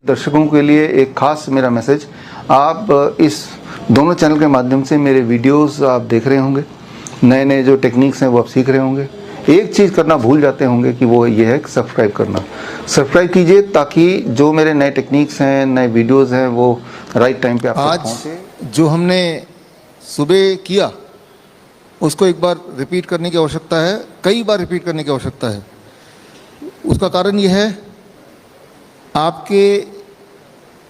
दर्शकों के लिए एक खास मेरा मैसेज, आप इस दोनों चैनल के माध्यम से मेरे वीडियोस आप देख रहे होंगे, नए नए जो टेक्निक्स हैं वो आप सीख रहे होंगे। एक चीज़ करना भूल जाते होंगे कि वो ये है सब्सक्राइब करना। सब्सक्राइब कीजिए ताकि जो मेरे नए टेक्निक्स हैं, नए वीडियोस हैं, वो राइट टाइम पे आप तक पहुंचे। जो हमने सुबह किया उसको एक बार रिपीट करने की आवश्यकता है, कई बार रिपीट करने की आवश्यकता है। उसका कारण ये है, आपके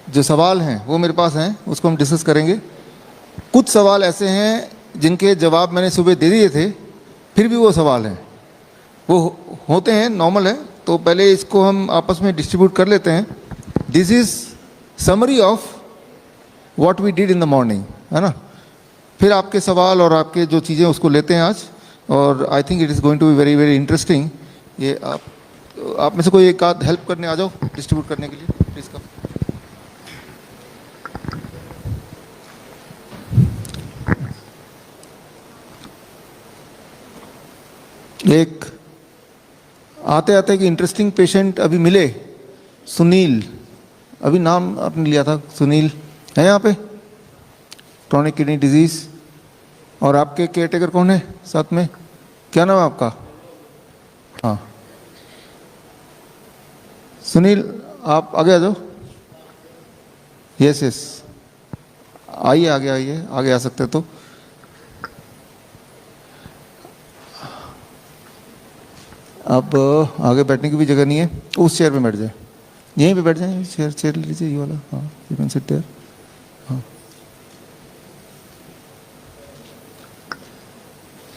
जो सवाल हैं वो मेरे पास हैं, उसको हम डिस्कस करेंगे। कुछ सवाल ऐसे हैं जिनके जवाब मैंने सुबह दे दिए थे, फिर भी वो सवाल हैं, वो होते हैं, नॉर्मल है। तो पहले इसको हम आपस में डिस्ट्रीब्यूट कर लेते हैं। This is summary of what we did in the morning, है ना। फिर आपके सवाल और आपके जो चीज़ें उसको लेते हैं आज, और I think it is going to be very very interesting. ये आप में से कोई एक आध हेल्प करने आ जाओ डिस्ट्रीब्यूट करने के लिए, प्लीज़ कम। एक आते आते एक इंटरेस्टिंग पेशेंट अभी मिले, सुनील, अभी नाम आपने लिया था, सुनील है यहाँ पे, क्रोनिक किडनी डिजीज़। और आपके केयरटेकर कौन है साथ में, क्या नाम है आपका? हाँ सुनील, आप आगे आ जाओ। यस यस, आइए आगे, आइए आगे आ सकते तो। अब आगे बैठने की भी जगह नहीं है, उस चेयर पे बैठ जाए, यहीं पे बैठ जाए, चेयर ले लीजिए, ये वाला। हाँ, यू कैन सिट देयर। हाँ,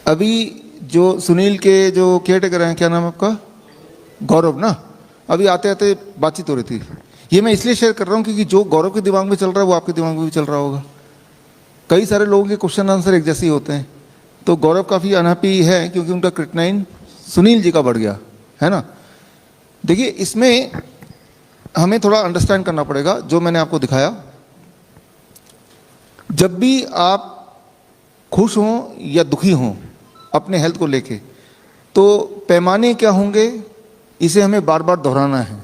अभी जो सुनील के जो केयरटेकर हैं, क्या नाम है आपका? गौरव ना। अभी आते आते बातचीत हो रही थी। ये मैं इसलिए शेयर कर रहा हूँ क्योंकि जो गौरव के दिमाग में चल रहा है वो आपके दिमाग में भी चल रहा होगा। कई सारे लोगों के क्वेश्चन आंसर एक जैसे ही होते हैं। तो गौरव काफ़ी अनहैप्पी है क्योंकि उनका क्रिएटिनिन सुनील जी का बढ़ गया है ना। देखिए, इसमें हमें थोड़ा अंडरस्टैंड करना पड़ेगा जो मैंने आपको दिखाया। जब भी आप खुश हों या दुखी हों अपने हेल्थ को लेके, तो पैमाने क्या होंगे, इसे हमें बार बार दोहराना है।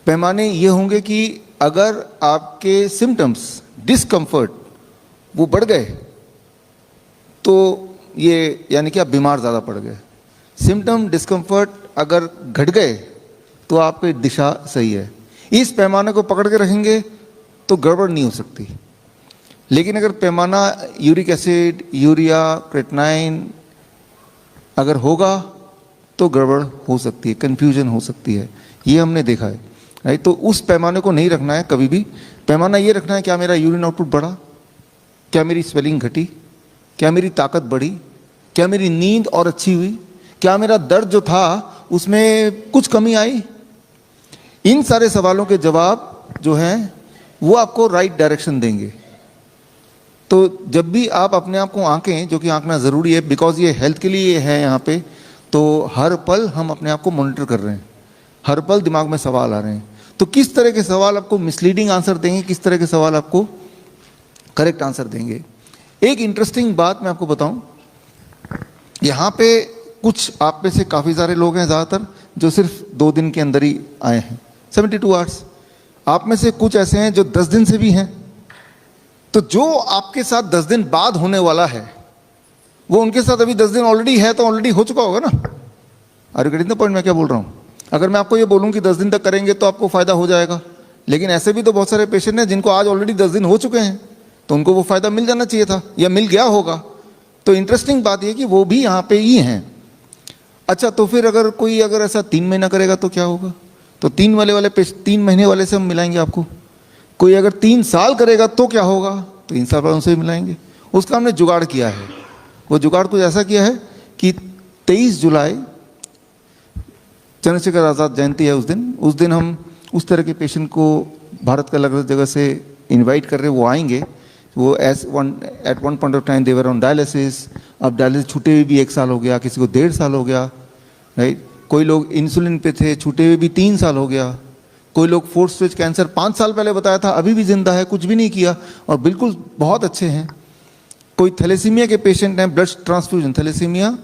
पैमाने ये होंगे कि अगर आपके सिम्टम्स, डिस्कम्फर्ट वो बढ़ गए तो ये यानी कि आप बीमार ज़्यादा पड़ गए। सिम्टम डिस्कम्फर्ट अगर घट गए तो आपकी दिशा सही है। इस पैमाने को पकड़ के रखेंगे तो गड़बड़ नहीं हो सकती। लेकिन अगर पैमाना यूरिक एसिड, यूरिया, क्रेटिनाइन अगर होगा तो गड़बड़ हो सकती है, कन्फ्यूजन हो सकती है। ये हमने देखा है, राइट। तो उस पैमाने को नहीं रखना है कभी भी। पैमाना ये रखना है, क्या मेरा यूरिन आउटपुट बढ़ा, क्या मेरी स्वेलिंग घटी, क्या मेरी ताकत बढ़ी, क्या मेरी नींद और अच्छी हुई, क्या मेरा दर्द जो था उसमें कुछ कमी आई। इन सारे सवालों के जवाब जो हैं वो आपको राइट डायरेक्शन देंगे। तो जब भी आप अपने आप को आंकें, जो कि आंकना ज़रूरी है बिकॉज ये हेल्थ के लिए है यहाँ पे, तो हर पल हम अपने आप को मॉनिटर कर रहे हैं, हर पल दिमाग में सवाल आ रहे हैं। तो किस तरह के सवाल आपको मिसलीडिंग आंसर देंगे, किस तरह के सवाल आपको करेक्ट आंसर देंगे। एक इंटरेस्टिंग बात मैं आपको बताऊं, यहाँ पे कुछ आप में से काफ़ी सारे लोग हैं, ज़्यादातर जो सिर्फ 2 दिन के अंदर ही आए हैं, 72 आवर्स। आप में से कुछ ऐसे हैं जो 10 दिन से भी हैं। तो जो आपके साथ 10 दिन बाद होने वाला है वो उनके साथ अभी 10 दिन ऑलरेडी है, तो ऑलरेडी हो चुका होगा ना। Are you getting the point मैं क्या बोल रहा हूँ? अगर मैं आपको ये बोलूँ कि 10 दिन तक करेंगे तो आपको फ़ायदा हो जाएगा, लेकिन ऐसे भी तो बहुत सारे पेशेंट हैं जिनको आज ऑलरेडी 10 दिन हो चुके हैं, तो उनको वो फ़ायदा मिल जाना चाहिए था या मिल गया होगा। तो इंटरेस्टिंग बात यह कि वो भी यहाँ पे ही हैं। अच्छा, तो फिर अगर कोई अगर ऐसा 3 महीना करेगा तो क्या होगा? तो 3 महीने वाले से हम मिलाएंगे आपको। कोई अगर 3 साल करेगा तो क्या होगा? तो 3 साल बाद उनसे भी मिलाएंगे। उसका हमने जुगाड़ किया है। वो जुगाड़ कुछ ऐसा किया है कि 23 जुलाई चंद्रशेखर आज़ाद जयंती है, उस दिन हम उस तरह के पेशेंट को भारत के अलग अलग जगह से इनवाइट कर रहे हैं। वो आएंगे। वो at one point of time they were on dialysis. अब डायलिसिस छूटे हुए भी 1 साल हो गया, किसी को 1.5 साल हो गया, राइट। कोई लोग इंसुलिन पे थे, छूटे हुए भी 3 साल हो गया। कोई लोग 4th स्टेज कैंसर 5 साल पहले बताया था, अभी भी जिंदा है, कुछ भी नहीं किया और बिल्कुल बहुत अच्छे हैं। कोई थैलेसीमिया के पेशेंट हैं, ब्लड ट्रांसफ्यूजन, थैलेसीमिया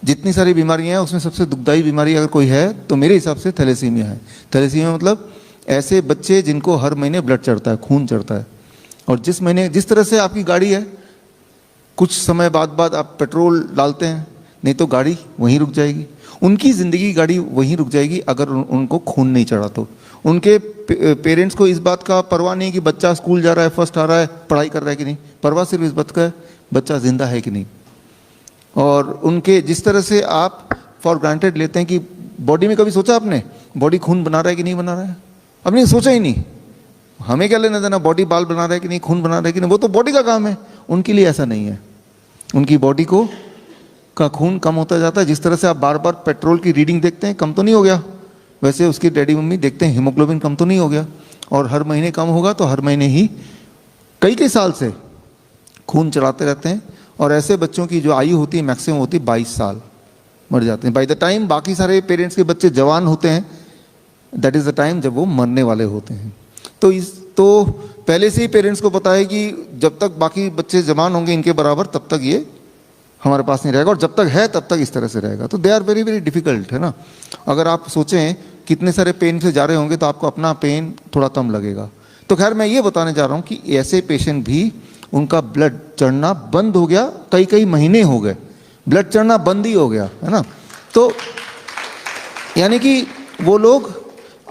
जितनी सारी बीमारियां हैं उसमें सबसे दुखदाई बीमारी अगर कोई है तो मेरे हिसाब से थैलेसीमिया है। थैलेसीमिया मतलब ऐसे बच्चे जिनको हर महीने ब्लड चढ़ता है, खून चढ़ता है, और जिस तरह से आपकी गाड़ी है, कुछ समय बाद आप पेट्रोल डालते हैं, नहीं तो गाड़ी वहीं रुक जाएगी। उनकी ज़िंदगी गाड़ी वहीं रुक जाएगी अगर उनको खून नहीं चढ़ा तो। उनके पेरेंट्स को इस बात का परवाह नहीं कि बच्चा स्कूल जा रहा है, फर्स्ट आ रहा है, पढ़ाई कर रहा है कि नहीं, परवाह सिर्फ इस बात का है बच्चा जिंदा है कि नहीं। और उनके जिस तरह से आप फॉर ग्रांटेड लेते हैं कि बॉडी में, कभी सोचा आपने बॉडी खून बना रहा है कि नहीं बना रहा है? आपने सोचा ही नहीं, हमें क्या लेना देना बॉडी बाल बना रहा है कि नहीं, खून बना रहा है कि नहीं, वो तो बॉडी का काम है। उनके लिए ऐसा नहीं है, उनकी बॉडी का खून कम होता जाता है। जिस तरह से आप बार बार पेट्रोल की रीडिंग देखते हैं कम तो नहीं हो गया, वैसे उसकी डैडी मम्मी देखते हैं हीमोग्लोबिन कम तो नहीं हो गया, और हर महीने कम होगा तो हर महीने ही कई साल से खून चढ़ाते रहते हैं। और ऐसे बच्चों की जो आयु होती है मैक्सिमम होती है 22 साल, मर जाते हैं। बाय द टाइम बाकी सारे पेरेंट्स के बच्चे जवान होते हैं, दैट इज़ द टाइम जब वो मरने वाले होते हैं। तो पहले से ही पेरेंट्स को पता है कि जब तक बाकी बच्चे जवान होंगे इनके बराबर, तब तक ये हमारे पास नहीं रहेगा, और जब तक है तब तक इस तरह से रहेगा। तो they are very very difficult, है ना। अगर आप सोचें कितने सारे पेन से जा रहे होंगे तो आपको अपना पेन थोड़ा कम लगेगा। तो खैर मैं ये बताने जा रहा हूँ कि ऐसे पेशेंट भी, उनका ब्लड चढ़ना बंद हो गया, कई महीने हो गए ब्लड चढ़ना बंद ही हो गया, है ना। तो यानी कि वो लोग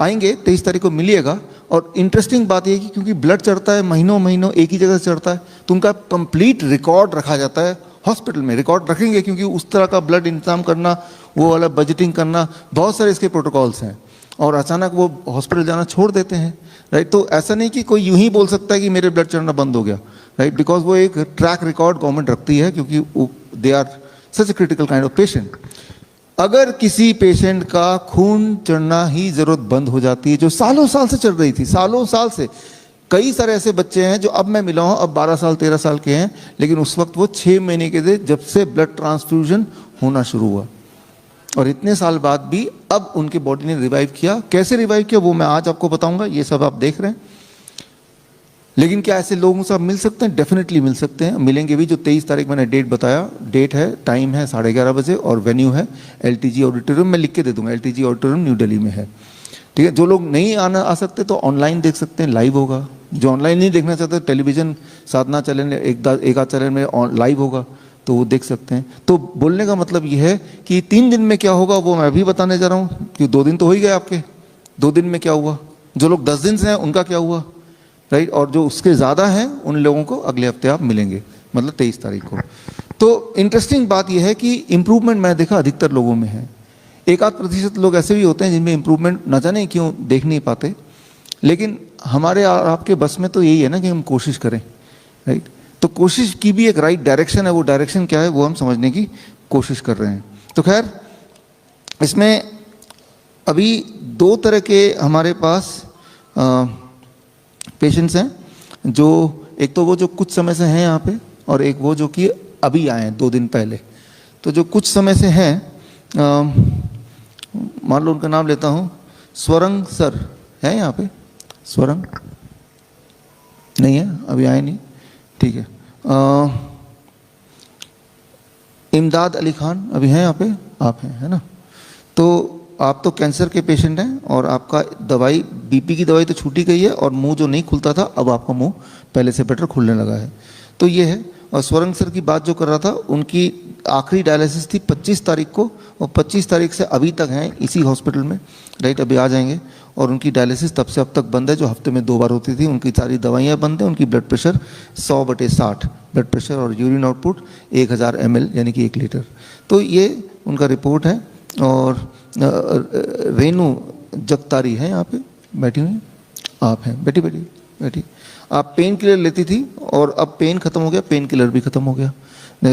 आएंगे 23 तारीख को मिलिएगा। और इंटरेस्टिंग बात यह है कि क्योंकि ब्लड चढ़ता है महीनों एक ही जगह से चढ़ता है, तो उनका कंप्लीट रिकॉर्ड रखा जाता है हॉस्पिटल में। रिकॉर्ड रखेंगे क्योंकि उस तरह का ब्लड इंतजाम करना, वो वाला बजटिंग करना, बहुत सारे इसके प्रोटोकॉल्स हैं। और अचानक वो हॉस्पिटल जाना छोड़ देते हैं, राइट। तो ऐसा नहीं कि कोई यूं ही बोल सकता है कि मेरे ब्लड चढ़ना बंद हो गया, राइट, बिकॉज वो एक ट्रैक रिकॉर्ड गवर्नमेंट रखती है, क्योंकि they are such a critical kind of patient. अगर किसी पेशेंट का खून चढ़ना ही जरूरत बंद हो जाती है, जो सालों साल से चल रही थी, सालों साल से, कई सारे ऐसे बच्चे हैं जो अब मैं मिला हूं, अब 12 साल 13 साल के हैं, लेकिन उस वक्त वो 6 महीने के थे जब से ब्लड ट्रांसफ्यूजन होना शुरू हुआ, और इतने साल बाद भी अब उनके बॉडी ने रिवाइव किया। कैसे रिवाइव किया वो मैं आज आपको बताऊंगा, ये सब आप देख रहे हैं। लेकिन क्या ऐसे लोगों से आप मिल सकते हैं? डेफिनेटली मिल सकते हैं, मिलेंगे भी। जो 23 तारीख मैंने डेट बताया, डेट है, टाइम है 11:30 बजे, और वेन्यू है LTG ऑडिटोरियम, मैं लिख के दे दूंगा, LTG ऑडिटोरियम न्यू दिल्ली में है, ठीक है। जो लोग नहीं आ सकते तो ऑनलाइन देख सकते हैं, लाइव होगा। जो ऑनलाइन नहीं देखना चाहते, टेलीविजन साधना चैनल एक आध चैनल में लाइव होगा, तो वो देख सकते हैं। तो बोलने का मतलब ये है कि 3 दिन में क्या होगा वो मैं भी बताने जा रहा हूँ, कि 2 दिन तो हो ही गए आपके, 2 दिन में क्या हुआ, जो लोग 10 दिन से हैं उनका क्या हुआ, राइट। और जो उसके ज़्यादा हैं उन लोगों को अगले हफ्ते आप मिलेंगे, मतलब 23 तारीख को। तो इंटरेस्टिंग बात यह है कि इम्प्रूवमेंट मैं देखा अधिकतर लोगों में है। 1-8% लोग ऐसे भी होते हैं जिनमें इम्प्रूवमेंट न जाने क्यों देख नहीं पाते, लेकिन हमारे आपके बस में तो यही है ना कि हम कोशिश करें, राइट। तो कोशिश की भी एक राइट डायरेक्शन है, वो डायरेक्शन क्या है वो हम समझने की कोशिश कर रहे हैं। तो खैर इसमें अभी 2 तरह के हमारे पास पेशेंट्स हैं, जो एक तो वो जो कुछ समय से हैं यहाँ पे, और एक वो जो कि अभी आए हैं 2 दिन पहले। तो जो कुछ समय से हैं, मान लो उनका नाम लेता हूँ, स्वरंग सर है यहाँ पे? स्वरंग नहीं है, अभी आए नहीं, ठीक है। इमदाद अली खान अभी हैं यहाँ पे? आप हैं, है ना। तो आप तो कैंसर के पेशेंट हैं, और आपका दवाई, BP की दवाई तो छूटी गई है, और मुंह जो नहीं खुलता था अब आपका मुंह पहले से बेटर खुलने लगा है, तो ये है। और स्वरंग सर की बात जो कर रहा था, उनकी आखिरी डायलिसिस थी 25 तारीख को, और 25 तारीख से अभी तक हैं इसी हॉस्पिटल में, राइट, अभी आ जाएंगे। और उनकी डायलिसिस तब से अब तक बंद है, जो हफ्ते में 2 बार होती थी। उनकी सारी दवाइयाँ बंद हैं, उनकी ब्लड प्रेशर 100/60 ब्लड प्रेशर, और यूरिन आउटपुट 1000 ml यानी कि 1 लीटर। तो ये उनका रिपोर्ट है। और रेनू जगतारी है यहाँ पे बैठी हुई, आप हैं, बैठी। आप पेन किलर लेती थी, और अब पेन खत्म हो गया, पेन किलर भी खत्म हो गया।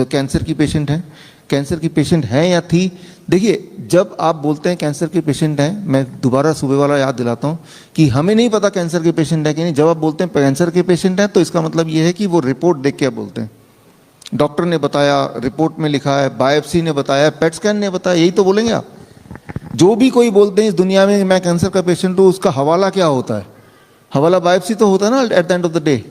कैंसर की पेशेंट है, कैंसर की पेशेंट है या थी। देखिए, जब आप बोलते हैं कैंसर के पेशेंट हैं, मैं दोबारा सुबह वाला याद दिलाता हूँ कि हमें नहीं पता कैंसर के पेशेंट है कि नहीं। जब आप बोलते हैं कैंसर के पेशेंट हैं, तो इसका मतलब ये है कि वो रिपोर्ट देख के आप बोलते हैं, डॉक्टर ने बताया, रिपोर्ट में लिखा है, बायोप्सी ने बताया, पेट स्कैन ने बताया, यही तो बोलेंगे आप। जो भी कोई बोलते हैं इस दुनिया में मैं कैंसर का पेशेंट हूँ, उसका हवाला क्या होता है? हवाला बायोप्सी तो होता है ना, at the end of the day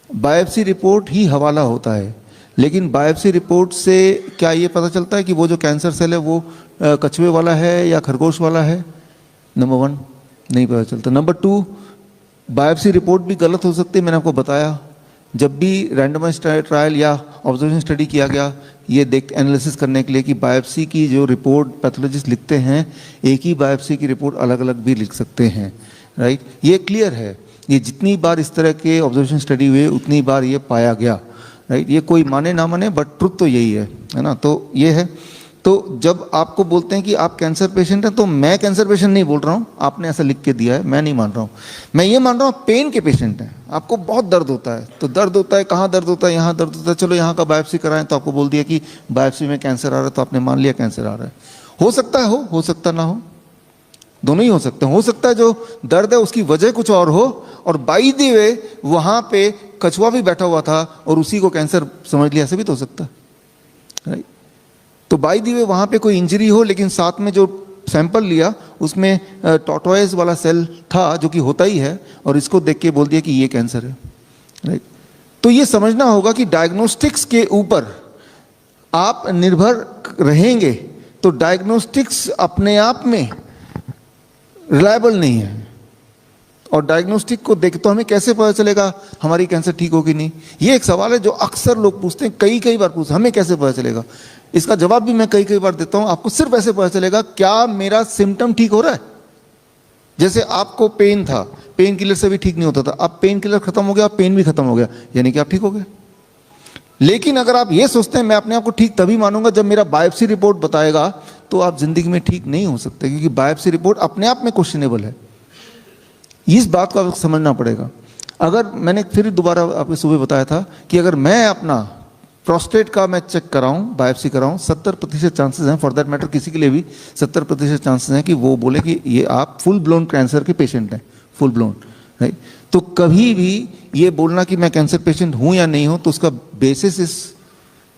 biopsy report ही हवाला होता है। लेकिन बायोप्सी रिपोर्ट से क्या ये पता चलता है कि वो जो कैंसर सेल है वो कछुए वाला है या खरगोश वाला है? नंबर 1 नहीं पता चलता। नंबर 2, बायोप्सी रिपोर्ट भी गलत हो सकती है। मैंने आपको बताया, जब भी रैंडमाइज ट्रायल या ऑब्जर्वेशन स्टडी किया गया ये एनालिसिस करने के लिए कि बायोप्सी की जो रिपोर्ट पैथोलॉजिस्ट लिखते हैं, एक ही बायोप्सी की रिपोर्ट अलग अलग भी लिख सकते हैं, राइट। ये क्लियर है, ये जितनी बार इस तरह के ऑब्जर्वेशन स्टडी हुए उतनी बार ये पाया गया, राइट। ये कोई माने ना माने बट ट्रुथ तो यही है ना। तो ये है। तो जब आपको बोलते हैं कि आप कैंसर पेशेंट हैं, तो मैं कैंसर पेशेंट नहीं बोल रहा हूँ, आपने ऐसा लिख के दिया है, मैं नहीं मान रहा हूँ। मैं ये मान रहा हूँ पेन के पेशेंट हैं, आपको बहुत दर्द होता है, तो दर्द होता है, कहाँ दर्द होता है? यहाँ दर्द होता है, चलो यहाँ का बायोप्सी कराएं, तो आपको बोल दिया कि बायोप्सी में कैंसर आ रहा है, तो आपने मान लिया कैंसर आ रहा है। हो सकता है हो सकता ना हो, दोनों ही हो सकते हैं। हो सकता है जो दर्द है उसकी वजह कुछ और हो, और बाई द वे वहाँ पे कछुआ भी बैठा हुआ था और उसी को कैंसर समझ लिया, ऐसे भी तो हो सकता है, राइट। तो बाई दी वे वहाँ पे कोई इंजरी हो, लेकिन साथ में जो सैंपल लिया उसमें टॉर्टोइज वाला सेल था, जो कि होता ही है, और इसको देख के बोल दिया कि ये कैंसर है, राइट। तो ये समझना होगा कि डायग्नोस्टिक्स के ऊपर आप निर्भर रहेंगे तो डायग्नोस्टिक्स अपने आप में रिलायबल नहीं है। और डायग्नोस्टिक को देख तो हमें कैसे पता चलेगा हमारी कैंसर ठीक हो कि नहीं? ये एक सवाल है जो अक्सर लोग पूछते हैं, कई बार पूछते हैं, हमें कैसे पता चलेगा? इसका जवाब भी मैं कई बार देता हूं, आपको सिर्फ ऐसे पता चलेगा क्या मेरा सिम्टम ठीक हो रहा है। जैसे आपको पेन था, पेन किलर से भी ठीक नहीं होता था, अब पेन किलर खत्म हो गया, पेन भी खत्म हो गया, यानी कि आप ठीक हो गए। लेकिन अगर आप ये सोचते हैं मैं अपने आप को ठीक तभी मानूंगा जब मेरा बायोप्सी रिपोर्ट बताएगा, तो आप जिंदगी में ठीक नहीं हो सकते, क्योंकि बायोप्सी रिपोर्ट अपने आप में क्वेश्चनेबल है। इस बात को आपको समझना पड़ेगा। अगर मैंने फिर दोबारा आपको सुबह बताया था कि अगर मैं अपना प्रोस्टेट का मैं चेक कराऊं, बायोप्सी कराऊं, 70% चांसेस हैं, फॉर दैट मैटर किसी के लिए भी 70% चांसेस हैं कि वो बोले कि ये आप फुल ब्लोन कैंसर के पेशेंट हैं, फुल ब्लोन, राइट। तो कभी भी ये बोलना कि मैं कैंसर पेशेंट हूं या नहीं हूं, तो उसका basis is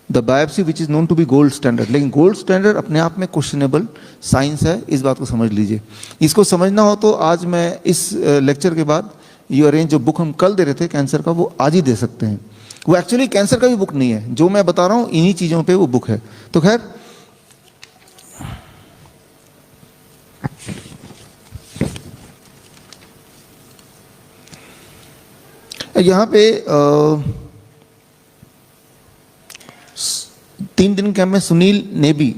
the biopsy which is known to be gold standard. लेकिन गोल्ड स्टैंडर्ड अपने आप में क्वेश्चनेबल साइंस है, इस बात को समझ लीजिए। इसको समझना हो तो आज मैं इस लेक्चर के बाद यू अरेंज जो बुक हम कल दे रहे थे कैंसर का, वो आज ही दे सकते हैं। वो एक्चुअली कैंसर का भी बुक नहीं है, जो मैं बता रहा हूं इन्हीं चीजों पे वो बुक है। तो खैर, यहाँ पे 3 दिन कैंप में सुनील नेबी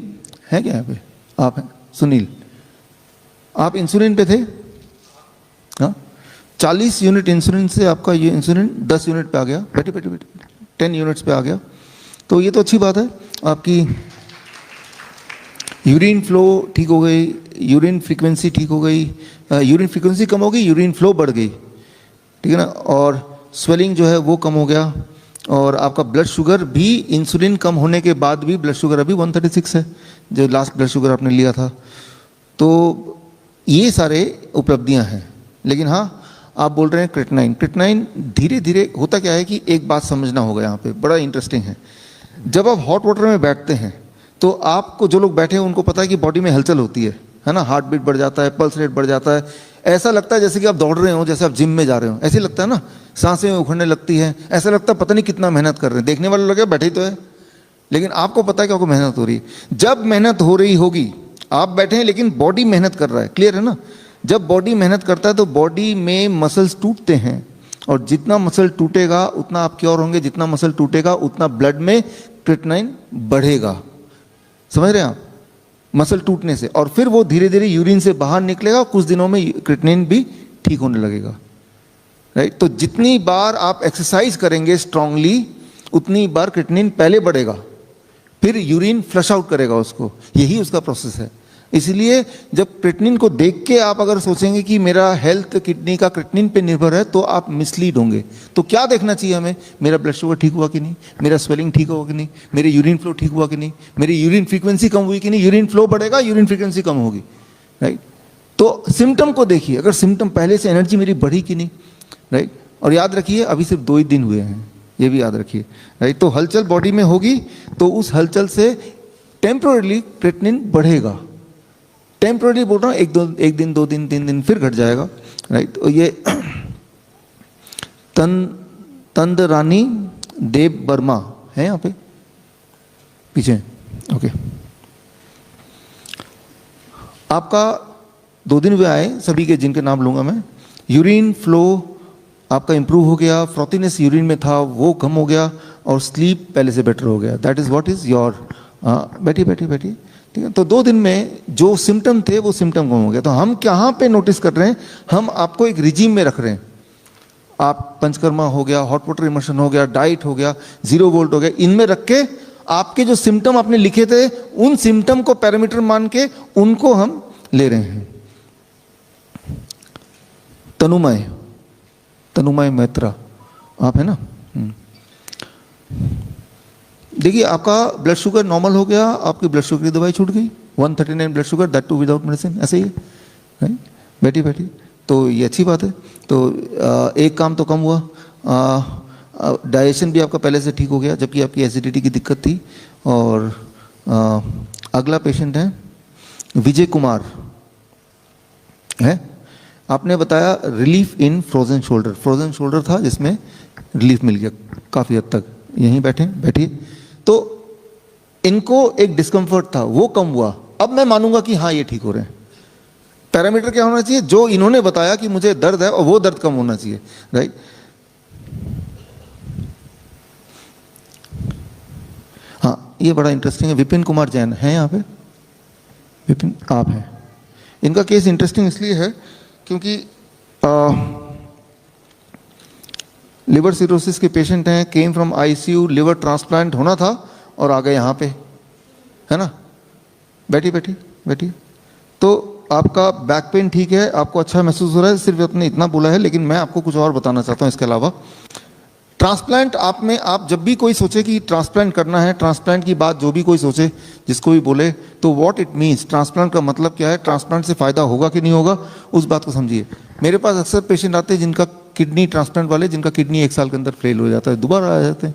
है क्या? यहाँ पे आप हैं सुनील, आप इंसुलिन पे थे? हाँ, 40 यूनिट इंसुलिन से आपका ये इंसुलिन 10 यूनिट पे आ गया, बैठे 10 यूनिट्स पे आ गया। तो ये तो अच्छी बात है, आपकी यूरिन फ्लो ठीक हो गई, यूरिन फ्रीक्वेंसी ठीक हो गई, यूरिन फ्रीक्वेंसी कम हो गई, यूरिन फ्लो बढ़ गई, ठीक है ना, और स्वेलिंग जो है वो कम हो गया, और आपका ब्लड शुगर भी इंसुलिन कम होने के बाद भी ब्लड शुगर अभी 136 है, जो लास्ट ब्लड शुगर आपने लिया था। तो ये सारे उपलब्धियां हैं। लेकिन हाँ, आप बोल रहे हैं क्रिएटिनिन धीरे धीरे होता क्या है कि एक बात समझना होगा यहाँ पे, बड़ा इंटरेस्टिंग है। जब आप हॉट वाटर में बैठते हैं तो आपको, जो लोग बैठे हैं उनको पता है कि बॉडी में हलचल होती है ना, हार्ट बीट बढ़ जाता है, पल्स रेट बढ़ जाता है, ऐसा लगता है जैसे कि आप दौड़ रहे हो, जैसे आप जिम में जा रहे हो, ऐसे लगता है ना, सांसें उखड़ने लगती है, ऐसा लगता है पता नहीं कितना मेहनत कर रहे हैं। देखने वाले लगे बैठे ही तो है, लेकिन आपको पता है कि आपको मेहनत हो रही है। जब मेहनत हो रही होगी, आप बैठे हैं लेकिन बॉडी मेहनत कर रहा है, क्लियर है ना। जब बॉडी मेहनत करता है तो बॉडी में मसल्स टूटते हैं, और जितना मसल टूटेगा उतना आप क्योर होंगे, जितना मसल टूटेगा उतना ब्लड में क्रिएटिनिन बढ़ेगा, समझ रहे हैं आप, मसल टूटने से। और फिर वो धीरे धीरे यूरिन से बाहर निकलेगा, कुछ दिनों में क्रिएटिनिन भी ठीक होने लगेगा, राइट। तो जितनी बार आप एक्सरसाइज करेंगे स्ट्रांगली, उतनी बार क्रिएटिनिन पहले बढ़ेगा, फिर यूरिन फ्लश आउट करेगा उसको, यही उसका प्रोसेस है। इसलिए जब क्रिएटिनिन को देख के आप अगर सोचेंगे कि मेरा हेल्थ किडनी का क्रिएटिनिन पे निर्भर है, तो आप मिसलीड होंगे। तो क्या देखना चाहिए हमें? मेरा ब्लड शुगर ठीक हुआ कि नहीं, मेरा स्वेलिंग ठीक हुआ कि नहीं, मेरे यूरिन फ्लो ठीक हुआ कि नहीं, मेरी यूरिन फ्रीक्वेंसी कम हुई कि नहीं। यूरिन फ्लो बढ़ेगा, यूरिन फ्रीक्वेंसी कम होगी, राइट। तो सिम्टम को देखिए, अगर सिम्टम पहले से एनर्जी मेरी बढ़ी कि नहीं, राइट। और याद रखिए अभी सिर्फ 2 ही दिन हुए हैं, ये भी याद रखिए, राइट। तो हलचल बॉडी में होगी, तो उस हलचल से टेम्पोरली क्रिएटिनिन बढ़ेगा। टेम्पोररी बोल रहा हूँ, एक दिन 2 दिन 3 दिन फिर घट जाएगा, राइट। तो ये तंदरानी देव वर्मा है यहाँ पे, पीछे, ओके। आपका 2 दिन हुए आए सभी के, जिनके नाम लूंगा मैं। यूरिन फ्लो आपका इंप्रूव हो गया, फ्रॉथीनेस यूरिन में था वो कम हो गया, और स्लीप पहले से बेटर हो गया। That is what is your, बैठिए बैठिए बैठिए, ठीक है। तो 2 दिन में जो सिम्टम थे वो सिम्टम कम हो गया। तो हम कहाँ पे नोटिस कर रहे हैं, हम आपको एक रिजीम में रख रहे हैं। आप पंचकर्मा हो गया, हॉट वाटर इमर्शन हो गया, डाइट हो गया, 0 वोल्ट हो गया, इनमें रख के आपके जो सिम्टम आपने लिखे थे उन सिम्टम को पैरामीटर मान के उनको हम ले रहे हैं। तनुमय, तनुमय मैत्रा आप है ना। देखिए आपका ब्लड शुगर नॉर्मल हो गया, आपकी ब्लड शुगर की दवाई छूट गई, 139 blood sugar, that too without medicine, ऐसे ही है। बैठी बैठी, तो ये अच्छी बात है। तो एक काम तो कम हुआ, डाइजेशन भी आपका पहले से ठीक हो गया, जबकि आपकी एसिडिटी की दिक्कत थी। और अगला पेशेंट है विजय कुमार, है। आपने बताया relief in frozen shoulder, frozen shoulder था जिसमें रिलीफ मिल गया काफ़ी हद तक। यहीं बैठे, बैठिए। तो इनको एक डिस्कम्फर्ट था वो कम हुआ, अब मैं मानूंगा कि हाँ ये ठीक हो रहे हैं। पैरामीटर क्या होना चाहिए, जो इन्होंने बताया कि मुझे दर्द है और वो दर्द कम होना चाहिए, राइट। हाँ ये बड़ा इंटरेस्टिंग है। विपिन कुमार जैन है यहाँ पे, विपिन आप हैं। इनका केस इंटरेस्टिंग इसलिए है क्योंकि लिवर सिरोसिस के पेशेंट हैं, came from ICU, liver transplant होना था और आ गए यहाँ पे, है ना। बैठी बैठी बैठी। तो आपका बैक पेन ठीक है, आपको अच्छा महसूस हो रहा है, सिर्फ आपने इतना बोला है, लेकिन मैं आपको कुछ और बताना चाहता हूँ इसके अलावा। ट्रांसप्लांट आप में, आप जब भी कोई सोचे कि ट्रांसप्लांट करना है, ट्रांसप्लांट की बात जो भी कोई सोचे, जिसको भी बोले, तो व्हाट इट मीन्स, ट्रांसप्लांट का मतलब क्या है, ट्रांसप्लांट से फ़ायदा होगा कि नहीं होगा, उस बात को समझिए। मेरे पास अक्सर पेशेंट आते हैं जिनका किडनी ट्रांसप्लांट वाले, जिनका किडनी 1 साल के अंदर फेल हो जाता है, दोबारा आ जाते हैं।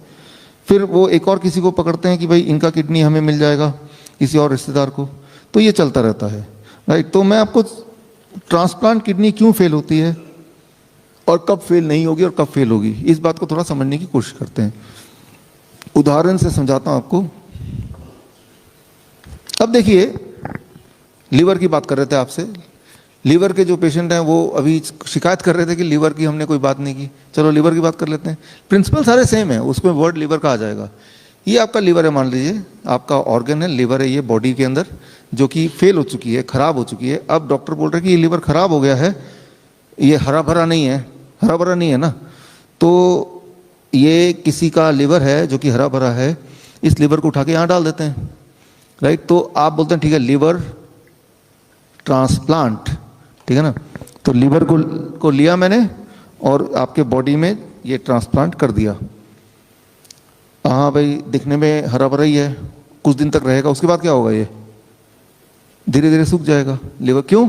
फिर वो एक और किसी को पकड़ते हैं कि भाई इनका किडनी हमें मिल जाएगा, किसी और रिश्तेदार को, तो ये चलता रहता है, राइट। तो मैं आपको ट्रांसप्लांट किडनी क्यों फेल होती है और कब फेल नहीं होगी और कब फेल होगी, इस बात को थोड़ा समझने की कोशिश करते हैं। उदाहरण से समझाता हूं आपको। अब देखिए, लीवर की बात कर रहे थे आपसे। लीवर के जो पेशेंट हैं वो अभी शिकायत कर रहे थे कि लीवर की हमने कोई बात नहीं की। चलो लीवर की बात कर लेते हैं। प्रिंसिपल सारे सेम है, उसमें वर्ड लीवर का आ जाएगा। ये आपका लीवर है, मान लीजिए आपका ऑर्गन है, लीवर है ये बॉडी के अंदर, जो कि फेल हो चुकी है, खराब हो चुकी है। अब डॉक्टर बोल रहे हैं कि ये लीवर खराब हो गया है, ये हरा भरा नहीं है, हरा भरा नहीं है ना, तो ये किसी का लीवर है जो कि हरा भरा है, इस लीवर को उठा के यहाँ डाल देते हैं, राइट। तो आप बोलते हैं ठीक है लीवर ट्रांसप्लांट, ठीक है ना। तो लीवर को लिया मैंने और आपके बॉडी में ये ट्रांसप्लांट कर दिया। हाँ भाई दिखने में हरा भरा ही है, कुछ दिन तक रहेगा, उसके बाद क्या होगा, ये धीरे धीरे सूख जाएगा लीवर। क्यों?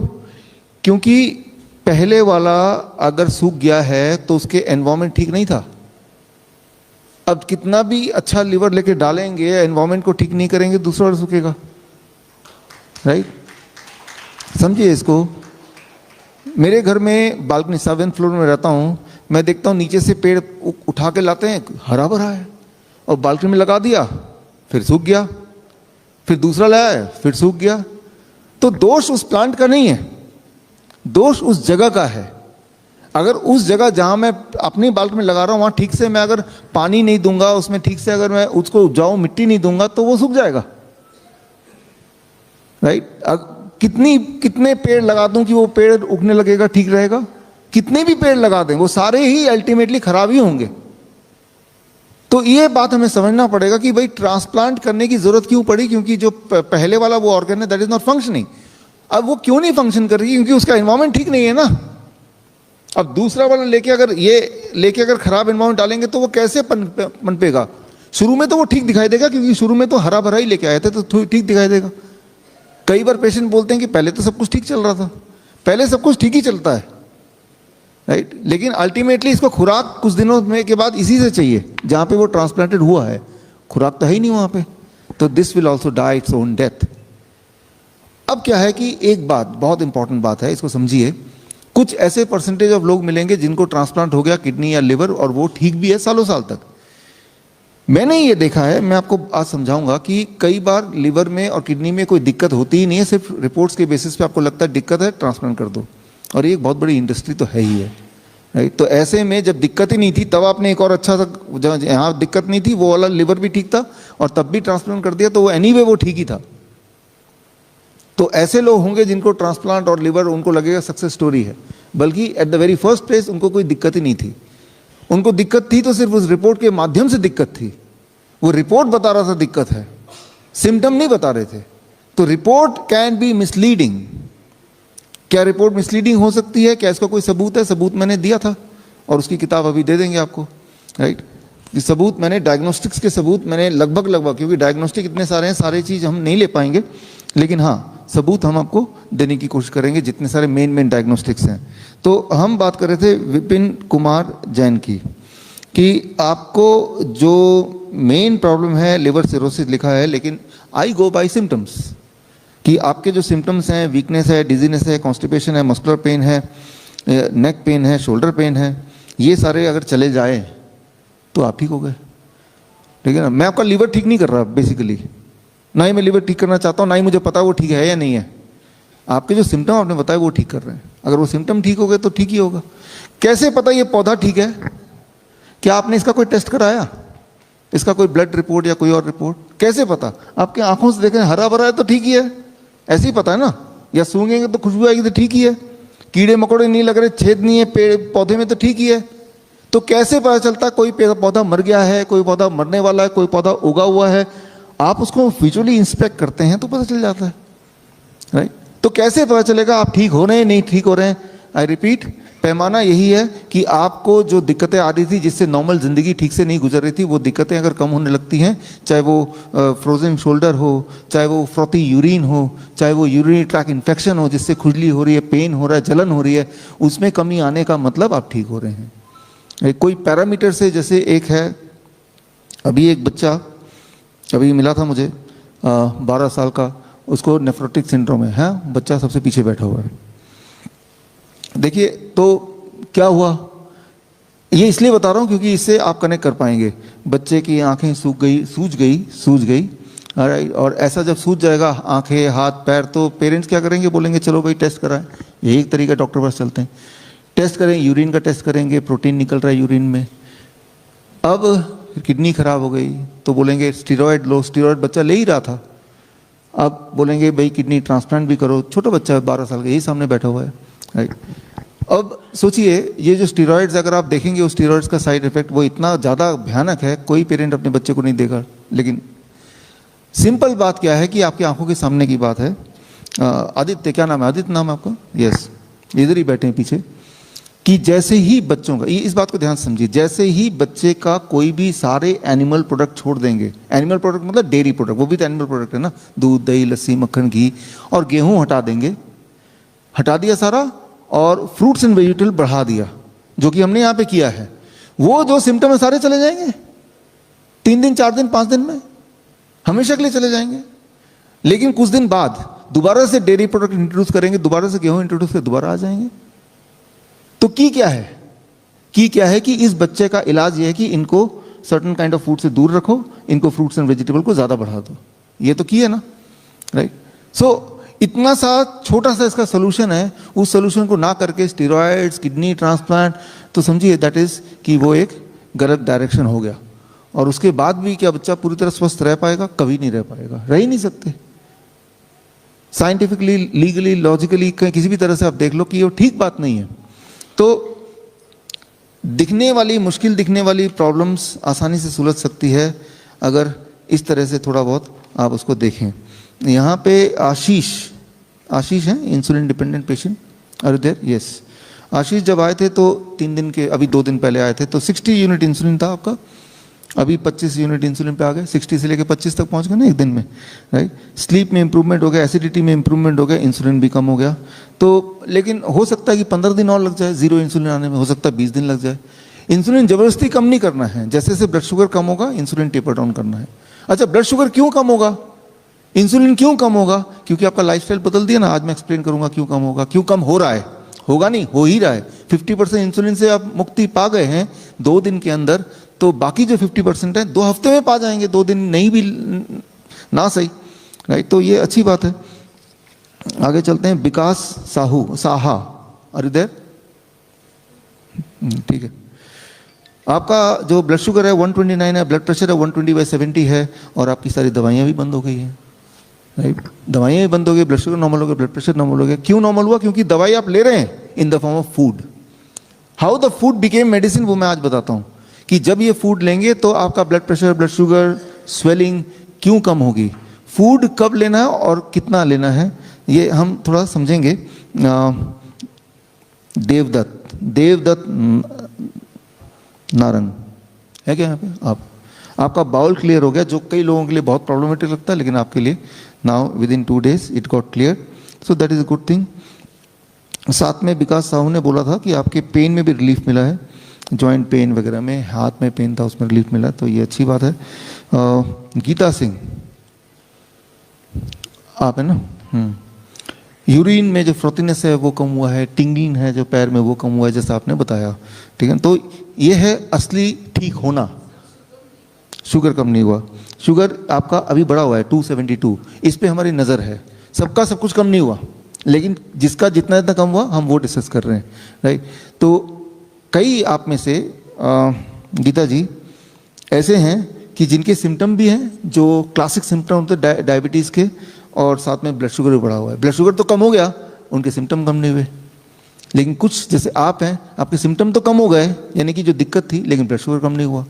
क्योंकि पहले वाला अगर सूख गया है तो उसके एनवायरनमेंट ठीक नहीं था। अब कितना भी अच्छा लीवर लेके डालेंगे, एनवायरनमेंट को ठीक नहीं करेंगे, दूसरा वाला सूखेगा, राइट। समझिए इसको। मेरे घर में बालकनी 7th फ्लोर में रहता हूँ, मैं देखता हूँ नीचे से पेड़ उठा के लाते हैं, हरा भरा है, और बालकनी में लगा दिया, फिर सूख गया, फिर दूसरा लाया फिर सूख गया। तो दोष उस प्लांट का नहीं है, दोष उस जगह का है। अगर उस जगह जहां मैं अपनी बालकनी में लगा रहा हूं वहां ठीक से मैं अगर पानी नहीं दूंगा, उसमें ठीक से अगर मैं उसको उपजाऊ मिट्टी नहीं दूंगा, तो वो सूख जाएगा, राइट। कितने पेड़ लगा दूं कि वो पेड़ उगने लगेगा, ठीक रहेगा? कितने भी पेड़ लगा दें वो सारे ही अल्टीमेटली खराब ही होंगे। तो ये बात हमें समझना पड़ेगा कि भाई ट्रांसप्लांट करने की जरूरत क्यों पड़ी, क्योंकि जो पहले वाला वो ऑर्गन है दैट इज नॉट फंक्शनिंग। अब वो क्यों नहीं फंक्शन कर रही, क्योंकि उसका एनवायरनमेंट ठीक नहीं है ना। अब दूसरा वाला लेके अगर खराब एनवायरनमेंट डालेंगे तो वो कैसे पनपेगा? शुरू में तो वो ठीक दिखाई देगा, क्योंकि शुरू में तो हरा भरा ही लेके आए थे, तो ठीक दिखाई देगा। कई बार पेशेंट बोलते हैं कि पहले तो सब कुछ ठीक चल रहा था, पहले सब कुछ ठीक ही चलता है, राइट। लेकिन अल्टीमेटली इसको खुराक कुछ दिनों में के बाद इसी से चाहिए जहां पे वो ट्रांसप्लांटेड हुआ है, खुराक तो है ही नहीं वहां पे, तो this will also die its own death. अब क्या है कि एक बात बहुत इंपॉर्टेंट बात है, इसको समझिए। कुछ ऐसे परसेंटेज ऑफ लोग मिलेंगे जिनको ट्रांसप्लांट हो गया किडनी या लिवर, और वो ठीक भी है सालों साल तक। मैंने ये देखा है, मैं आपको आज समझाऊंगा कि कई बार लिवर में और किडनी में कोई दिक्कत होती ही नहीं है, सिर्फ रिपोर्ट्स के बेसिस पे आपको लगता है दिक्कत है, ट्रांसप्लांट कर दो, और ये एक बहुत बड़ी इंडस्ट्री तो है ही है, राइट। तो ऐसे में जब दिक्कत ही नहीं थी तब आपने एक और अच्छा सा, यहाँ दिक्कत नहीं थी वो वाला लिवर भी ठीक था और तब भी ट्रांसप्लांट कर दिया, तो वो एनीवे वो ठीक ही था। तो ऐसे लोग होंगे जिनको ट्रांसप्लांट और लिवर उनको लगेगा सक्सेस स्टोरी है, बल्कि at the very first place उनको कोई दिक्कत ही नहीं थी। उनको दिक्कत थी तो सिर्फ उस रिपोर्ट के माध्यम से दिक्कत थी, वो रिपोर्ट बता रहा था दिक्कत है, सिम्टम नहीं बता रहे थे। तो रिपोर्ट कैन बी मिसलीडिंग। क्या रिपोर्ट मिसलीडिंग हो सकती है? क्या इसका कोई सबूत है? सबूत मैंने दिया था और उसकी किताब अभी दे देंगे आपको, राइट। सबूत मैंने, डायग्नोस्टिक्स के सबूत मैंने लगभग, क्योंकि डायग्नोस्टिक इतने सारे हैं, सारे चीज़ हम नहीं ले पाएंगे, लेकिन हाँ सबूत हम आपको देने की कोशिश करेंगे, जितने सारे मेन डायग्नोस्टिक्स हैं। तो हम बात कर रहे थे विपिन कुमार जैन की, कि आपको जो मेन प्रॉब्लम है लिवर सिरोसिस लिखा है, लेकिन आई गो बाय सिम्टम्स, कि आपके जो सिम्टम्स हैं, वीकनेस है, डिजीनेस है, कॉन्स्टिपेशन है, मस्कुलर पेन है, नेक पेन है, शोल्डर पेन है, ये सारे अगर चले जाए तो आप ठीक हो गए, ठीक है ना। मैं आपका लीवर ठीक नहीं कर रहा बेसिकली, ना ही मैं लीवर ठीक करना चाहता हूँ, ना ही मुझे पता वो ठीक है या नहीं है। आपके जो सिम्टम आपने बताया वो ठीक कर रहे हैं, अगर वो सिम्टम ठीक हो गए तो ठीक ही होगा। कैसे पता ये पौधा ठीक है? क्या आपने इसका कोई टेस्ट कराया? इसका कोई ब्लड रिपोर्ट या कोई और रिपोर्ट? कैसे पता? आपके आंखों से देखें हरा भरा है तो ठीक ही है, ऐसे ही पता है ना। या सूंघेंगे तो खुशबू आएगी तो ठीक ही है, कीड़े मकोड़े नहीं लग रहे, छेद नहीं है पेड़ पौधे में तो ठीक ही है। तो कैसे पता चलता कोई पौधा मर गया है, कोई पौधा मरने वाला है, कोई पौधा उगा हुआ है? आप उसको विजुअली इंस्पेक्ट करते हैं तो पता चल जाता है, राइट। तो कैसे पता चलेगा आप ठीक हो रहे हैं, नहीं ठीक हो रहे हैं? आई रिपीट, पैमाना यही है कि आपको जो दिक्कतें आ रही थी, जिससे नॉर्मल जिंदगी ठीक से नहीं गुजर रही थी, वो दिक्कतें अगर कम होने लगती हैं, चाहे वो फ्रोजन शोल्डर हो, चाहे वो फ्रॉथी यूरिन हो, चाहे वो यूरिनरी ट्रैक इन्फेक्शन हो जिससे खुजली हो रही है, पेन हो रहा है, जलन हो रही है, उसमें कमी आने का मतलब आप ठीक हो रहे हैं। कोई पैरामीटर से, जैसे एक है, अभी एक बच्चा अभी मिला था मुझे, 12 साल का, उसको नेफ्रोटिक सिंड्रोम है, बच्चा सबसे पीछे बैठा हुआ है। देखिए तो क्या हुआ, ये इसलिए बता रहा हूँ क्योंकि इससे आप कनेक्ट कर पाएंगे। बच्चे की आंखें सूज गई, और ऐसा जब सूज जाएगा आंखें, हाथ, पैर, तो पेरेंट्स क्या करेंगे? बोलेंगे चलो भाई टेस्ट कराएं। यही एक तरीका, डॉक्टर पास चलते हैं, टेस्ट करें, यूरिन का टेस्ट करेंगे, प्रोटीन निकल रहा है यूरिन में। अब किडनी खराब हो गई तो बोलेंगे स्टीरॉयड लो, स्टीरॉयड बच्चा ले ही रहा था, अब बोलेंगे भाई किडनी ट्रांसप्लांट भी करो। छोटा बच्चा है 12 साल का, यही सामने बैठा हुआ है, राइट। अब सोचिए, ये जो स्टीरॉयड्स अगर आप देखेंगे, उस स्टीरॉयड्स का साइड इफेक्ट वो इतना ज़्यादा भयानक है, कोई पेरेंट अपने बच्चे को नहीं देगा। लेकिन सिंपल बात क्या है कि आपकी आंखों के सामने की बात है। आदित्य, क्या नाम है? आदित्य नाम है आपका? यस, इधर ही बैठे हैं पीछे। कि जैसे ही बच्चों का, इस बात को ध्यान से समझिए, जैसे ही बच्चे का कोई भी सारे एनिमल प्रोडक्ट छोड़ देंगे, एनिमल प्रोडक्ट मतलब डेयरी प्रोडक्ट, वो भी तो एनिमल प्रोडक्ट है ना, दूध, दही, लस्सी, मक्खन, घी, और गेहूं हटा देंगे, हटा दिया सारा, और फ्रूट्स एंड वेजिटेबल बढ़ा दिया, जो कि हमने यहाँ पे किया है, वो जो सिम्टम है सारे चले जाएंगे 3 दिन, 4 दिन, 5 दिन में, हमेशा के लिए चले जाएंगे। लेकिन कुछ दिन बाद दोबारा से डेयरी प्रोडक्ट इंट्रोड्यूस करेंगे, दोबारा से गेहूं इंट्रोड्यूस कर दोबारा आ जाएंगे। तो की क्या है कि इस बच्चे का इलाज ये है कि इनको सर्टन काइंड ऑफ फूड से दूर रखो, इनको फ्रूट्स एंड वेजिटेबल को ज्यादा बढ़ा दो। ये तो की है ना, राइट। सो इतना सा छोटा सा इसका सोल्यूशन है, उस सोल्यूशन को ना करके स्टीरॉयड्स, किडनी ट्रांसप्लांट, तो समझिए दैट इज कि वो एक गलत डायरेक्शन हो गया। और उसके बाद भी क्या बच्चा पूरी तरह स्वस्थ रह पाएगा? कभी नहीं रह पाएगा, रह ही नहीं सकते। साइंटिफिकली, लीगली, लॉजिकली, किसी भी तरह से आप देख लो कि ये ठीक बात नहीं है। तो मुश्किल दिखने वाली प्रॉब्लम्स आसानी से सुलझ सकती है अगर इस तरह से थोड़ा बहुत आप उसको देखें। यहाँ पे आशीष हैं, insulin dependent patient, are there? Yes. Ashish जब आए थे तो 3 दिन के, अभी 2 दिन पहले आए थे, तो 60 यूनिट इंसुलिन था आपका, अभी 25 यूनिट इंसुलिन पे आ गए, 60 से लेकर 25 तक पहुंच गए ना एक दिन में, राइट। स्लीप में इंप्रूवमेंट हो गया, एसिडिटी में इंप्रूवमेंट हो गया, इंसुलिन भी कम हो गया। तो लेकिन हो सकता है कि 15 दिन और लग जाए जीरो इंसुलिन आने में, हो सकता है 20 दिन लग जाए। इंसुलिन जबरदस्ती कम नहीं करना है, जैसे जैसे ब्लड शुगर कम होगा इंसुलिन टेपर डाउन करना है। अच्छा, ब्लड शुगर क्यों कम होगा, इंसुलिन क्यों कम होगा? क्योंकि आपका लाइफस्टाइल बदल दिया ना। आज मैं एक्सप्लेन करूंगा क्यों कम होगा, क्यों कम हो रहा है, होगा नहीं, हो ही रहा है। 50% इंसुलिन से आप मुक्ति पा गए हैं 2 दिन के अंदर, तो तो बाकी जो 50% है 2 हफ्ते में पा जाएंगे, 2 दिन नहीं भी ना सही, राइट। तो ये अच्छी बात है। आगे चलते हैं। विकास साहा, अरे देर, ठीक है। आपका जो ब्लड शुगर है 129 है, ब्लड प्रेशर है 120/70 है, और आपकी सारी दवाइयाँ भी बंद हो गई हैं, राइट। दवाइयाँ भी बंद हो गई, ब्लड शुगर नॉर्मल हो गया, ब्लड प्रेशर नॉर्मल हो गया। क्यों नॉर्मल हुआ? क्योंकि दवाई आप ले रहे हैं in the form of food. How the food became medicine, वो मैं आज बताता हूँ कि जब ये फूड लेंगे तो आपका blood pressure, blood sugar, swelling क्यों कम होगी। फूड कब लेना है और कितना लेना है, ये हम थोड़ा समझेंगे। देवदत्त नारंग है क्या यहाँ पे? आपका बाउल क्लियर हो गया, जो कई लोगों के लिए बहुत प्रॉब्लमेटिक लगता है, लेकिन आपके लिए now with in 2 days it got clear, so that is a good thing. साथ में विकास साहू ने बोला था कि आपके पेन में भी रिलीफ मिला है, जॉइंट पेन वगैरह में, हाथ में पेन था उसमें रिलीफ मिला, तो ये अच्छी बात है। गीता सिंह आप है ना, यूरिन में जो फ्रोथिनेस है वो कम हुआ है, टिंगलिंग है जो पैर में वो कम हुआ है, जैसा आपने बताया, ठीक है। तो ये है असली ठीक होना। शुगर कम नहीं हुआ, शुगर आपका अभी बढ़ा हुआ है 272, इस पे हमारी नज़र है। सबका सब कुछ कम नहीं हुआ, लेकिन जिसका जितना जितना कम हुआ हम वो डिस्कस कर रहे हैं, राइट। तो कई आप में से गीता जी ऐसे हैं कि जिनके सिम्टम भी हैं जो क्लासिक सिम्टम होते हैं डायबिटीज़ के, और साथ में ब्लड शुगर भी बढ़ा हुआ है। ब्लड शुगर तो कम हो गया, उनके सिम्टम कम नहीं हुए। लेकिन कुछ जैसे आप हैं, आपके सिम्टम तो कम हो गए, यानी कि जो दिक्कत थी, लेकिन ब्लड शुगर कम नहीं हुआ।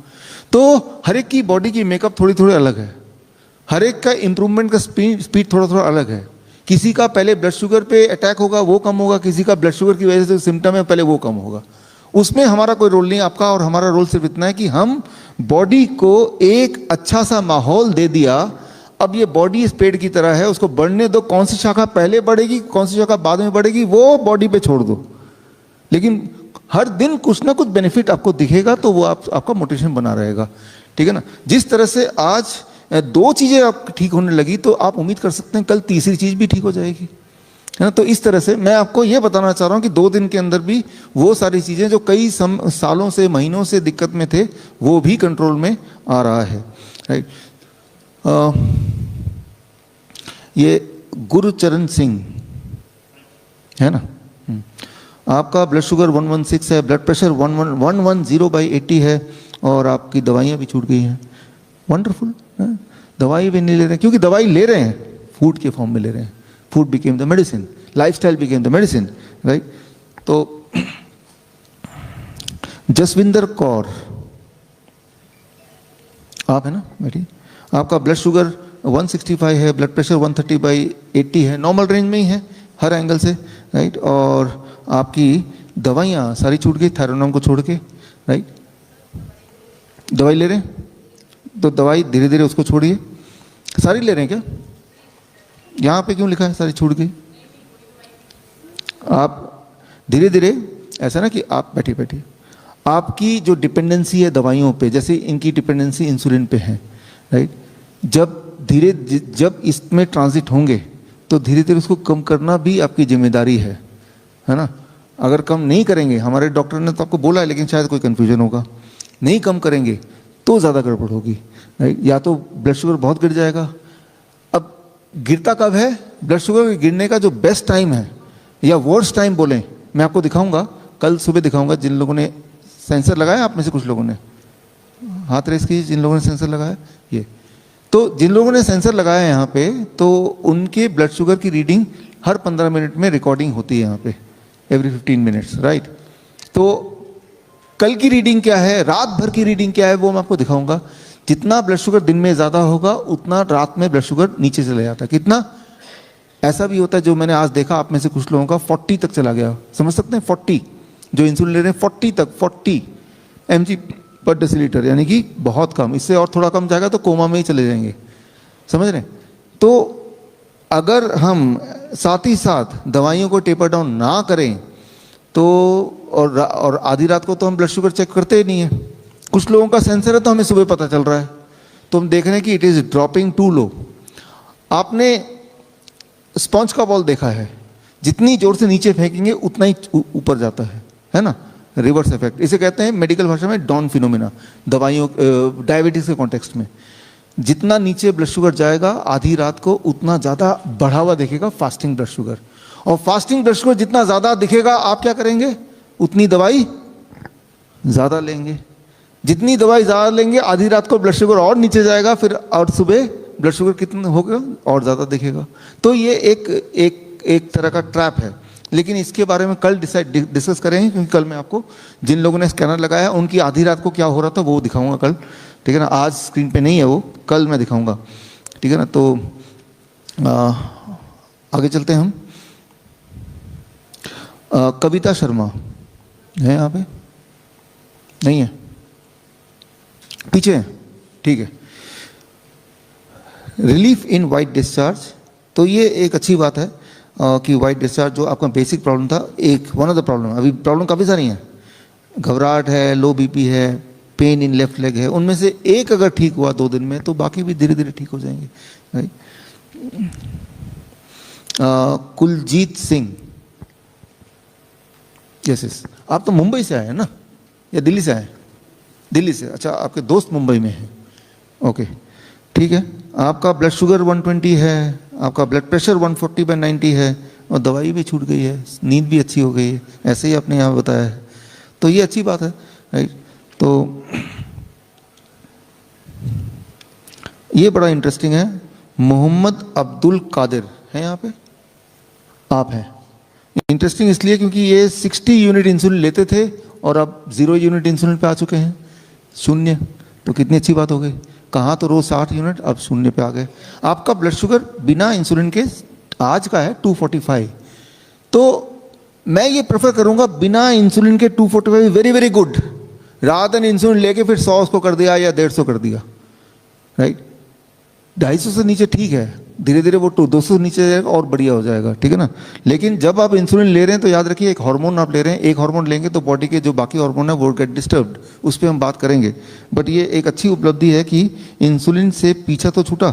तो हर एक की बॉडी की मेकअप थोड़ी थोड़ी अलग है, हर एक का इम्प्रूवमेंट का स्पीड थोड़ा थोड़ा अलग है। किसी का पहले ब्लड शुगर पे अटैक होगा, वो कम होगा, किसी का ब्लड शुगर की वजह से सिम्टम है पहले वो कम होगा। उसमें हमारा कोई रोल नहीं, आपका और हमारा रोल सिर्फ इतना है कि हम बॉडी को एक अच्छा सा माहौल दे दिया। अब ये बॉडी इस पेड़ की तरह है, उसको बढ़ने दो, कौन सी शाखा पहले बढ़ेगी कौन सी शाखा बाद में बढ़ेगी वो बॉडी पे छोड़ दो, लेकिन हर दिन कुछ ना कुछ बेनिफिट आपको दिखेगा, तो वो आपका मोटिवेशन बना रहेगा, ठीक है ना। जिस तरह से आज 2 चीज़ें आप ठीक होने लगी, तो आप उम्मीद कर सकते हैं कल तीसरी चीज़ भी ठीक हो जाएगी, है ना। तो इस तरह से मैं आपको ये बताना चाह रहा हूँ कि 2 दिन के अंदर भी वो सारी चीज़ें जो कई सालों से महीनों से दिक्कत में थे, वो भी कंट्रोल में आ रहा है, राइट। ये गुरुचरण सिंह है ना, आपका ब्लड शुगर 116 है, ब्लड प्रेशर 110/80 है, और आपकी दवाइयाँ भी छूट गई हैं। वंडरफुल, दवाई भी नहीं ले रहे हैं, क्योंकि दवाई ले रहे हैं फूड के फॉर्म में ले रहे हैं। Food became the medicine, lifestyle became the medicine, right. तो जसविंदर कौर आप है ना बेटी, आपका ब्लड शुगर 165 है, ब्लड प्रेशर 130/80 है, नॉर्मल रेंज में ही है हर एंगल से, राइट। और आपकी दवाइयाँ सारी छूट गई, थायरोनॉम को छोड़ के, राइट। दवाई ले रहे हैं तो दवाई धीरे धीरे उसको छोड़िए। सारी ले रहे हैं क्या? यहाँ पे क्यों लिखा है सारी छूट गई? आप धीरे धीरे, ऐसा ना कि आप बैठिए बैठिए, आपकी जो डिपेंडेंसी है दवाइयों पे, जैसे इनकी डिपेंडेंसी इंसुलिन पे है, राइट। जब इसमें ट्रांजिट होंगे तो धीरे धीरे उसको कम करना भी आपकी जिम्मेदारी है ना। अगर कम नहीं करेंगे, हमारे डॉक्टर ने तो आपको बोला है, लेकिन शायद कोई कन्फ्यूजन होगा, नहीं कम करेंगे तो ज़्यादा गड़बड़ होगी, राइट। या तो ब्लड शुगर बहुत गिर जाएगा। अब गिरता कब है? ब्लड शुगर गिरने का जो बेस्ट टाइम है या वर्स्ट टाइम बोलें, मैं आपको दिखाऊंगा, कल सुबह दिखाऊंगा। जिन लोगों ने सेंसर लगाया, आप में से कुछ लोगों ने हाथ रेस की, जिन लोगों ने सेंसर लगाया, ये तो जिन लोगों ने सेंसर लगाया है यहाँ पे, तो उनके ब्लड शुगर की रीडिंग हर 15 मिनट में रिकॉर्डिंग होती है यहाँ पे, एवरी 15 मिनट्स, राइट। तो कल की रीडिंग क्या है, रात भर की रीडिंग क्या है, वो मैं आपको दिखाऊंगा। जितना ब्लड शुगर दिन में ज़्यादा होगा, उतना रात में ब्लड शुगर नीचे चले जाता है। कितना? ऐसा भी होता है, जो मैंने आज देखा आप में से कुछ लोगों का 40 तक चला गया। समझ सकते हैं? 40 जो इंसुलिन ले रहे हैं, 40 तक, 40 mg/dL, यानी कि बहुत कम। इससे और थोड़ा कम जाएगा तो कोमा में ही चले जाएंगे, समझ रहे हैं? तो अगर हम साथ ही साथ दवाइयों को टेपर डाउन ना करें तो, और आधी रात को तो हम ब्लड शुगर चेक करते ही नहीं है। कुछ लोगों का सेंसर है तो हमें सुबह पता चल रहा है, तो हम देख रहे हैं कि it is dropping to low. आपने स्पॉन्ज का बॉल देखा है, जितनी जोर से नीचे फेंकेंगे उतना ही ऊपर जाता है ना। रिवर्स इफेक्ट, इसे कहते हैं मेडिकल भाषा में डॉन फिनोमिना, दवाइयों डायबिटीज के कॉन्टेक्स्ट में। जितना नीचे ब्लड शुगर जाएगा आधी रात को उतना ज़्यादा बढ़ा हुआ दिखेगा फास्टिंग ब्लड शुगर, और फास्टिंग ब्लड शुगर जितना ज़्यादा दिखेगा आप क्या करेंगे, उतनी दवाई ज़्यादा लेंगे। जितनी दवाई ज़्यादा लेंगे आधी रात को ब्लड शुगर और नीचे जाएगा, फिर और सुबह ब्लड शुगर कितना होगा और ज़्यादा दिखेगा। तो ये एक तरह का ट्रैप है, लेकिन इसके बारे में कल डिस्कस करेंगे, क्योंकि कल मैं आपको जिन लोगों ने स्कैनर लगाया उनकी आधी रात को क्या हो रहा था वो दिखाऊंगा कल, ठीक है ना। आज स्क्रीन पे नहीं है वो, कल मैं दिखाऊंगा, ठीक है ना। तो आगे चलते हैं हम। कविता शर्मा है यहाँ पे, नहीं है, पीछे है, ठीक है। रिलीफ इन वाइट डिस्चार्ज, तो ये एक अच्छी बात है कि वाइट डिस्चार्ज जो आपका बेसिक प्रॉब्लम था, एक वन ऑफ द प्रॉब्लम, अभी प्रॉब्लम काफ़ी सारी हैं, घबराहट है, लो बीपी है, पेन इन लेफ्ट लेग है, उनमें से एक अगर ठीक हुआ 2 दिन में तो बाकी भी धीरे धीरे ठीक हो जाएंगे, राइट। कुलजीत सिंह, यस, आप तो मुंबई से आए हैं ना, या दिल्ली से आए? दिल्ली से, अच्छा, आपके दोस्त मुंबई में हैं, ओके, ठीक है। आपका ब्लड शुगर 120 है, आपका ब्लड प्रेशर 140/90 है, और दवाई भी छूट गई है, नींद भी अच्छी हो गई है, ऐसे ही आपने यहाँ बताया है, तो ये अच्छी बात है, राइट। तो ये बड़ा इंटरेस्टिंग है। मोहम्मद अब्दुल कादिर है यहाँ पे, आप हैं। इंटरेस्टिंग इसलिए क्योंकि ये 60 यूनिट इंसुलिन लेते थे और अब 0 यूनिट इंसुलिन पे आ चुके हैं, 0। तो कितनी अच्छी बात हो गई, कहाँ तो रोज 60 यूनिट, अब 0 पे आ गए। आपका ब्लड शुगर बिना इंसुलिन के आज का है 245, तो मैं ये प्रेफर करूंगा बिना इंसुलिन के 245 वेरी वेरी गुड, रात दिन इंसुलिन लेके फिर 100 उसको कर दिया या 150 कर दिया, राइट। 250 से नीचे ठीक है, धीरे धीरे वो 200 नीचे जाएगा और बढ़िया हो जाएगा, ठीक है ना। लेकिन जब आप इंसुलिन ले रहे हैं तो याद रखिए एक हार्मोन आप ले रहे हैं, एक हार्मोन लेंगे तो बॉडी के जो बाकी हार्मोन है वो गेट डिस्टर्ब्ड, उस पर हम बात करेंगे। बट ये एक अच्छी उपलब्धि है कि इंसुलिन से पीछा तो छूटा,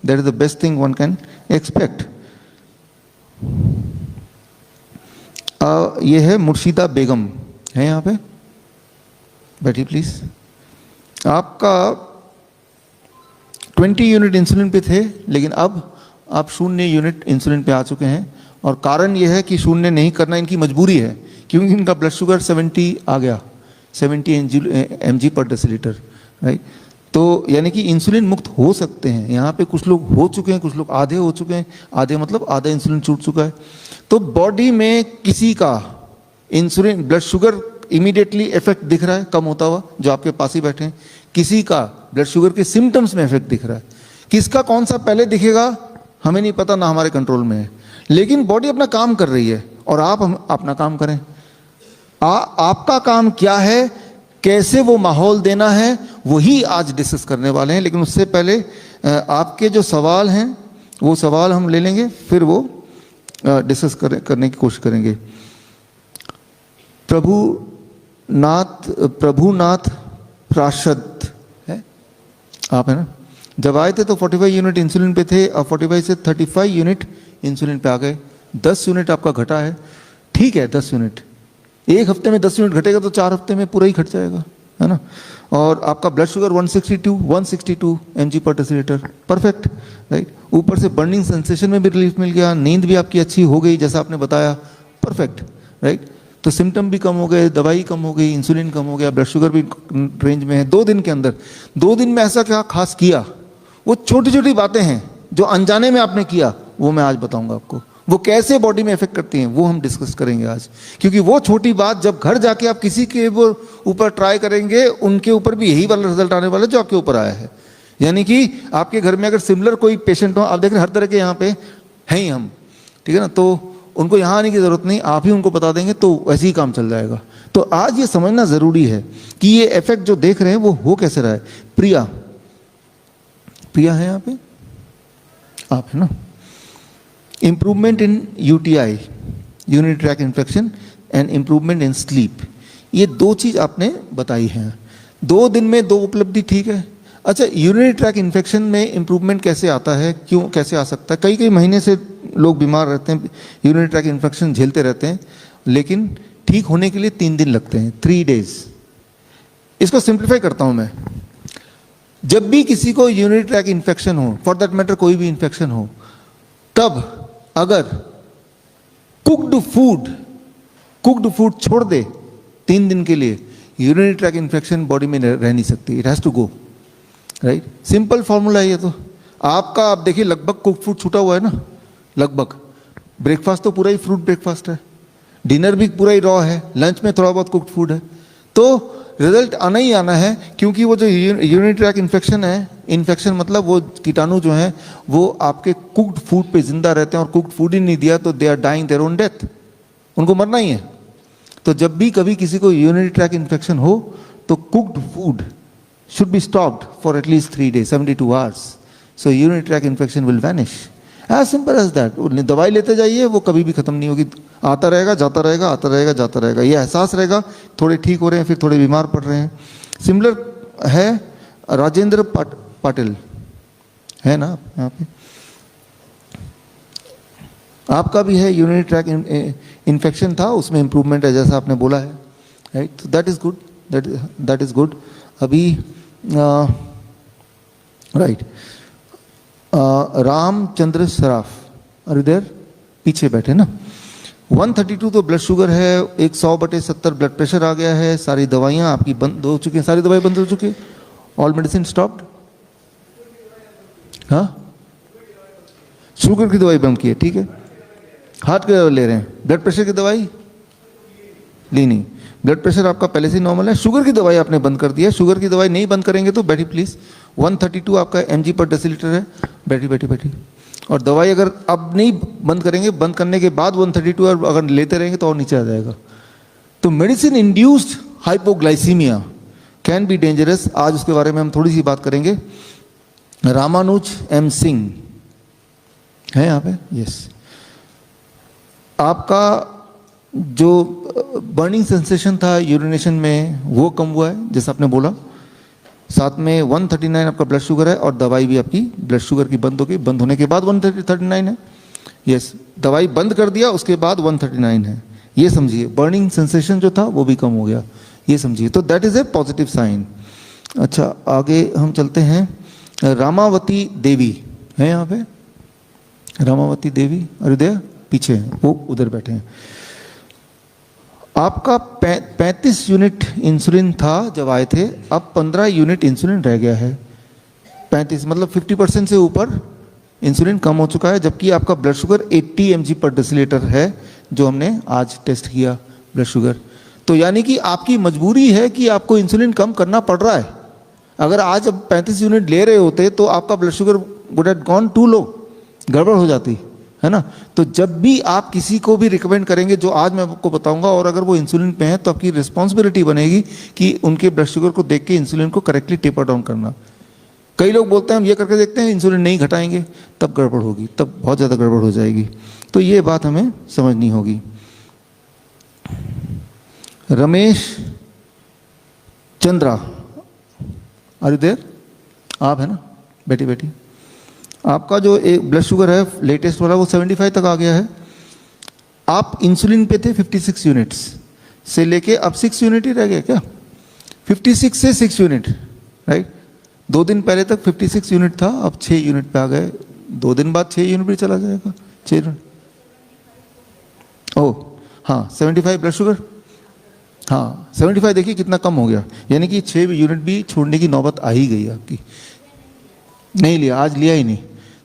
that is the best thing one can expect. ये है मुर्शिदा बेगम, है यहाँ पे, बैठिए प्लीज। आपका 20 यूनिट इंसुलिन पे थे, लेकिन अब आप 0 यूनिट इंसुलिन पे आ चुके हैं, और कारण यह है कि 0 नहीं करना इनकी मजबूरी है, क्योंकि इनका ब्लड शुगर 70 आ गया, 70 mg/dL, राइट। तो यानी कि इंसुलिन मुक्त हो सकते हैं। यहाँ पे कुछ लोग हो चुके हैं, कुछ लोग आधे हो चुके हैं, आधे मतलब आधा इंसुलिन छूट चुका है। तो बॉडी में किसी का insulin blood sugar immediately effect दिख रहा है कम होता हुआ, जो आपके पास ही बैठे हैं, किसी का ब्लड शुगर के सिम्टम्स में इफेक्ट दिख रहा है। किसका कौन सा पहले दिखेगा हमें नहीं पता, ना हमारे कंट्रोल में है, लेकिन बॉडी अपना काम कर रही है और आप अपना काम करें। आपका काम क्या है, कैसे वो माहौल देना है, वही आज डिस्कस करने वाले हैं। लेकिन उससे पहले आपके जो सवाल हैं वो सवाल हम ले लेंगे, फिर वो डिस्कस करने की कोशिश करेंगे। प्रभुनाथ प्राशद है, आप है ना। जब आए थे तो 45 यूनिट इंसुलिन पे थे, अब 45 से 35 यूनिट इंसुलिन पे आ गए। 10 यूनिट आपका घटा है, ठीक है। 10 यूनिट एक हफ्ते में 10 यूनिट घटेगा तो 4 हफ्ते में पूरा ही घट जाएगा, है ना। और आपका blood sugar 162 mg/dL, perfect, right. ऊपर से बर्निंग सेंसेशन में भी रिलीफ मिल गया, नींद भी आपकी अच्छी हो गई जैसा आपने बताया, परफेक्ट, राइट। तो सिम्टम भी कम हो गए, दवाई कम हो गई, इंसुलिन कम हो गया, ब्लड शुगर भी रेंज में है 2 दिन के अंदर। 2 दिन में ऐसा क्या खास किया, वो छोटी छोटी बातें हैं जो अनजाने में आपने किया, वो मैं आज बताऊंगा आपको। वो कैसे बॉडी में इफेक्ट करती हैं वो हम डिस्कस करेंगे आज, क्योंकि वो छोटी बात जब घर जाके आप किसी के ऊपर ट्राई करेंगे, उनके ऊपर भी यही वाला रिजल्ट आने वाला है जो आपके ऊपर आया है। यानी कि आपके घर में अगर सिमिलर कोई पेशेंट हो, आप देख रहे हैं हर तरह के यहाँ पे हैं ही हम, ठीक है ना, तो उनको यहाँ आने की जरूरत नहीं, आप ही उनको बता देंगे तो वैसे ही काम चल जाएगा। तो आज ये समझना जरूरी है कि ये इफेक्ट जो देख रहे हैं वो हो कैसे रहा है। प्रिया है यहाँ पे, आप है ना। Improvement in UTI, urinary track infection, and improvement in sleep, ये 2 चीज आपने बताई हैं। 2 दिन में 2 उपलब्धि, ठीक है। अच्छा, यूरिनरी ट्रैक इन्फेक्शन में इम्प्रूवमेंट कैसे आता है, क्यों कैसे आ सकता है? कई महीने से लोग बीमार रहते हैं, यूरिनरी ट्रैक इन्फेक्शन झेलते रहते हैं, लेकिन ठीक होने के लिए 3 दिन लगते हैं, 3 days। इसको सिंप्लीफाई करता हूं मैं। जब भी किसी को यूरिनरी ट्रैक इन्फेक्शन हो, फॉर दैट मैटर कोई भी इन्फेक्शन हो, तब अगर कुक्ड फूड छोड़ दे 3 दिन के लिए, यूरिनरी ट्रैक इन्फेक्शन बॉडी में रह नहीं सकती, it has to go, right. Simple formula है ये तो। आपका आप देखिए लगभग कुक फूड छूटा हुआ है ना, लगभग। ब्रेकफास्ट तो पूरा ही फ्रूट ब्रेकफास्ट है, डिनर भी पूरा ही रॉ है, लंच में थोड़ा बहुत कुक्ड फूड है, तो रिजल्ट आना ही आना है। क्योंकि वो जो यूरिनरी ट्रैक इन्फेक्शन है, इन्फेक्शन मतलब वो कीटाणु जो है वो आपके कुक्ड फूड पे जिंदा रहते हैं, और कुक्ड फूड ही नहीं दिया तो they are dying their own death, उनको मरना ही है। तो जब भी कभी किसी को यूरिनरी ट्रैक इन्फेक्शन हो तो cooked food should be stopped for at least 3 days, 72 hours. So urinary tract infection will vanish. As simple as that. दवाई लेते जाइए, वो कभी भी खत्म नहीं होगी, आता रहेगा जाता रहेगा, आता रहेगा जाता रहेगा। ये एहसास रहेगा थोड़े ठीक हो रहे हैं, फिर थोड़े बीमार पड़ रहे हैं। सिमिलर है राजेंद्र पाटिल, है ना यहाँ पे, आपका भी है यूरिनरी ट्रैक इन्फेक्शन था, उसमें इंप्रूवमेंट है जैसा आपने बोला है, राइट। तो that is good, that is good. अभी राइट, रामचंद्र सराफ, अरे देर पीछे बैठे ना। 132 तो ब्लड शुगर है, 100/70 ब्लड प्रेशर आ गया है, सारी दवाइयाँ आपकी बंद हो चुकी हैं, सारी दवाई बंद हो चुकी है, ऑल मेडिसिन स्टॉप्ड। हाँ, शुगर की दवाई बंद की है, ठीक है। हार्ट की दवाई ले रहे हैं, ब्लड प्रेशर की दवाई ली नहीं, ब्लड प्रेशर आपका पहले से नॉर्मल है। शुगर की दवाई आपने बंद कर दिया, शुगर की दवाई नहीं बंद करेंगे तो बैठी प्लीज। 132 आपका mg/dL है, बैठी बैठी बैठी। और दवाई अगर अब नहीं बंद करेंगे, बंद करने के बाद 132 अगर लेते रहेंगे तो और नीचे आ जाएगा। तो medicine induced hypoglycaemia can be dangerous, आज उसके बारे में हम थोड़ी सी बात करेंगे। रामानुज एम सिंह है यहाँ पे, यस। आपका जो बर्निंग सेंसेशन था यूरिनेशन में वो कम हुआ है जैसा आपने बोला, साथ में 139 आपका ब्लड शुगर है, और दवाई भी आपकी ब्लड शुगर की बंद हो गई, बंद होने के बाद 139 है, यस। दवाई बंद कर दिया उसके बाद 139 है, ये समझिए। बर्निंग सेंसेशन जो था वो भी कम हो गया, ये समझिए। तो that is a positive sign. अच्छा, आगे हम चलते हैं। रामावती देवी है यहाँ पे, रामावती देवी, अरे देव पीछे हैं, वो उधर बैठे हैं। आपका 35 यूनिट इंसुलिन था जब आए थे, अब 15 यूनिट इंसुलिन रह गया है। 35 मतलब 50% से ऊपर इंसुलिन कम हो चुका है, जबकि आपका ब्लड शुगर 80 mg/dL है, जो हमने आज टेस्ट किया ब्लड शुगर। तो यानी कि आपकी मजबूरी है कि आपको इंसुलिन कम करना पड़ रहा है। अगर आज अब 35 यूनिट ले रहे होते तो आपका blood sugar would have gone too low, गड़बड़ हो जाती है ना। तो जब भी आप किसी को भी रिकमेंड करेंगे, जो आज मैं आपको बताऊंगा, और अगर वो इंसुलिन पे हैं तो आपकी रिस्पॉन्सिबिलिटी बनेगी कि उनके ब्लड शुगर को देख के इंसुलिन को करेक्टली टेपर डाउन करना। कई लोग बोलते हैं हम ये करके देखते हैं, इंसुलिन नहीं घटाएंगे, तब गड़बड़ होगी, तब बहुत ज़्यादा गड़बड़ हो जाएगी। तो ये बात हमें समझनी होगी। रमेश चंद्रा, अरे देर आप है ना, बेटी बेटी, आपका जो एक ब्लड शुगर है लेटेस्ट वाला वो 75 तक आ गया है। आप इंसुलिन पे थे 56 यूनिट्स से लेके अब 6 यूनिट ही रह गया क्या, 56 से 6 यूनिट, राइट। 2 दिन पहले तक 56 यूनिट था, अब 6 यूनिट पे आ गए। 2 दिन बाद 6 यूनिट भी चला जाएगा, 6 यूनिट। ओह हाँ, 75 ब्लड शुगर, हाँ 75 देखिए कितना कम हो गया, यानी कि 6 यूनिट भी छोड़ने की नौबत आ ही गई आपकी। नहीं लिया, आज लिया ही नहीं।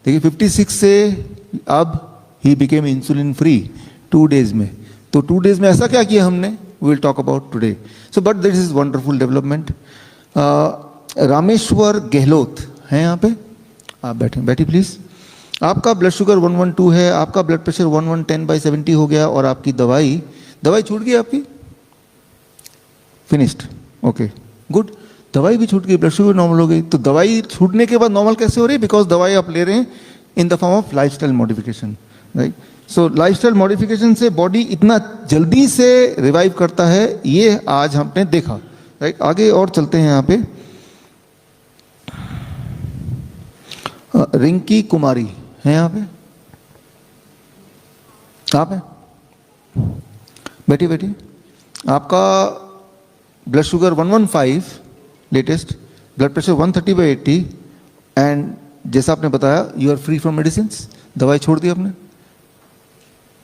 देखिए 56 से अब ही बिकेम इंसुलिन फ्री 2 डेज में। तो 2 डेज में ऐसा क्या किया हमने, we will talk about today. So but this is wonderful development. Rameshwar Gehlot है यहाँ पे, आप बैठे, बैठी प्लीज। आपका ब्लड शुगर 112 है, आपका ब्लड प्रेशर 1110/70 हो गया, और आपकी दवाई छूट गई आपकी, फिनिश्ड, ओके गुड। दवाई भी छूट गई, ब्लड शुगर नॉर्मल हो गई। तो दवाई छूटने के बाद नॉर्मल कैसे हो रही है, बिकॉज दवाई आप ले रहे हैं in the form of lifestyle modification, right. So lifestyle modification से बॉडी इतना जल्दी से रिवाइव करता है, ये आज हमने देखा, राइट। आगे और चलते हैं यहाँ पे। रिंकी कुमारी है यहाँ पे, आप है, बैठी बैठी। आपका blood sugar 115 latest, blood pressure 130/80, and जैसा आपने बताया you are free from medicine. दवाई छोड़ दी आपने?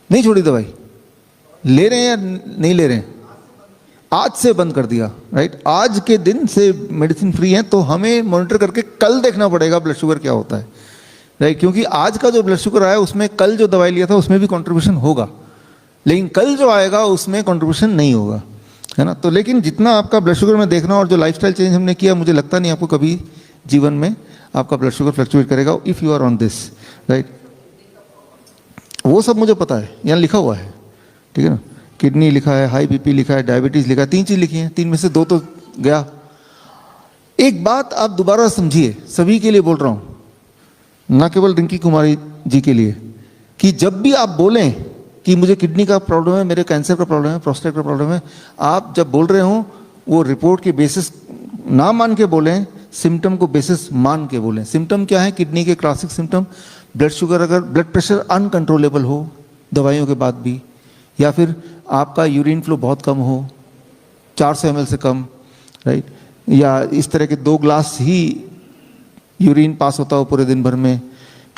नहीं छोड़ी दवाई? ले रहे हैं या नहीं ले रहे हैं? आज से बंद कर दिया, राइट। आज के दिन से मेडिसिन फ्री है, तो हमें मॉनिटर करके कल देखना पड़ेगा ब्लड शुगर क्या होता है, राइट। क्योंकि आज का जो ब्लड शुगर आया उसमें कल जो दवाई लिया था उसमें भी कंट्रीब्यूशन होगा, लेकिन कल जो आएगा उसमें कंट्रीब्यूशन नहीं होगा, है ना। तो लेकिन जितना आपका ब्लड शुगर में देखना और जो लाइफस्टाइल चेंज हमने किया, मुझे लगता नहीं आपको कभी जीवन में आपका ब्लड शुगर फ्लक्चुएट करेगा if you are on this, right. वो सब मुझे पता है, यहाँ लिखा हुआ है, ठीक है ना। किडनी लिखा है, हाई बीपी लिखा है, डायबिटीज़ लिखा है, 3 चीज़ लिखी है, 3 में से 2 तो गया। एक बात आप दोबारा समझिए, सभी के लिए बोल रहा हूँ, ना केवल रिंकी कुमारी जी के लिए, कि जब भी आप बोलें कि मुझे किडनी का प्रॉब्लम है, मेरे कैंसर का प्रॉब्लम है, प्रोस्टेट का प्रॉब्लम है, आप जब बोल रहे हो वो रिपोर्ट के बेसिस ना मान के बोलें, सिम्टम को बेसिस मान के बोलें। सिम्टम क्या है किडनी के? क्लासिक सिम्टम ब्लड शुगर, अगर ब्लड प्रेशर अनकंट्रोलेबल हो दवाइयों के बाद भी, या फिर आपका यूरिन फ्लो बहुत कम हो, 400 ml से कम, राइट, या इस तरह के 2 ग्लास ही यूरिन पास होता हो पूरे दिन भर में,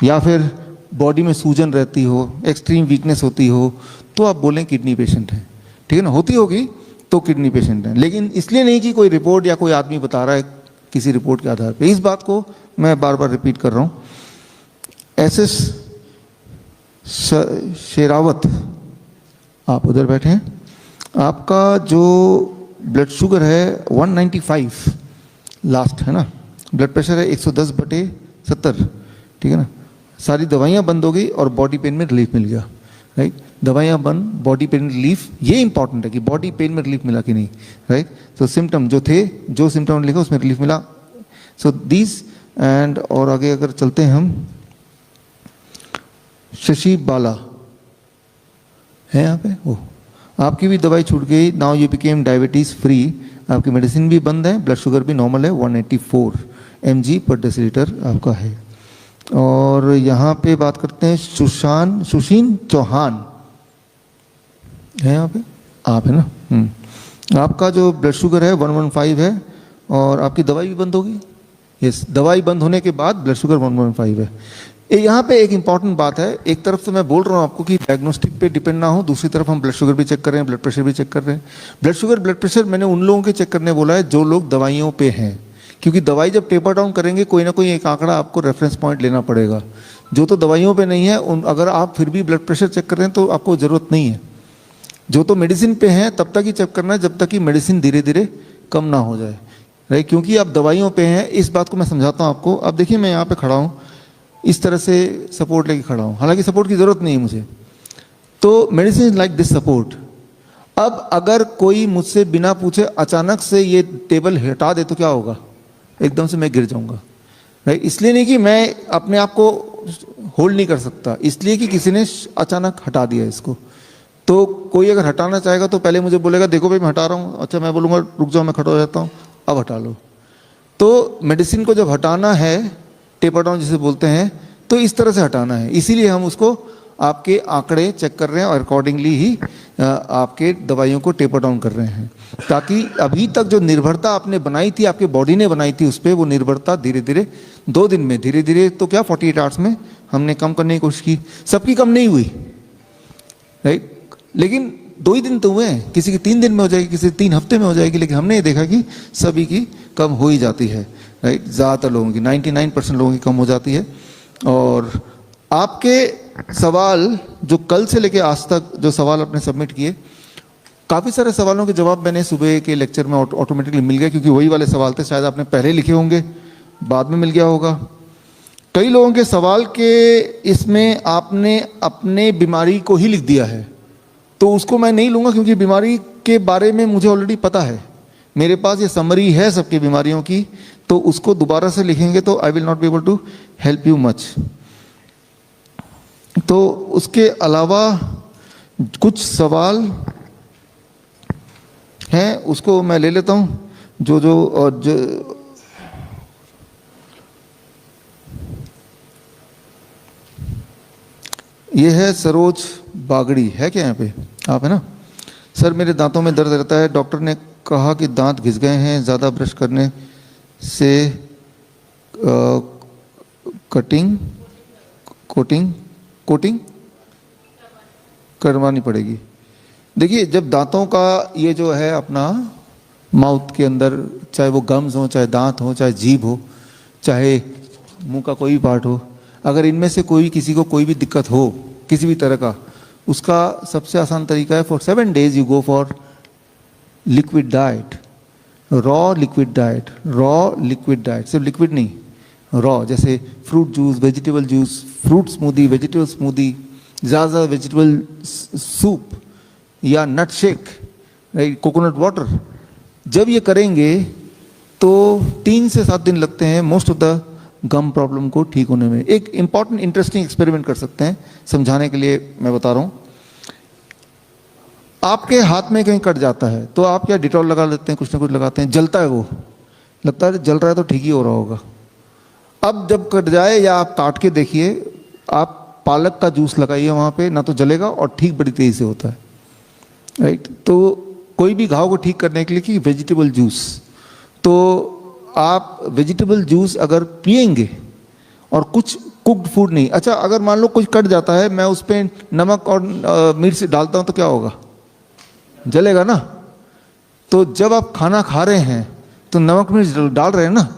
या फिर बॉडी में सूजन रहती हो, एक्सट्रीम वीकनेस होती हो, तो आप बोलें किडनी पेशेंट है, ठीक है ना। होती होगी तो किडनी पेशेंट है, लेकिन इसलिए नहीं कि कोई रिपोर्ट या कोई आदमी बता रहा है किसी रिपोर्ट के आधार पे। इस बात को मैं बार बार रिपीट कर रहा हूँ। एसएस शेरावत, आप उधर बैठे हैं, आपका जो ब्लड शुगर है 195 लास्ट, है ना। ब्लड प्रेशर है 110/70, ठीक है ना। सारी दवाइयाँ बंद हो गई और बॉडी पेन में रिलीफ मिल गया, राइट। दवाइयाँ बंद, बॉडी पेन रिलीफ, ये इंपॉर्टेंट है कि बॉडी पेन में रिलीफ मिला कि नहीं, राइट। तो सिम्टम जो थे, जो सिम्टम लिखा उसमें रिलीफ मिला। सो दीज एंड, और आगे अगर चलते हैं हम, शशि बाला है यहाँ पे, ओ आपकी भी दवाई छूट गई, now you became diabetes free, आपकी मेडिसिन भी बंद है, ब्लड शुगर भी नॉर्मल है, 184 mg/dL आपका है। और यहाँ पे बात करते हैं सुशीन चौहान है यहाँ पे, आप है ना। आपका जो ब्लड शुगर है 115 है और आपकी दवाई भी बंद होगी। यस, दवाई बंद होने के बाद ब्लड शुगर 115 है। यहाँ पे एक इंपॉर्टेंट बात है, एक तरफ से मैं बोल रहा हूँ आपको कि डायग्नोस्टिक पे डिपेंड ना हो, दूसरी तरफ हम ब्लड शुगर भी चेक कर रहे हैं, ब्लड प्रेशर भी चेक कर रहे हैं। ब्लड शुगर ब्लड प्रेशर मैंने उन लोगों के चेक करने बोला है जो लोग दवाइयों पे हैं, क्योंकि दवाई जब टेपर डाउन करेंगे कोई ना कोई एक आंकड़ा आपको रेफरेंस पॉइंट लेना पड़ेगा। जो तो दवाइयों पे नहीं है अगर आप फिर भी ब्लड प्रेशर चेक कर रहे हैं तो आपको ज़रूरत नहीं है। जो तो मेडिसिन पे हैं तब तक ही चेक करना है जब तक कि मेडिसिन धीरे धीरे कम ना हो जाए, राइट। क्योंकि आप दवाइयों पे हैं, इस बात को मैं समझाता हूँ आपको। अब देखिए मैं यहाँ पे खड़ा हूँ, इस तरह से सपोर्ट लेके खड़ा हूँ, हालांकि सपोर्ट की ज़रूरत नहीं है मुझे, तो medicine is like this support. अब अगर कोई मुझसे बिना पूछे अचानक से ये टेबल हटा दे तो क्या होगा? एकदम से मैं गिर जाऊंगा, राइट। इसलिए नहीं कि मैं अपने आप को होल्ड नहीं कर सकता, इसलिए कि किसी ने अचानक हटा दिया इसको। तो कोई अगर हटाना चाहेगा तो पहले मुझे बोलेगा देखो भाई मैं हटा रहा हूँ, अच्छा मैं बोलूँगा रुक जाओ मैं खड़ा हो जाता हूँ, अब हटा लो। तो मेडिसिन को जब हटाना है, टेपर डाउन जिसे बोलते हैं, तो इस तरह से हटाना है। इसीलिए हम उसको आपके आंकड़े चेक कर रहे हैं और अकॉर्डिंगली ही आपके दवाइयों को टेपर डाउन कर रहे हैं, ताकि अभी तक जो निर्भरता आपने बनाई थी, आपके बॉडी ने बनाई थी उस पर, वो निर्भरता धीरे धीरे 2 दिन में, धीरे धीरे तो क्या 48 आवर्स में हमने कम करने की कोशिश की। सबकी कम नहीं हुई, राइट, लेकिन 2 ही दिन तो हुए हैं। किसी की 3 दिन में हो जाएगी, किसी 3 हफ्ते में हो जाएगी, लेकिन हमने ये देखा कि सभी की कम हो ही जाती है, राइट। ज़्यादातर लोगों की 99% लोगों की कम हो जाती है। और आपके सवाल जो कल से लेके आज तक जो सवाल आपने सबमिट किए, काफ़ी सारे सवालों के जवाब मैंने सुबह के लेक्चर में ऑटोमेटिकली मिल गए, क्योंकि वही वाले सवाल थे। शायद आपने पहले लिखे होंगे, बाद में मिल गया होगा। कई लोगों के सवाल के इसमें आपने अपने बीमारी को ही लिख दिया है, तो उसको मैं नहीं लूँगा, क्योंकि बीमारी के बारे में मुझे ऑलरेडी पता है, मेरे पास ये समरी है सबकी बीमारियों की। तो उसको दोबारा से लिखेंगे तो I will not be able to help you much. तो उसके अलावा कुछ सवाल हैं, उसको मैं ले लेता हूँ। जो ये है सरोज बागड़ी, है क्या यहाँ पे? आप है ना? सर मेरे दांतों में दर्द रहता है, डॉक्टर ने कहा कि दांत घिस गए हैं, ज़्यादा ब्रश करने से कटिंग कोटिंग कोटिंग करवानी पड़ेगी। देखिए, जब दांतों का ये जो है अपना माउथ के अंदर, चाहे वो गम्स हो, चाहे दांत हो, चाहे जीभ हो, चाहे मुंह का कोई भी पार्ट हो, अगर इनमें से कोई किसी को कोई भी दिक्कत हो किसी भी तरह का, उसका सबसे आसान तरीका है for 7 days you go for liquid diet, raw liquid diet, raw liquid diet, सिर्फ लिक्विड नहीं, रॉ, जैसे fruit juice, vegetable juice, fruit smoothie, vegetable smoothie, ज़्यादा वेजिटेबल सूप या नट शेक, राइट, कोकोनट वाटर। जब ये करेंगे तो 3 से 7 दिन लगते हैं most of the gum problem को ठीक होने में। एक इंपॉर्टेंट इंटरेस्टिंग एक्सपेरिमेंट कर सकते हैं, समझाने के लिए मैं बता रहा हूँ। आपके हाथ में कहीं कट जाता है तो आप क्या डिटॉल लगा लेते हैं, कुछ ना कुछ लगाते हैं, जलता है, वो लगता है जल रहा है तो ठीक ही हो रहा होगा। अब जब कट जाए या आप काट के देखिए, आप पालक का जूस लगाइए वहाँ पे, ना तो जलेगा और ठीक बड़ी तेज़ी से होता है, राइट। तो कोई भी घाव को ठीक करने के लिए कि वेजिटेबल जूस, तो आप वेजिटेबल जूस अगर पिएंगे और कुछ कुक्ड फूड नहीं, अच्छा अगर मान लो कुछ कट जाता है, मैं उस पर नमक और मिर्च डालता हूँ तो क्या होगा, जलेगा ना। तो जब आप खाना खा रहे हैं तो नमक मिर्च डाल रहे हैं ना,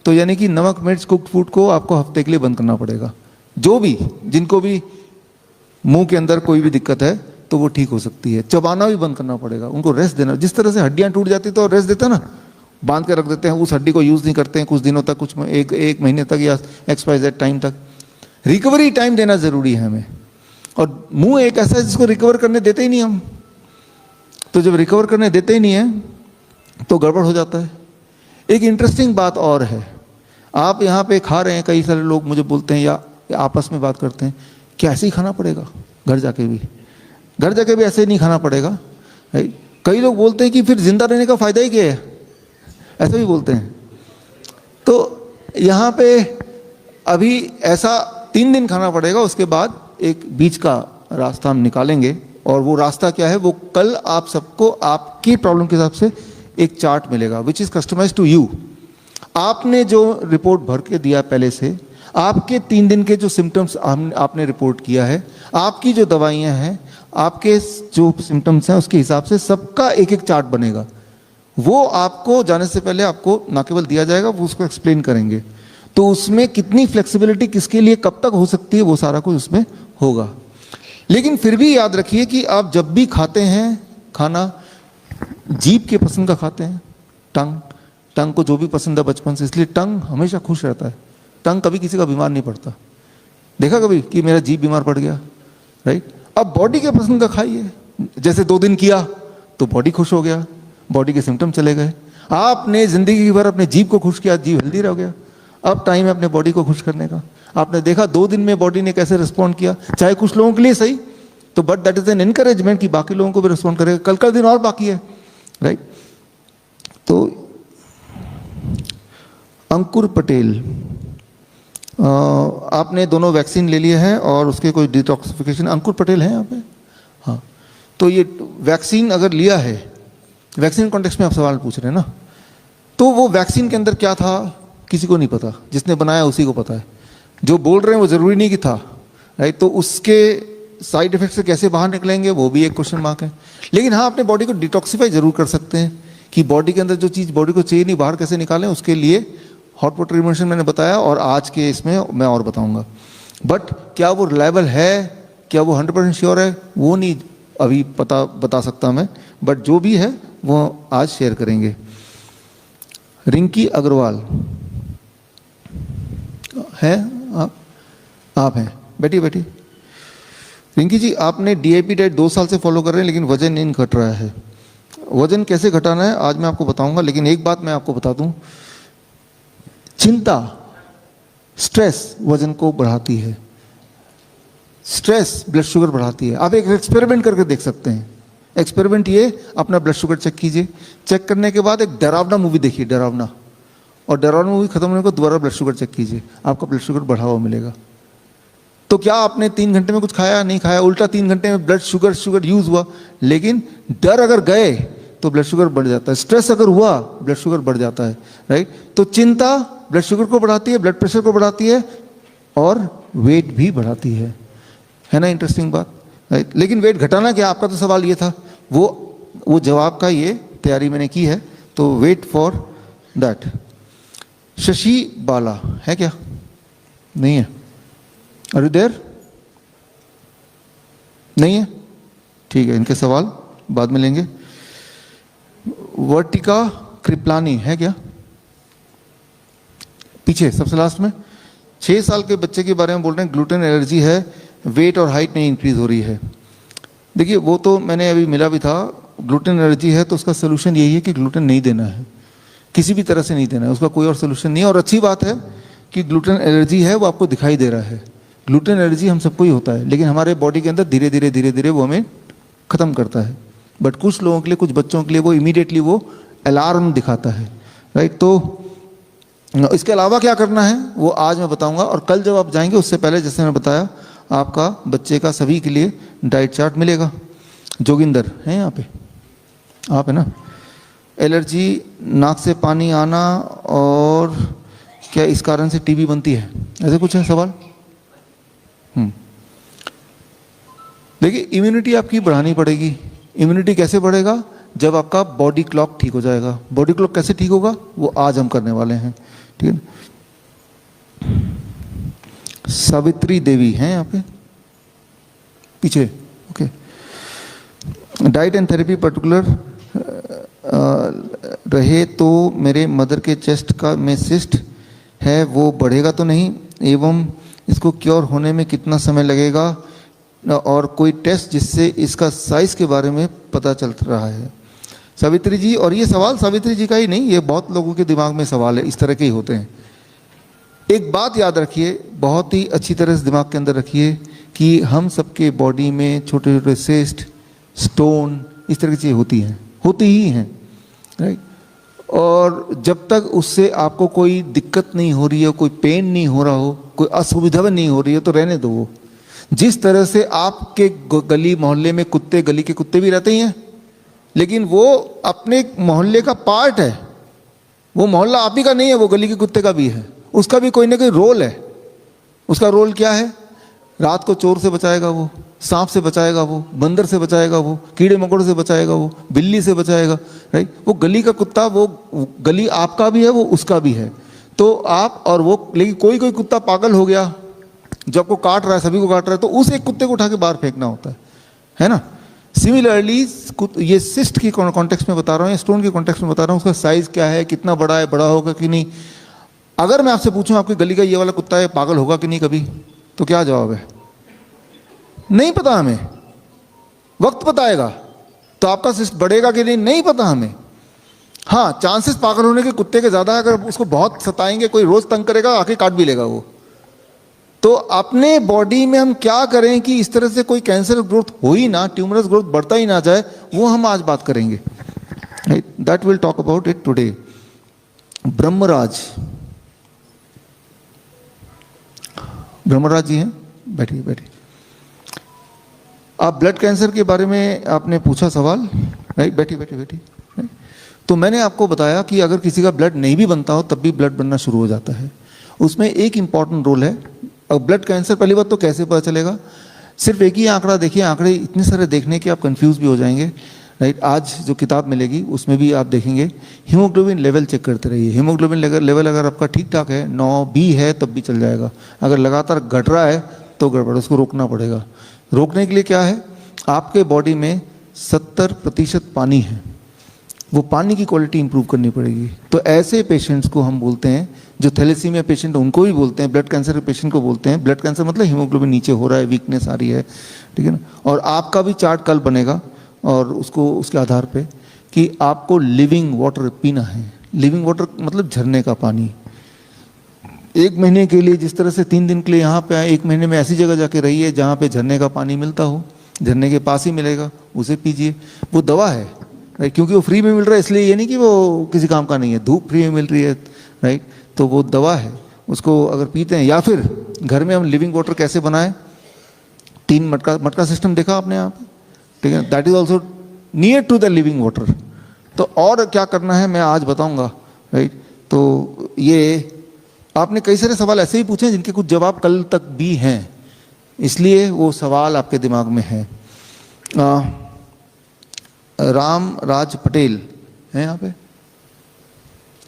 तो यानी कि नमक मिर्च कुक्ड फूड को आपको हफ्ते के लिए बंद करना पड़ेगा। जो भी, जिनको भी मुंह के अंदर कोई भी दिक्कत है तो वो ठीक हो सकती है। चबाना भी बंद करना पड़ेगा, उनको रेस्ट देना। जिस तरह से हड्डियां टूट जाती तो रेस्ट देते हैं ना, बांध के रख देते हैं, उस हड्डी को यूज़ नहीं करते हैं कुछ दिनों तक, कुछ एक महीने तक या XYZ टाइम तक। रिकवरी टाइम देना ज़रूरी है हमें, और मुंह एक ऐसा है जिसको रिकवर करने देते ही नहीं हम। तो जब रिकवर करने देते ही नहीं है तो गड़बड़ हो जाता है। एक इंटरेस्टिंग बात और है, आप यहाँ पे खा रहे हैं, कई सारे लोग मुझे बोलते हैं या आपस में बात करते हैं कि ऐसे ही खाना पड़ेगा, घर जाके भी ऐसे ही नहीं खाना पड़ेगा। कई लोग बोलते हैं कि फिर जिंदा रहने का फ़ायदा ही क्या है, ऐसा भी बोलते हैं। तो यहाँ पे अभी ऐसा 3 दिन खाना पड़ेगा, उसके बाद एक बीच का रास्ता हम निकालेंगे, और वो रास्ता क्या है, वो कल आप सबको आपकी प्रॉब्लम के हिसाब से एक चार्ट मिलेगा which is customised to you. आपने जो रिपोर्ट भर के दिया पहले से, आपके 3 दिन के जो सिम्टम्स आपने रिपोर्ट किया है, आपकी जो दवाइयाँ हैं, आपके जो सिम्टम्स हैं, उसके हिसाब से सबका एक एक चार्ट बनेगा। वो आपको जाने से पहले आपको ना केवल दिया जाएगा, वो उसको एक्सप्लेन करेंगे। तो उसमें कितनी फ्लेक्सिबिलिटी किसके लिए कब तक हो सकती है, वो सारा कुछ उसमें होगा। लेकिन फिर भी याद रखिए कि आप जब भी खाते हैं खाना, जीभ के पसंद का खाते हैं, टंग को जो भी पसंद है बचपन से, इसलिए टंग हमेशा खुश रहता है। टंग कभी किसी का बीमार नहीं पड़ता। देखा कभी कि मेरा जीभ बीमार पड़ गया, राइट। अब बॉडी के पसंद का खाइए, जैसे 2 दिन किया तो बॉडी खुश हो गया, बॉडी के सिम्टम चले गए। आपने जिंदगी भर अपने जीभ को खुश किया, जीभ हेल्दी रह गया। अब टाइम है अपने बॉडी को खुश करने का। आपने देखा 2 दिन में बॉडी ने कैसे रिस्पॉन्ड किया, चाहे कुछ लोगों के लिए सही, तो but that is an encouragement कि बाकी लोगों को भी रिस्पॉन्ड करेगा। कल का दिन और बाकी है, राइट। तो अंकुर पटेल, आपने दोनों वैक्सीन ले लिए हैं और उसके कोई डिटॉक्सिफिकेशन, अंकुर पटेल हैं यहाँ पे, हाँ। तो ये वैक्सीन अगर लिया है, वैक्सीन कॉन्टेक्स्ट में आप सवाल पूछ रहे हैं ना, तो वो वैक्सीन के अंदर क्या था किसी को नहीं पता, जिसने बनाया उसी को पता है। जो बोल रहे हैं वो ज़रूरी नहीं कि था, राइट। तो उसके साइड इफेक्ट से कैसे बाहर निकलेंगे वो भी एक क्वेश्चन मार्क है। लेकिन हाँ, अपने बॉडी को डिटॉक्सीफाई जरूर कर सकते हैं कि बॉडी के अंदर जो चीज़ बॉडी को चाहिए नहीं बाहर कैसे निकालें, उसके लिए हॉट वाटर इमर्शन मैंने बताया, और आज के इसमें मैं और बताऊंगा। बट क्या वो रिलायबल है, क्या वो 100% श्योर है, वो नहीं अभी बता सकता मैं, बट जो भी है वो आज शेयर करेंगे। रिंकी अग्रवाल है, आप हैं, बैठी रिंकी जी, आपने DAP डाइट 2 साल से फॉलो कर रहे हैं लेकिन वजन नहीं घट रहा है। वजन कैसे घटाना है आज मैं आपको बताऊंगा, लेकिन एक बात मैं आपको बता दूं, चिंता, स्ट्रेस वजन को बढ़ाती है, स्ट्रेस ब्लड शुगर बढ़ाती है। आप एक एक्सपेरिमेंट करके देख सकते हैं। एक्सपेरिमेंट ये, अपना ब्लड शुगर चेक कीजिए, चेक करने के बाद एक डरावना मूवी देखिए, डरावना, और डरावना मूवी खत्म होने को दोबारा ब्लड शुगर चेक कीजिए, आपका ब्लड शुगर बढ़ा हुआ मिलेगा। तो क्या आपने 3 घंटे में कुछ खाया नहीं खाया, उल्टा 3 घंटे में ब्लड शुगर यूज हुआ। लेकिन डर अगर गए तो ब्लड शुगर बढ़ जाता है, स्ट्रेस अगर हुआ ब्लड शुगर बढ़ जाता है, राइट। तो चिंता ब्लड शुगर को बढ़ाती है, ब्लड प्रेशर को बढ़ाती है और वेट भी बढ़ाती है ना, इंटरेस्टिंग बात, राइट। लेकिन वेट घटाना क्या, आपका तो सवाल ये था, वो जवाब का ये तैयारी मैंने की है, तो वेट फॉर दैट। शशि बाला है क्या, नहीं है, आर यू देयर, नहीं है, ठीक है, इनके सवाल बाद में लेंगे। वर्टिका कृपलानी है क्या, पीछे सबसे लास्ट में। 6 साल के बच्चे के बारे में बोल रहे हैं, ग्लूटेन एलर्जी है, वेट और हाइट नहीं इंक्रीज हो रही है। देखिए वो तो मैंने अभी मिला भी था, ग्लूटेन एलर्जी है तो उसका सोल्यूशन यही है कि ग्लूटेन नहीं देना है, किसी भी तरह से नहीं देना है, उसका कोई और सोल्यूशन नहीं है। और अच्छी बात है कि ग्लूटेन एलर्जी है वो आपको दिखाई दे रहा है। ग्लूटेन एलर्जी हम सबको ही होता है, लेकिन हमारे बॉडी के अंदर धीरे धीरे वो हमें ख़त्म करता है। बट कुछ लोगों के लिए, कुछ बच्चों के लिए वो इमीडिएटली वो अलार्म दिखाता है, राइट। तो इसके अलावा क्या करना है वो आज मैं बताऊंगा, और कल जब आप जाएंगे उससे पहले जैसे मैंने बताया आपका बच्चे का सभी के लिए डाइट चार्ट मिलेगा। जोगिंदर हैं यहाँ पे, आप है ना। एलर्जी, नाक से पानी आना, और क्या इस कारण से टीबी बनती है, ऐसे कुछ है सवाल। देखिए इम्यूनिटी आपकी बढ़ानी पड़ेगी। इम्यूनिटी कैसे बढ़ेगा, जब आपका बॉडी क्लॉक ठीक हो जाएगा। बॉडी क्लॉक कैसे ठीक होगा वो आज हम करने वाले हैं, ठीक है। सावित्री देवी हैं यहाँ पे पीछे, okay. Diet and therapy particular रहे तो मेरे मदर के चेस्ट का में सिस्ट है वो बढ़ेगा तो नहीं, एवं इसको क्योर होने में कितना समय लगेगा, और कोई टेस्ट जिससे इसका साइज के बारे में पता चल रहा है। सावित्री जी, और ये सवाल सावित्री जी का ही नहीं, ये बहुत लोगों के दिमाग में सवाल है, इस तरह के ही होते हैं। एक बात याद रखिए, बहुत ही अच्छी तरह से दिमाग के अंदर रखिए कि हम सबके बॉडी में छोटे छोटे सिस्ट, स्टोन, इस तरह की चीज़ें होती ही हैं, राइट। और जब तक उससे आपको कोई दिक्कत नहीं हो रही है, कोई पेन नहीं हो रहा हो, कोई असुविधा नहीं हो रही है, तो रहने दो। वो जिस तरह से आपके गली मोहल्ले में कुत्ते, गली के कुत्ते भी रहते ही हैं, लेकिन वो अपने मोहल्ले का पार्ट है, वो मोहल्ला आप ही का नहीं है, वो गली के कुत्ते का भी है, उसका भी कोई ना कोई रोल है। उसका रोल क्या है, रात को चोर से बचाएगा वो, सांप से बचाएगा वो, बंदर से बचाएगा वो, कीड़े मकोड़े से बचाएगा वो, बिल्ली से बचाएगा, राइट। वो गली का कुत्ता, वो गली आपका भी है, वो उसका भी है। तो आप और वो, लेकिन कोई कुत्ता पागल हो गया जो आपको काट रहा है, सभी को काट रहा है, तो उस एक कुत्ते को उठा के बाहर फेंकना होता है ना। सिमिलरली ये सिस्ट की कॉन्टेक्स्ट में बता रहा हूँ, स्टोन के कॉन्टेक्स्ट में बता रहा हूँ, उसका साइज क्या है, कितना बड़ा है, बड़ा होगा कि नहीं। अगर मैं आपसे पूछूं आपकी गली का ये वाला कुत्ता है, पागल होगा कि नहीं कभी, तो क्या जवाब है, नहीं पता हमें, वक्त बताएगा। तो आपका सिस्ट बढ़ेगा कि नहीं, नहीं पता हमें। हाँ, चांसेस पागल होने के कुत्ते के ज्यादा है, अगर उसको बहुत सताएंगे, कोई रोज तंग करेगा, आके काट भी लेगा वो। तो अपने बॉडी में हम क्या करें कि इस तरह से कोई कैंसर ग्रोथ हो ही ना, ट्यूमरस ग्रोथ बढ़ता ही ना जाए, वो हम आज बात करेंगे, right. That will talk about it today. Brahmraj ji हैं, बैठिए। आप ब्लड कैंसर के बारे में आपने पूछा सवाल, राइट। बैठिए। तो मैंने आपको बताया कि अगर किसी का ब्लड नहीं भी बनता हो तब भी ब्लड बनना शुरू हो जाता है। उसमें एक इंपॉर्टेंट रोल है। अब ब्लड कैंसर, पहली बात तो कैसे पता चलेगा, सिर्फ एक ही आंकड़ा देखिए, आंकड़े इतने सारे देखने के आप कंफ्यूज भी हो जाएंगे, राइट। आज जो किताब मिलेगी उसमें भी आप देखेंगे, हीमोग्लोबिन लेवल चेक करते रहिए। हीमोग्लोबिन लेवल अगर आपका ठीक ठाक है, 9 भी है तब भी चल जाएगा। अगर लगातार घट रहा है तो गड़बड़, उसको रोकना पड़ेगा। रोकने के लिए क्या है, आपके बॉडी में 70% पानी है, वो पानी की क्वालिटी इंप्रूव करनी पड़ेगी। तो ऐसे पेशेंट्स को हम बोलते हैं, जो थैलेसीमिया पेशेंट उनको भी बोलते हैं, ब्लड कैंसर के पेशेंट को बोलते हैं। ब्लड कैंसर मतलब हीमोग्लोबिन नीचे हो रहा है, वीकनेस आ रही है, ठीक है ना। और आपका भी चार्ट कल बनेगा, और उसको उसके आधार पे कि आपको लिविंग वाटर पीना है। लिविंग वाटर मतलब झरने का पानी। 1 महीने के लिए, जिस तरह से 3 दिन के लिए यहाँ पे आए, 1 महीने में ऐसी जगह जाके रहिए जहाँ पे झरने का पानी मिलता हो, झरने के पास ही मिलेगा, उसे पीजिए। वो दवा है, राइट, क्योंकि वो फ्री में मिल रहा है, इसलिए ये नहीं कि वो किसी काम का नहीं है। धूप फ्री में मिल रही है, राइट, तो वो दवा है, उसको अगर पीते हैं, या फिर घर में हम लिविंग वाटर कैसे बनाएं, 3 मटका सिस्टम देखा आपने यहाँ पे, ठीक है, that is also near to the living water. तो और क्या करना है मैं आज बताऊंगा, राइट। तो ये आपने कई सारे सवाल ऐसे ही पूछे हैं जिनके कुछ जवाब कल तक भी हैं, इसलिए वो सवाल आपके दिमाग में है। राम राज पटेल हैं यहाँ पे,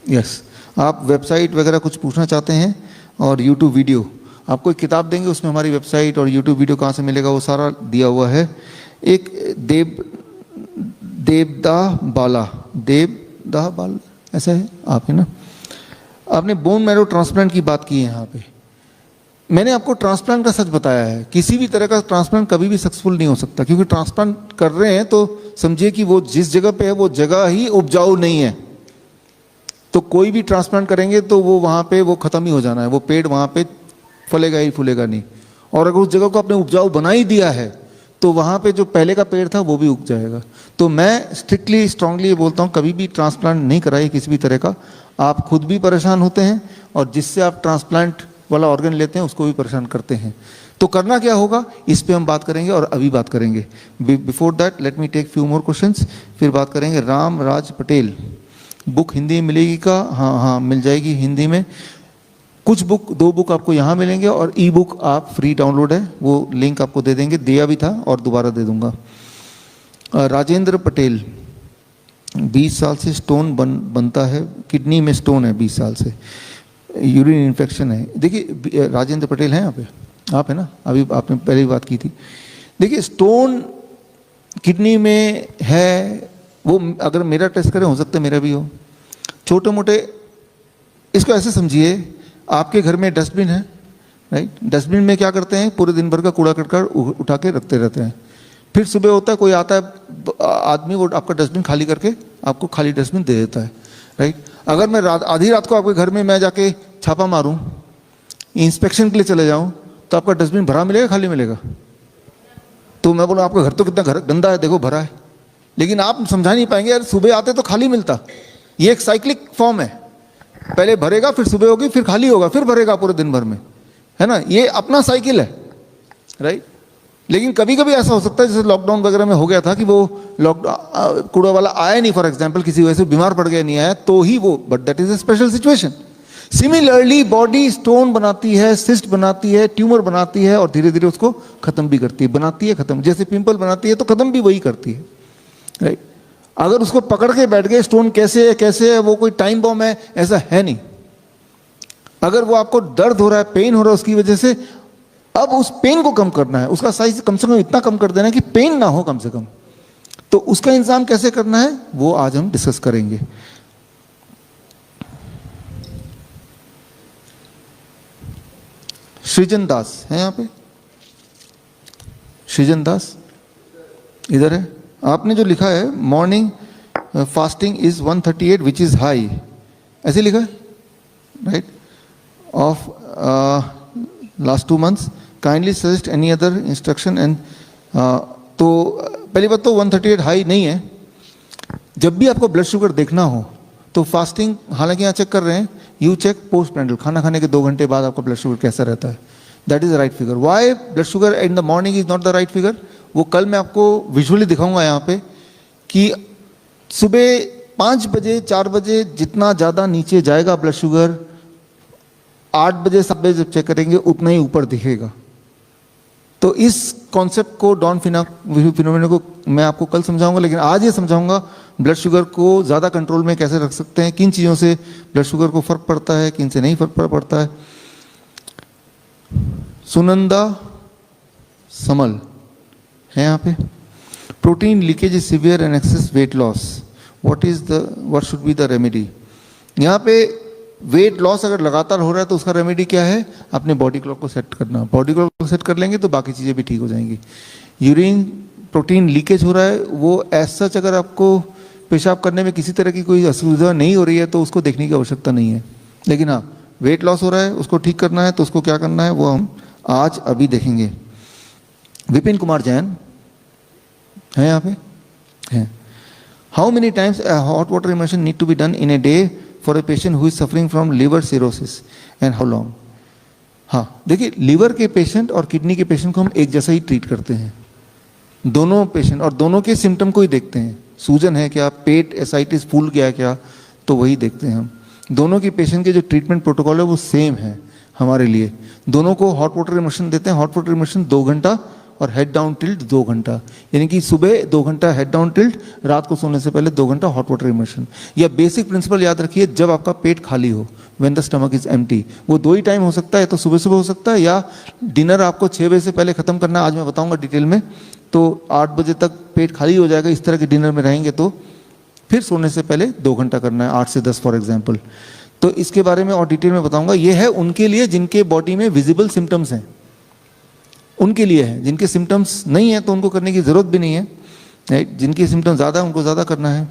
यस। आप वेबसाइट वगैरह कुछ पूछना चाहते हैं और यूट्यूब वीडियो, आपको एक किताब देंगे, उसमें हमारी वेबसाइट और यूट्यूब वीडियो कहाँ से मिलेगा वो सारा दिया हुआ है। एक देवदाह बाल ऐसा है, आप है ना। आपने बोन मैरो ट्रांसप्लांट की बात की है यहाँ पे। मैंने आपको ट्रांसप्लांट का सच बताया है, किसी भी तरह का ट्रांसप्लांट कभी भी सक्सेसफुल नहीं हो सकता, क्योंकि ट्रांसप्लांट कर रहे हैं तो समझिए कि वो जिस जगह पे है वो जगह ही उपजाऊ नहीं है। तो कोई भी ट्रांसप्लांट करेंगे तो वो वहाँ पे वो खत्म ही हो जाना है, वो पेड़ वहाँ पे फलेगा ही फूलेगा नहीं। और अगर उस जगह को आपने उपजाऊ बना ही दिया है तो वहाँ पे जो पहले का पेड़ था वो भी उग जाएगा। तो मैं स्ट्रिक्टली स्ट्रांगली ये बोलता हूँ, कभी भी ट्रांसप्लांट नहीं कराइए किसी भी तरह का। आप खुद भी परेशान होते हैं और जिससे आप ट्रांसप्लांट वाला ऑर्गन लेते हैं उसको भी परेशान करते हैं। तो करना क्या होगा इस पे हम बात करेंगे और अभी बात करेंगे। Before that let me take few more questions, फिर बात करेंगे। राम राज पटेल, बुक हिंदी में मिलेगी का? हाँ मिल जाएगी हिंदी में। कुछ बुक, 2 बुक आपको यहाँ मिलेंगे और ई बुक आप फ्री डाउनलोड है, वो लिंक आपको दे देंगे, दिया भी था और दोबारा दे दूंगा। राजेंद्र पटेल, 20 साल से स्टोन बनता है, किडनी में स्टोन है 20 साल से, यूरिन इन्फेक्शन है। देखिए राजेंद्र पटेल हैं यहाँ पे, आप है ना, अभी आपने पहले ही बात की थी। देखिए स्टोन किडनी में है, वो अगर मेरा टेस्ट करें हो सकता है मेरा भी हो। छोटे मोटे, इसको ऐसे समझिए, आपके घर में डस्टबिन है, राइट। डस्टबिन में क्या करते हैं, पूरे दिन भर का कूड़ा करकट उठा के रखते रहते हैं। फिर सुबह होता है, कोई आता है आदमी, वो आपका डस्टबिन खाली करके आपको खाली डस्टबिन दे देता है, राइट। अगर मैं आधी रात को आपके घर में मैं जाके छापा मारूं, इंस्पेक्शन के लिए चले जाऊं, तो आपका डस्टबिन भरा मिलेगा खाली मिलेगा? तो मैं बोलूँ आपका घर तो कितना गंदा है, देखो भरा है। लेकिन आप समझा नहीं पाएंगे, यार सुबह आते तो खाली मिलता। ये एक साइक्लिक फॉर्म है, पहले भरेगा, फिर सुबह होगी, फिर खाली होगा, फिर भरेगा पूरे दिन भर में, है ना। ये अपना साइकिल है, राइट। लेकिन कभी कभी ऐसा हो सकता है, जैसे लॉकडाउन वगैरह में हो गया था कि वो कूड़ा वाला आया नहीं, फॉर एग्जांपल किसी वजह से बीमार पड़ गया, नहीं आया, तो ही वो, but that is A special situation. Similarly body stone बनाती है, सिस्ट बनाती है, ट्यूमर बनाती है और धीरे धीरे उसको खत्म भी करती है, बनाती है खत्म। जैसे पिंपल बनाती है तो खत्म भी वही करती है, राइट। अगर उसको पकड़ के बैठ गए, स्टोन कैसे है, वो कोई टाइम बॉम्ब है, ऐसा है नहीं। अगर वो आपको दर्द हो रहा है, पेन हो रहा है उसकी वजह से, अब उस पेन को कम करना है, उसका साइज कम से कम इतना कम कर देना है कि पेन ना हो कम से कम। तो उसका इंतजाम कैसे करना है वो आज हम डिस्कस करेंगे। सृजन दास है यहाँ पे, सृजन दास इधर है। आपने जो लिखा है morning fasting is 138 which is high, ऐसे लिखा है, right, of last 2 months, kindly suggest any other instruction and. तो पहली बात तो 138 हाई नहीं है। जब भी आपको ब्लड शुगर देखना हो तो फास्टिंग, हालांकि यहाँ चेक कर रहे हैं, यू चेक पोस्ट प्रेंडल, खाना खाने के 2 घंटे बाद आपका ब्लड शुगर कैसा रहता है, that is the right figure. Why blood sugar in the morning is not the right figure, वो कल मैं आपको विजुअली दिखाऊंगा यहाँ पे, कि सुबह 5 बजे 4 बजे जितना ज़्यादा नीचे जाएगा ब्लड शुगर, 8 बजे 7 बजे जब चेक करेंगे उतना ही ऊपर दिखेगा। तो इस कॉन्सेप्ट को, डॉन फिनोमेना को मैं आपको कल समझाऊंगा, लेकिन आज ये समझाऊंगा ब्लड शुगर को ज़्यादा कंट्रोल में कैसे रख सकते हैं, किन चीज़ों से ब्लड शुगर को फर्क पड़ता है, किन से नहीं फर्क पड़ता है। सुनंदा समल है यहाँ पे। Protein leakage is severe and access weight loss, what should be the remedy. यहाँ पे वेट लॉस अगर लगातार हो रहा है तो उसका रेमेडी क्या है, अपने बॉडी क्लॉक को सेट करना। बॉडी क्लॉक को सेट कर लेंगे तो बाकी चीज़ें भी ठीक हो जाएंगी। यूरिन प्रोटीन लीकेज हो रहा है, वो एज सच अगर आपको पेशाब करने में किसी तरह की कोई असुविधा नहीं हो रही है तो उसको देखने की आवश्यकता नहीं है। लेकिन हाँ, वेट लॉस हो रहा है, उसको ठीक करना है, तो उसको क्या करना है वो हम आज अभी देखेंगे। विपिन कुमार जैन है यहाँ पे, है। How many times hot water immersion need to be done in a day for a patient who is suffering from liver cirrhosis and how long? हाँ, देखिए, लिवर के पेशेंट और किडनी के पेशेंट को हम एक जैसा ही ट्रीट करते हैं, दोनों पेशेंट, और दोनों के सिम्टम को ही देखते हैं। सूजन है क्या, पेट एसाइटिस फूल गया क्या, तो वही देखते हैं हम। दोनों की पेशेंट के जो ट्रीटमेंट प्रोटोकॉल है वो सेम है हमारे लिए। दोनों को हॉट वाटर इमर्शन देते हैं। हॉट वाटर इमर्शन 2 घंटा और हेड डाउन टिल्ट 2 घंटा, यानी कि सुबह 2 घंटा हेड डाउन टिल्ट, रात को सोने से पहले 2 घंटा हॉट वाटर इमर्शन। या बेसिक प्रिंसिपल याद रखिए, जब आपका पेट खाली हो, when the stomach is empty, वो 2 ही टाइम हो सकता है, तो सुबह सुबह हो सकता है, या डिनर आपको 6 बजे से पहले खत्म करना है, आज मैं बताऊंगा डिटेल में, तो 8 बजे तक पेट खाली हो जाएगा। इस तरह के डिनर में रहेंगे तो फिर सोने से पहले 2 घंटा करना है, 8 से 10 फॉर एग्जाम्पल। तो इसके बारे में और डिटेल में बताऊंगा। ये है उनके लिए जिनके बॉडी में विजिबल सिम्टम्स हैं, उनके लिए है। जिनके सिम्टम्स नहीं है तो उनको करने की जरूरत भी नहीं है, राइट। जिनके सिम्टम्स ज़्यादा है उनको ज़्यादा करना है।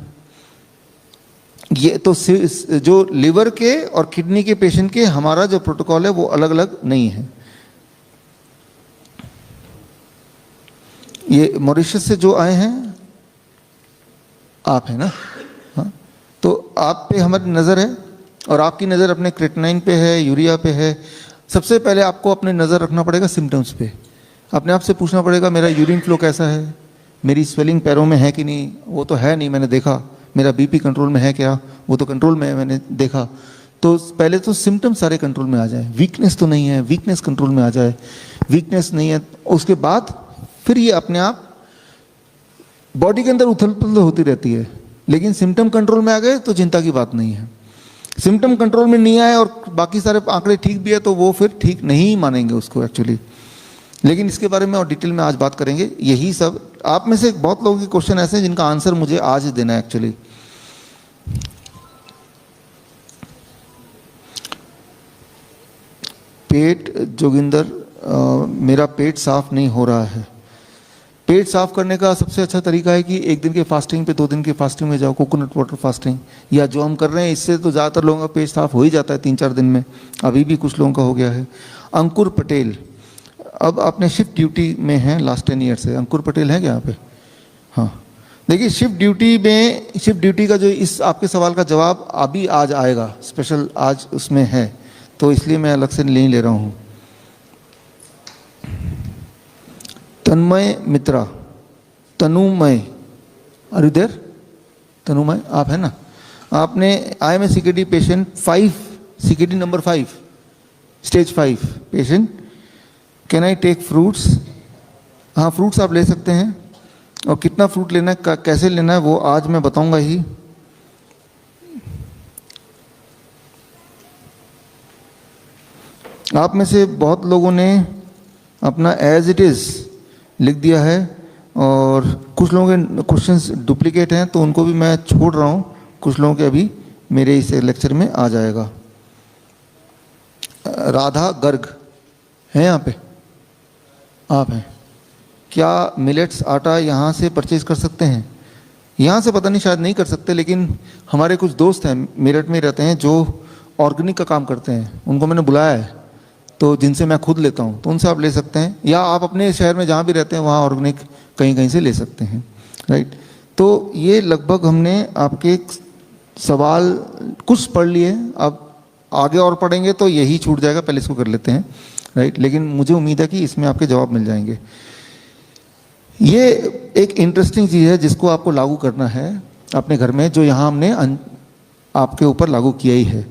ये तो जो लिवर के और किडनी के पेशेंट के हमारा जो प्रोटोकॉल है वो अलग अलग नहीं है। ये मॉरिशस से जो आए हैं आप हैं ना, हाँ, तो आप पे हमारी नज़र है और आपकी नज़र अपने क्रेटिनाइन पे है, यूरिया पे है। सबसे पहले आपको अपने नज़र रखना पड़ेगा सिम्टम्स पे। अपने आप से पूछना पड़ेगा, मेरा यूरिन फ्लो कैसा है, मेरी स्वेलिंग पैरों में है कि नहीं, वो तो है नहीं, मैंने देखा। मेरा बीपी कंट्रोल में है क्या, वो तो कंट्रोल में है, मैंने देखा। तो पहले तो सिम्टम्स सारे कंट्रोल में आ जाए। वीकनेस तो नहीं है, वीकनेस कंट्रोल में आ जाए। वीकनेस नहीं है, उसके बाद फिर ये अपने आप बॉडी के अंदर उथल पुथल होती रहती है, लेकिन सिम्टम कंट्रोल में आ गए तो चिंता की बात नहीं है। सिम्टम कंट्रोल में नहीं आए और बाकी सारे आंकड़े ठीक भी है तो वो फिर ठीक नहीं मानेंगे उसको एक्चुअली। लेकिन इसके बारे में और डिटेल में आज बात करेंगे। यही सब आप में से बहुत लोगों के क्वेश्चन ऐसे हैं जिनका आंसर मुझे आज ही देना है एक्चुअली। पेट, जोगिंदर, मेरा पेट साफ नहीं हो रहा है। पेट साफ करने का सबसे अच्छा तरीका है कि 1 दिन के फास्टिंग पे 2 दिन के फास्टिंग में जाओ, कोकोनट वाटर फास्टिंग, या जो हम कर रहे हैं इससे तो ज़्यादातर लोगों का पेट साफ हो ही जाता है 3-4 दिन में। अभी भी कुछ लोगों का हो गया है। अंकुर पटेल, अब आपने शिफ्ट ड्यूटी में हैं लास्ट 10 ईयर से। अंकुर पटेल है क्या यहाँ पे? हाँ, देखिए, शिफ्ट ड्यूटी का जो इस आपके सवाल का जवाब अभी आज आएगा, स्पेशल आज उसमें है, तो इसलिए मैं अलग से नहीं ले रहा हूँ। Tanmay Mitra, Tanumay, are you there? Tanumay, आप है ना? आपने I am a CKD patient 5, CKD number 5, stage 5 patient, can I take fruits? हाँ, फ्रूट्स आप ले सकते हैं, और कितना फ्रूट लेना है, कैसे लेना है, वो आज मैं बताऊंगा ही। आप में से बहुत लोगों ने अपना एज इट इज़ लिख दिया है, और कुछ लोगों के क्वेश्चंस डुप्लीकेट हैं तो उनको भी मैं छोड़ रहा हूँ। कुछ लोगों के अभी मेरे इस लेक्चर में आ जाएगा। राधा गर्ग है यहाँ पे? आप हैं क्या? मिलेट्स आटा यहाँ से परचेज कर सकते हैं? यहाँ से पता नहीं, शायद नहीं कर सकते, लेकिन हमारे कुछ दोस्त हैं मेरठ में रहते हैं जो ऑर्गेनिक का काम करते हैं, उनको मैंने बुलाया है, तो जिनसे मैं खुद लेता हूँ, तो उनसे आप ले सकते हैं, या आप अपने शहर में जहाँ भी रहते हैं वहाँ ऑर्गेनिक कहीं कहीं से ले सकते हैं, राइट। तो ये लगभग हमने आपके सवाल कुछ पढ़ लिए। अब आगे और पढ़ेंगे तो यही छूट जाएगा, पहले इसको कर लेते हैं, राइट। लेकिन मुझे उम्मीद है कि इसमें आपके जवाब मिल जाएंगे। ये एक इंटरेस्टिंग चीज़ है जिसको आपको लागू करना है अपने घर में, जो यहाँ हमने आपके ऊपर लागू किया ही है।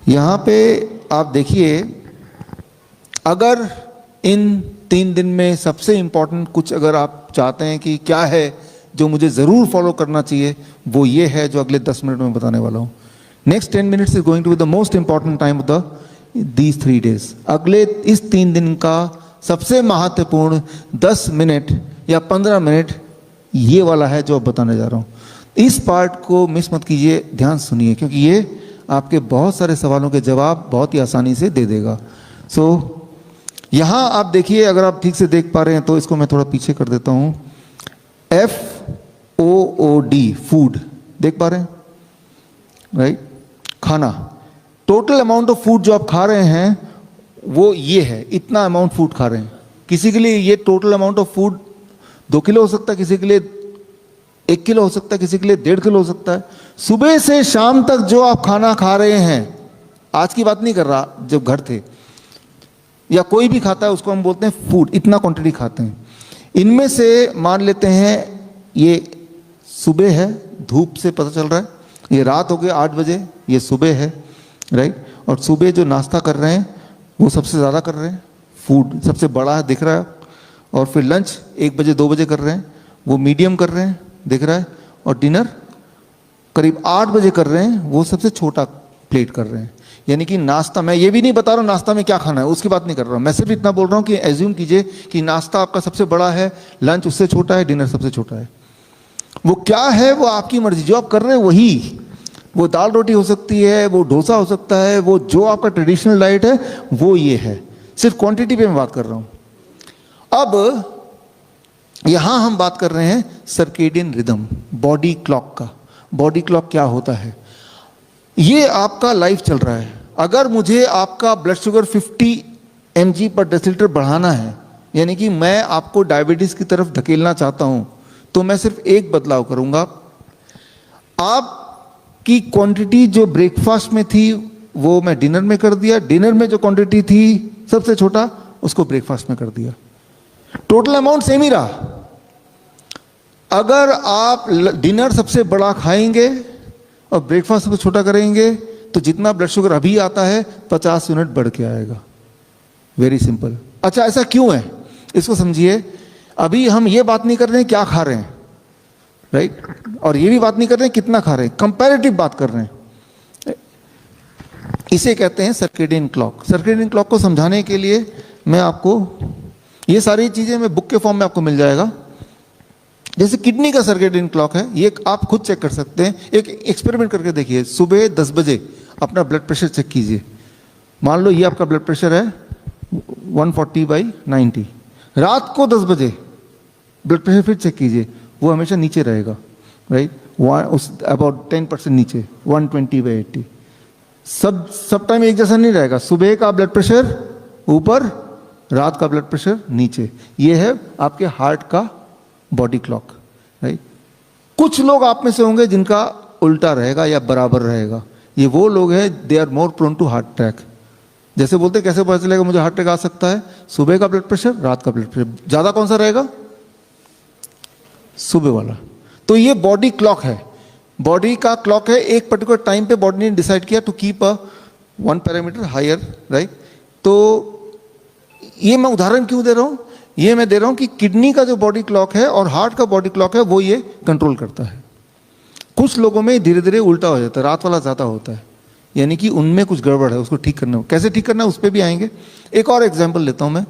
यहाँ पे आप देखिए, अगर इन 3 दिन में सबसे इम्पोर्टेंट कुछ अगर आप चाहते हैं कि क्या है जो मुझे ज़रूर फॉलो करना चाहिए, वो ये है जो अगले 10 मिनट में बताने वाला हूँ। Next 10 minutes is going to be the most important time of these 3 days. अगले इस 3 दिन का सबसे महत्वपूर्ण 10 मिनट या 15 मिनट ये वाला है जो अब बताने जा रहा हूँ। इस पार्ट को मिस मत कीजिए, ध्यान सुनिए, क्योंकि ये आपके बहुत सारे सवालों के जवाब बहुत ही आसानी से दे देगा। सो यहाँ आप देखिए, अगर आप ठीक से देख पा रहे हैं तो इसको मैं थोड़ा पीछे कर देता हूँ। FOOD, फूड, देख पा रहे हैं, राइट? खाना, टोटल अमाउंट ऑफ फूड जो आप खा रहे हैं वो ये है, इतना अमाउंट फूड खा रहे हैं। किसी के लिए ये total amount of food 2 kilo हो सकता है, किसी के लिए 1 किलो हो सकता है, किसी के लिए 1.5 किलो हो सकता है। सुबह से शाम तक जो आप खाना खा रहे हैं, आज की बात नहीं कर रहा, जब घर थे या कोई भी खाता है उसको हम बोलते हैं फूड, इतना क्वांटिटी खाते हैं। इनमें से मान लेते हैं ये सुबह है, धूप से पता चल रहा है, ये रात हो गए 8 बजे, ये सुबह है, राइट। और सुबह जो नाश्ता कर रहे हैं वो सबसे ज़्यादा कर रहे हैं, फूड सबसे बड़ा है दिख रहा है। और फिर लंच 1 बजे 2 बजे कर रहे हैं, वो मीडियम कर रहे हैं दिख रहा है। और डिनर करीब 8 बजे कर रहे हैं, वो सबसे छोटा प्लेट कर रहे हैं। यानी कि नाश्ता, मैं ये भी नहीं बता रहा हूँ नाश्ता में क्या खाना है, उसकी बात नहीं कर रहा हूँ, मैं सिर्फ इतना बोल रहा हूँ कि एज्यूम कीजिए कि नाश्ता आपका सबसे बड़ा है, लंच उससे छोटा है, डिनर सबसे छोटा है। वो क्या है वो आपकी मर्जी, जो आप कर रहे हैं वही, वो दाल रोटी हो सकती है, वो डोसा हो सकता है, वो जो आपका ट्रेडिशनल डाइट है वो ये है। सिर्फ क्वांटिटी पे मैं बात कर रहा हूँ। अब यहां हम बात कर रहे हैं सर्केडियन रिदम, बॉडी क्लॉक का। बॉडी क्लॉक क्या होता है? ये आपका लाइफ चल रहा है। अगर मुझे आपका ब्लड शुगर 50 mg पर डेसिलीटर बढ़ाना है, यानी कि मैं आपको डायबिटीज की तरफ धकेलना चाहता हूं, तो मैं सिर्फ एक बदलाव करूंगा। आपकी क्वांटिटी जो ब्रेकफास्ट में थी वो मैं डिनर में कर दिया, डिनर में जो क्वांटिटी थी सबसे छोटा उसको ब्रेकफास्ट में कर दिया, टोटल अमाउंट सेम ही रहा। अगर आप डिनर सबसे बड़ा खाएंगे और ब्रेकफास्ट सबसे छोटा करेंगे तो जितना ब्लड शुगर अभी आता है 50 यूनिट बढ़ के आएगा। Very simple. अच्छा, ऐसा क्यों है इसको समझिए। अभी हम ये बात नहीं कर रहे हैं क्या खा रहे हैं, राइट, और ये भी बात नहीं कर रहे हैं कितना खा रहे हैं, कंपैरेटिव बात कर रहे हैं। इसे कहते हैं सर्केडियन क्लॉक। सर्केडियन क्लॉक को समझाने के लिए मैं आपको ये सारी चीजें मैं बुक के फॉर्म में आपको मिल जाएगा। जैसे किडनी का सर्केडियन क्लॉक है, ये आप खुद चेक कर सकते हैं। एक एक्सपेरिमेंट करके देखिए, सुबह 10 बजे अपना ब्लड प्रेशर चेक कीजिए। मान लो ये आपका ब्लड प्रेशर है 140/90। रात को 10 बजे ब्लड प्रेशर फिर चेक कीजिए, वो हमेशा नीचे रहेगा, राइट, उस अबाउट 10% नीचे, 120/80। सब टाइम एक जैसा नहीं रहेगा। सुबह का ब्लड प्रेशर ऊपर, रात का ब्लड प्रेशर नीचे। ये है आपके हार्ट का बॉडी क्लॉक, राइट। कुछ लोग आप में से होंगे जिनका उल्टा रहेगा या बराबर रहेगा। ये वो लोग हैं, they are more prone to heart attack. जैसे बोलते कैसे पता चलेगा मुझे हार्ट अटैक आ सकता है? सुबह का ब्लड प्रेशर, रात का ब्लड प्रेशर, ज्यादा कौन सा रहेगा? सुबह वाला। तो ये बॉडी क्लॉक है, बॉडी का क्लॉक है। एक पर्टिकुलर टाइम पे बॉडी ने डिसाइड किया to keep a 1 parameter higher, right. तो ये मैं उदाहरण क्यों दे रहा हूं? ये मैं दे रहा हूं कि किडनी का जो बॉडी क्लॉक है और हार्ट का बॉडी क्लॉक है वो ये कंट्रोल करता है। कुछ लोगों में धीरे धीरे उल्टा हो जाता है, रात वाला ज्यादा होता है, यानी कि उनमें कुछ गड़बड़ है, उसको ठीक करना हो। कैसे ठीक करना है उस पर भी आएंगे। एक और एग्जाम्पल लेता हूं मैं।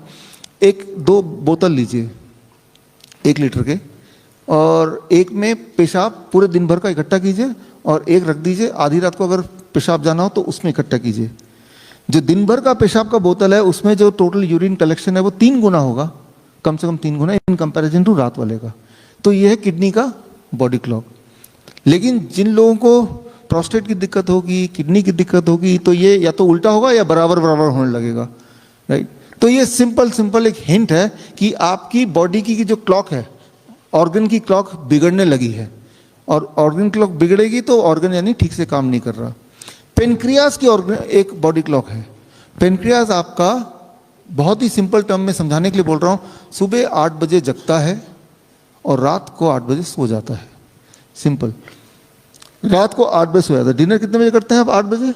1-2 बोतल लीजिए 1 लीटर के, और एक में पेशाब पूरे दिन भर का इकट्ठा कीजिए और एक रख दीजिए, आधी रात को अगर पेशाब जाना हो तो उसमें इकट्ठा कीजिए। जो दिन भर का पेशाब का बोतल है उसमें जो टोटल यूरिन कलेक्शन है वो 3 गुना होगा, कम से कम 3 गुना इन कंपैरिजन टू रात वाले का। तो ये है किडनी का बॉडी क्लॉक। लेकिन जिन लोगों को प्रोस्टेट की दिक्कत होगी, किडनी की दिक्कत होगी, तो ये या तो उल्टा होगा या बराबर बराबर होने लगेगा, राइट। तो ये सिंपल एक हिंट है कि आपकी बॉडी की जो क्लॉक है, ऑर्गन की क्लॉक बिगड़ने लगी है, और ऑर्गन क्लॉक बिगड़ेगी तो ऑर्गन यानी ठीक से काम नहीं कर रहा। पेनक्रियास की एक बॉडी क्लॉक है। पेनक्रियास आपका, बहुत ही सिंपल टर्म में समझाने के लिए बोल रहा हूं, सुबह 8 बजे जगता है और रात को 8 बजे सो जाता है। सिंपल, रात को 8 बजे सो जाता है। डिनर कितने बजे करते हैं आप? 8 बजे।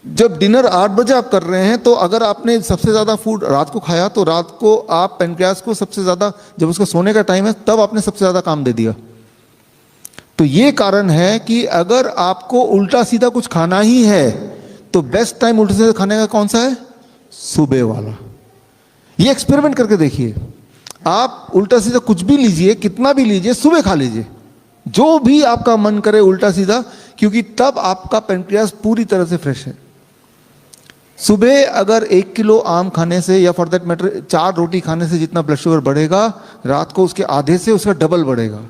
जब डिनर 8 बजे आप कर रहे हैं तो अगर आपने सबसे ज्यादा फूड रात को खाया तो रात को आप पेनक्रियास को सबसे ज्यादा, जब उसका सोने का टाइम है तब आपने सबसे ज्यादा काम दे दिया। तो ये कारण है कि अगर आपको उल्टा सीधा कुछ खाना ही है तो बेस्ट टाइम उल्टा सीधा खाने का कौन सा है? सुबह वाला। ये एक्सपेरिमेंट करके देखिए, आप उल्टा सीधा कुछ भी लीजिए, कितना भी लीजिए, सुबह खा लीजिए जो भी आपका मन करे उल्टा सीधा, क्योंकि तब आपका पेनक्रियास पूरी तरह से फ्रेश है। सुबह अगर 1 किलो आम खाने से या फॉर दैट मैटर 4 रोटी खाने से जितना ब्लड शुगर बढ़ेगा, रात को उसके आधे से उसका डबल बढ़ेगा।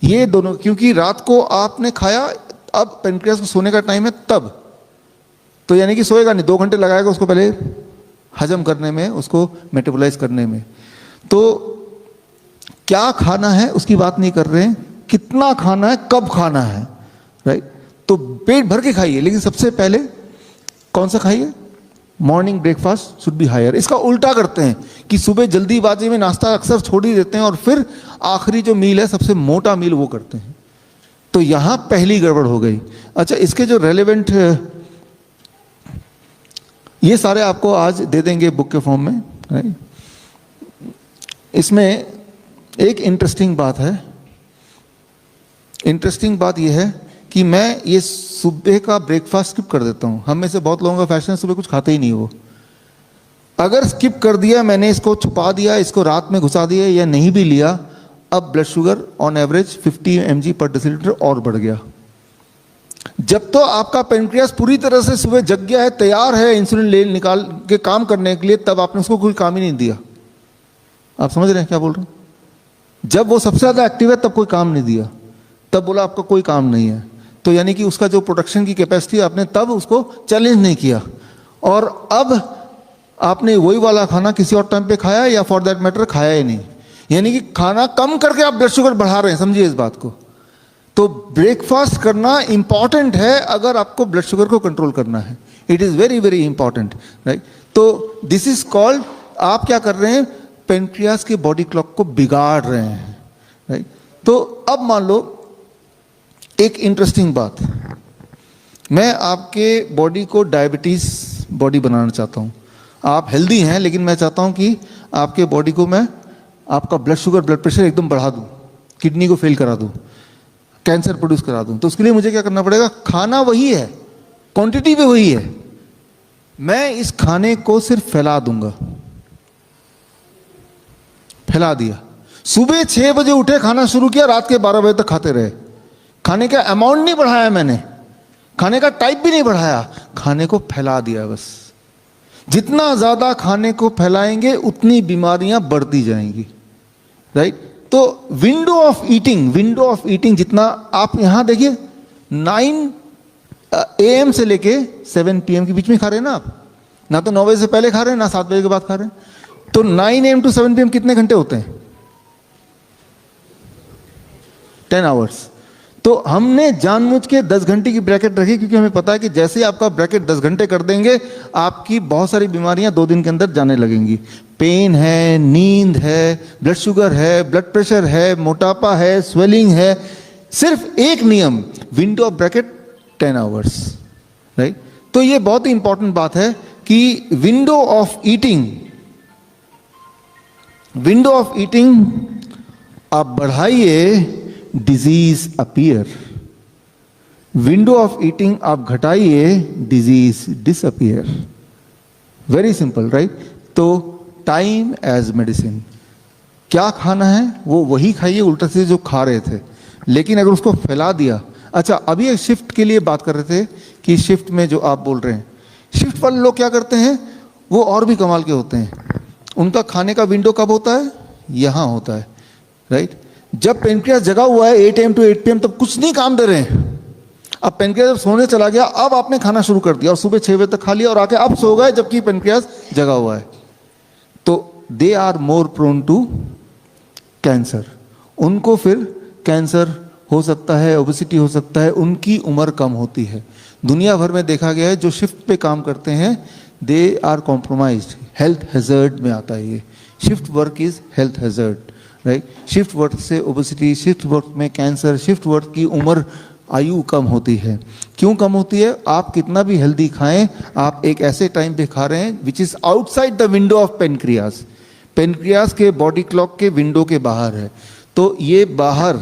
ये दोनों, क्योंकि रात को आपने खाया, अब पेनक्रियास को सोने का टाइम है तब, तो यानी कि सोएगा नहीं, 2 घंटे लगाएगा उसको पहले हजम करने में, उसको मेटाबोलाइज करने में। तो क्या खाना है उसकी बात नहीं कर रहे हैं, कितना खाना है, कब खाना है, राइट। तो पेट भर के खाइए, लेकिन सबसे पहले कौन सा खाइए? Morning breakfast should be higher. इसका उल्टा करते हैं कि सुबह जल्दीबाजी में नाश्ता अक्सर छोड़ ही देते हैं और फिर आखिरी जो मील है, सबसे मोटा मील, वो करते हैं। तो यहां पहली गड़बड़ हो गई। अच्छा, इसके जो रेलेवेंट, ये सारे आपको आज दे देंगे बुक के फॉर्म में, राइट। इसमें एक इंटरेस्टिंग बात है। इंटरेस्टिंग बात यह है कि मैं ये सुबह का ब्रेकफास्ट स्किप कर देता हूं। हम में से बहुत लोगों का फैशन है सुबह कुछ खाते ही नहीं हो। अगर स्किप कर दिया मैंने, इसको छुपा दिया, इसको रात में घुसा दिया या नहीं भी लिया, अब blood sugar on average 50 mg पर डेसीलीटर और बढ़ गया। जब तो आपका पेनक्रियास पूरी तरह से सुबह जग गया है, तैयार है इंसुलिन ले निकाल के काम करने के लिए, तब आपने उसको कोई काम ही नहीं दिया। आप समझ रहे हैं क्या बोल रहे हैं? जब वो सबसे ज्यादा एक्टिव है तब कोई काम नहीं दिया, तब बोला आपका कोई काम नहीं है। तो यानी कि उसका जो प्रोडक्शन की कैपेसिटी, आपने तब उसको चैलेंज नहीं किया। और अब आपने वही वाला खाना किसी और टाइम पे खाया, या फॉर दैट मैटर खाया ही नहीं। यानी कि खाना कम करके आप ब्लड शुगर बढ़ा रहे हैं, समझिए इस बात को। तो ब्रेकफास्ट करना इंपॉर्टेंट है अगर आपको ब्लड शुगर को कंट्रोल करना है। It is very very important, right. तो दिस इज कॉल्ड, आप क्या कर रहे हैं? पेनक्रियास के बॉडी क्लॉक को बिगाड़ रहे हैं, राइट। तो अब मान लो एक इंटरेस्टिंग बात, मैं आपके बॉडी को डायबिटीज बॉडी बनाना चाहता हूं। आप हेल्दी हैं, लेकिन मैं चाहता हूं कि आपके बॉडी को मैं, आपका ब्लड शुगर, ब्लड प्रेशर एकदम बढ़ा दूं, किडनी को फेल करा दूं, कैंसर प्रोड्यूस करा दूं। तो उसके लिए मुझे क्या करना पड़ेगा? खाना वही है, क्वांटिटी भी वही है, मैं इस खाने को सिर्फ फैला दूंगा। फैला दिया, सुबह 6 बजे उठे, खाना शुरू किया, रात के 12 बजे तक खाते रहे। खाने का अमाउंट नहीं बढ़ाया मैंने, खाने का टाइप भी नहीं बढ़ाया, खाने को फैला दिया बस। जितना ज्यादा खाने को फैलाएंगे उतनी बीमारियां बढ़ती जाएंगी, राइट। तो विंडो ऑफ ईटिंग जितना, आप यहां देखिए 9 AM से लेके 7 PM के बीच में खा रहे हैं ना आप। ना तो 9 बजे से पहले खा रहे हैं, ना 7 बजे के बाद खा रहे हैं। तो 9 AM to 7 PM कितने घंटे होते हैं? 10 आवर्स। तो हमने जानबूझ के 10 घंटे की ब्रैकेट रखी, क्योंकि हमें पता है कि जैसे ही आपका ब्रैकेट 10 घंटे कर देंगे, आपकी बहुत सारी बीमारियां 2 दिन के अंदर जाने लगेंगी। पेन है, नींद है, ब्लड शुगर है, ब्लड प्रेशर है, मोटापा है, स्वेलिंग है। सिर्फ एक नियम, window of bracket 10 hours, right. तो ये बहुत ही इंपॉर्टेंट बात है कि विंडो ऑफ ईटिंग आप बढ़ाइए, disease appear. Window of eating आप घटाइए, disease disappear. Very simple, right. तो टाइम एज मेडिसिन, क्या खाना है वो वही खाइए उल्टा से जो खा रहे थे, लेकिन अगर उसको फैला दिया। अच्छा, अभी एक शिफ्ट के लिए बात कर रहे थे कि शिफ्ट में जो आप बोल रहे हैं, शिफ्ट वाले लोग क्या करते हैं, वो और भी कमाल के होते हैं। उनका खाने का विंडो कब होता है? यहां होता है, राइट। जब पेनक्रियास जगा हुआ है 8 AM to 8 PM, तब कुछ नहीं काम दे रहे हैं। अब पेनक्रियास जब सोने चला गया, अब आपने खाना शुरू कर दिया और सुबह 6 बजे तक खा लिया और आके अब सो गए, जबकि पेनक्रियास जगा हुआ है। तो they are more prone to cancer. उनको फिर कैंसर हो सकता है, ओबेसिटी हो सकता है, उनकी उम्र कम होती है। दुनिया भर में देखा गया है जो शिफ्ट पे काम करते हैं, they are compromised, health hazard में आता है ये। Shift work is health hazard, right. Shift work से ओबेसिटी, शिफ्ट वर्क में कैंसर, शिफ्ट वर्क की उम्र, आयु कम होती है। क्यों कम होती है? आप कितना भी हेल्दी खाएं, आप एक ऐसे टाइम पे खा रहे हैं which is outside the window of pancreas. Pancreas के बॉडी क्लॉक के विंडो के बाहर है, तो ये बाहर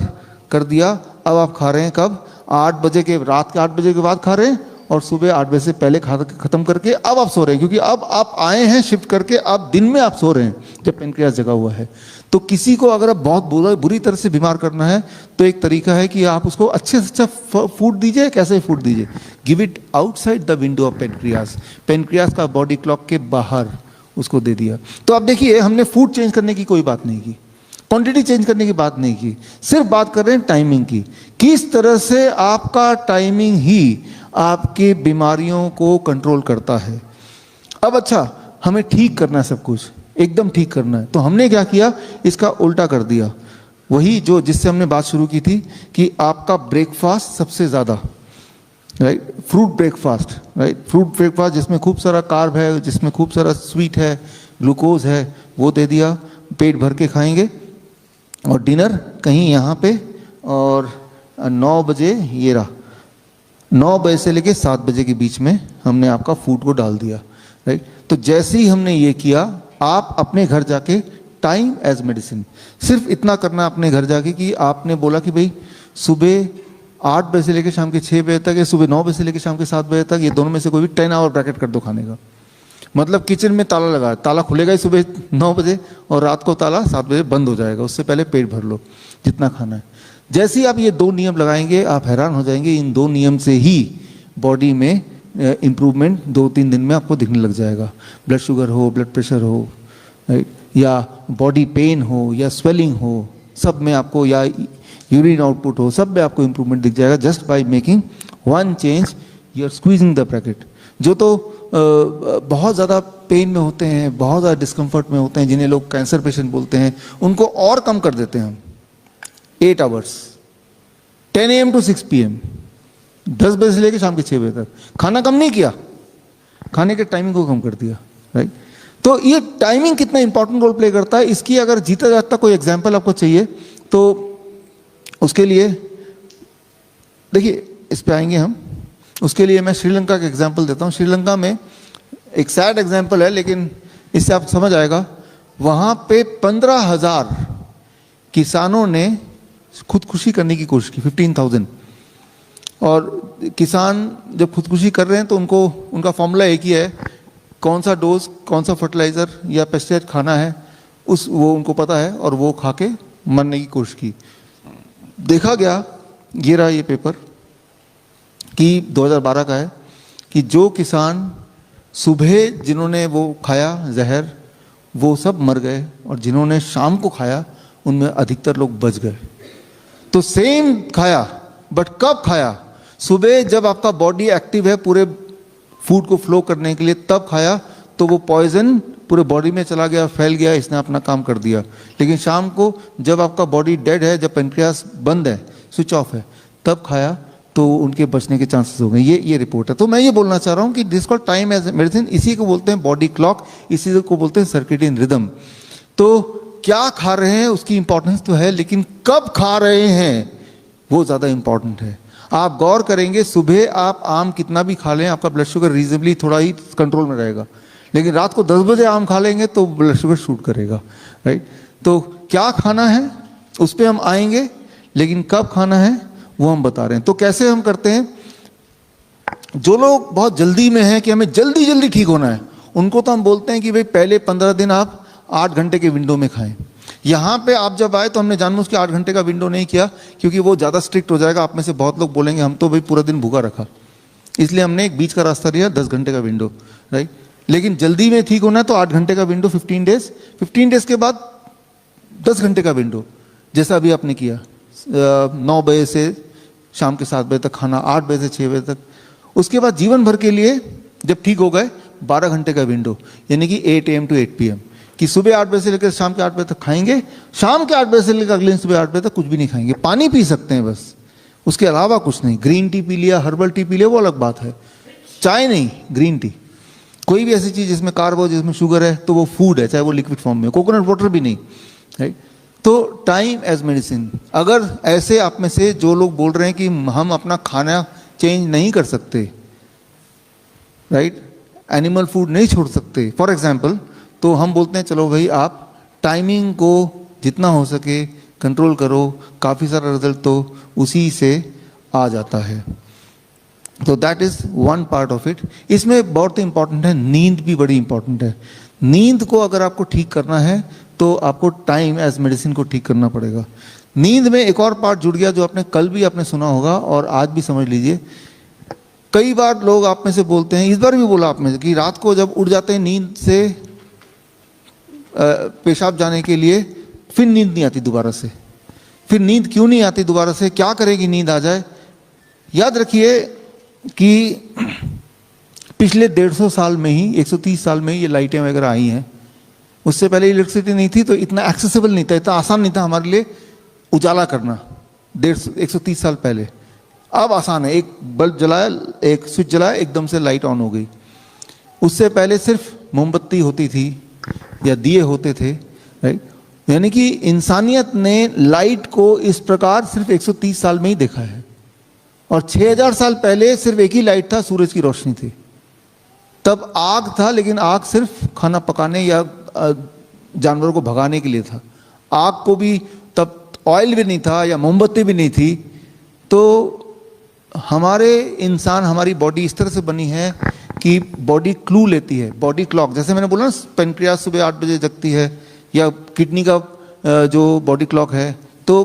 कर दिया। अब आप खा रहे हैं कब? 8 बजे के, रात के 8 बजे के बाद खा रहे हैं और सुबह 8 बजे से पहले खत्म करके अब आप सो रहे हैं, क्योंकि अब आप आए हैं शिफ्ट करके, अब दिन में आप सो रहे हैं जब पेनक्रियास जगा हुआ है। तो किसी को अगर आप बहुत बुरी तरह से बीमार करना है, तो एक तरीका है कि आप उसको अच्छे से अच्छा फूड दीजिए। कैसे फूड दीजिए? Give it outside the window of pancreas, pancreas का बॉडी क्लॉक के बाहर उसको दे दिया। तो अब देखिए, हमने फूड चेंज करने की कोई बात नहीं की, क्वांटिटी चेंज करने की बात नहीं की, सिर्फ बात कर रहे हैं टाइमिंग की। किस तरह से आपका टाइमिंग ही आपकी बीमारियों को कंट्रोल करता है। अब अच्छा, हमें ठीक करना है, सब कुछ एकदम ठीक करना है, तो हमने क्या किया? इसका उल्टा कर दिया। वही जो जिससे हमने बात शुरू की थी कि आपका ब्रेकफास्ट सबसे ज़्यादा, right, fruit breakfast, right, fruit breakfast जिसमें खूब सारा कार्ब है, जिसमें खूब सारा स्वीट है, ग्लूकोज है, वो दे दिया, पेट भर के खाएंगे। और डिनर कहीं यहाँ पे, और 9 बजे, ये रहा 9 बजे से लेके 7 बजे के बीच में हमने आपका फूड को डाल दिया, राइट। तो जैसे ही हमने ये किया, आप अपने घर जाके टाइम एज मेडिसिन, सिर्फ इतना करना अपने घर जाके कि आपने बोला कि भाई सुबह 8 बजे से लेकर शाम के 6 बजे तक, या सुबह 9 बजे से लेकर शाम के 7 बजे तक, ये दोनों में से कोई भी 10 आवर ब्रैकेट कर दो खाने का। मतलब किचन में ताला लगा, ताला खुलेगा ही सुबह 9 बजे और रात को ताला 7 बजे बंद हो जाएगा, उससे पहले पेट भर लो जितना खाना है। जैसे ही आप ये 2 नियम लगाएंगे, आप हैरान हो जाएंगे, इन 2 नियम से ही बॉडी में इम्प्रूवमेंट 2-3 दिन में आपको दिखने लग जाएगा। ब्लड शुगर हो, ब्लड प्रेशर हो, राइट, या बॉडी पेन हो, या स्वेलिंग हो, सब में आपको, या यूरिन आउटपुट हो, सब में आपको इम्प्रूवमेंट दिख जाएगा just by making one change, you are squeezing the bracket. जो तो बहुत ज़्यादा पेन में होते हैं, बहुत ज़्यादा डिस्कम्फर्ट में होते हैं, जिन्हें लोग कैंसर पेशेंट बोलते हैं, उनको और कम कर देते हैं हम 8 आवर्स, 10 AM to 6 PM, 10 बजे से लेकर शाम के 6 बजे तक। खाना कम नहीं किया, खाने के टाइमिंग को कम कर दिया, राइट। तो ये टाइमिंग कितना इंपॉर्टेंट रोल प्ले करता है, इसकी अगर जीता जाता कोई एग्जाम्पल आपको चाहिए तो उसके लिए देखिए, इस पे आएंगे हम। उसके लिए मैं श्रीलंका का एग्जाम्पल देता हूँ। श्रीलंका में एक सैड एग्जाम्पल है, लेकिन इससे आप समझ आएगा। वहाँ पे 15,000 किसानों ने खुदकुशी करने की कोशिश की, 15,000। और किसान जब खुदकुशी कर रहे हैं तो उनका फॉर्मूला एक ही है, कौन सा डोज, कौन सा फर्टिलाइज़र या पेस्टिसाइड खाना है, वो उनको पता है, और वो खा के मरने की कोशिश की। देखा गया, ये रहा ये पेपर, कि 2012 का है, कि जो किसान सुबह जिन्होंने वो खाया जहर, वो सब मर गए, और जिन्होंने शाम को खाया उनमें अधिकतर लोग बच गए। तो सेम खाया, बट कब खाया? सुबह जब आपका बॉडी एक्टिव है पूरे फूड को फ्लो करने के लिए, तब खाया तो वो पॉइजन पूरे बॉडी में चला गया, फैल गया, इसने अपना काम कर दिया। लेकिन शाम को जब आपका बॉडी डेड है, जब पेनक्रियास बंद है, स्विच ऑफ है, तब खाया तो उनके बचने के चांसेस हो गए। ये रिपोर्ट है। तो मैं ये बोलना चाह रहा हूँ कि this called time as medicine, इसी को बोलते हैं बॉडी क्लॉक, इसी को बोलते हैं सर्केडियन रिदम। तो क्या खा रहे हैं उसकी इंपॉर्टेंस तो है, लेकिन कब खा रहे हैं वो ज़्यादा इंपॉर्टेंट है। आप गौर करेंगे, सुबह आप आम कितना भी खा लें, आपका ब्लड शुगर रीजनेबली थोड़ा ही कंट्रोल में रहेगा, लेकिन रात को 10 बजे आम खा लेंगे तो ब्लड शुगर शूट करेगा, राइट। तो क्या खाना है उस पर हम आएंगे, लेकिन कब खाना है वो हम बता रहे हैं। तो कैसे हम करते हैं? जो लोग बहुत जल्दी में हैं कि हमें जल्दी जल्दी ठीक होना है, उनको तो हम बोलते हैं कि भाई पहले 15 दिन आप 8 घंटे के विंडो में खाएं। यहाँ पे आप जब आए तो हमने जानबूझ के 8 घंटे का विंडो नहीं किया, क्योंकि वो ज़्यादा स्ट्रिक्ट हो जाएगा। आप में से बहुत लोग बोलेंगे हम तो भाई पूरा दिन भूखा रखा, इसलिए हमने एक बीच का रास्ता लिया, 10 घंटे का विंडो, राइट। लेकिन जल्दी में ठीक होना है तो 8 घंटे का विंडो, 15 डेज, 15 डेज के बाद 10 घंटे का विंडो, जैसा अभी आपने किया। 9 बजे से शाम के 7 बजे तक खाना, 8 बजे से 6 बजे तक। उसके बाद जीवन भर के लिए जब ठीक हो गए 12 घंटे का विंडो, यानी कि 8 AM to 8 PM, कि सुबह 8 बजे से लेकर शाम के 8 बजे तक खाएंगे, शाम के 8 बजे से लेकर अगले दिन सुबह 8 बजे तक कुछ भी नहीं खाएंगे। पानी पी सकते हैं बस, उसके अलावा कुछ नहीं। ग्रीन टी पी लिया, हर्बल टी पी लिया, वो अलग बात है। चाय नहीं, ग्रीन टी, कोई भी ऐसी चीज़ जिसमें कार्ब हो, जिसमें शुगर है, तो वो फूड है, चाहे वो लिक्विड फॉर्म में। कोकोनट वाटर भी नहीं, राइट। तो टाइम एज मेडिसिन। अगर ऐसे आप में से जो लोग बोल रहे हैं कि हम अपना खाना चेंज नहीं कर सकते, राइट, एनिमल फूड नहीं छोड़ सकते फॉर एग्जाम्पल, तो हम बोलते हैं चलो भाई आप टाइमिंग को जितना हो सके कंट्रोल करो, काफ़ी सारा रिजल्ट तो उसी से आ जाता है। तो that is one part of it. इसमें बहुत इंपॉर्टेंट है, नींद भी बड़ी इंपॉर्टेंट है। नींद को अगर आपको ठीक करना है तो आपको टाइम एज मेडिसिन को ठीक करना पड़ेगा। नींद में एक और पार्ट जुड़ गया जो आपने कल भी आपने सुना होगा और आज भी समझ लीजिए। कई बार लोग आप में से बोलते हैं, इस बार भी बोला आप में से, कि रात को जब उठ जाते हैं नींद से पेशाब जाने के लिए, फिर नींद नहीं आती दोबारा से। फिर नींद क्यों नहीं आती दोबारा से? क्या करेगी नींद आ जाए? याद रखिए कि पिछले 150 साल में ही, 130 साल में ही ये लाइटें वगैरह आई हैं। उससे पहले इलेक्ट्रिसिटी नहीं थी, तो इतना एक्सेसिबल नहीं था, इतना आसान नहीं था हमारे लिए उजाला करना 130 साल पहले। अब आसान है, एक बल्ब जलाया, एक स्विच जलाया, एकदम से लाइट ऑन हो गई। उससे पहले सिर्फ मोमबत्ती होती थी या दिए होते थे, राइट। यानी कि इंसानियत ने लाइट को इस प्रकार सिर्फ 130 साल में ही देखा है। और 6000 साल पहले सिर्फ एक ही लाइट था, सूरज की रोशनी थी। तब आग था, लेकिन आग सिर्फ खाना पकाने या जानवरों को भगाने के लिए था। आग को भी तब ऑयल भी नहीं था या मोमबत्ती भी नहीं थी। तो हमारे इंसान, हमारी बॉडी इस तरह से बनी है कि बॉडी क्लू लेती है, बॉडी क्लॉक। जैसे मैंने बोला ना, पेनक्रियास सुबह 8 बजे जगती है, या किडनी का जो बॉडी क्लॉक है। तो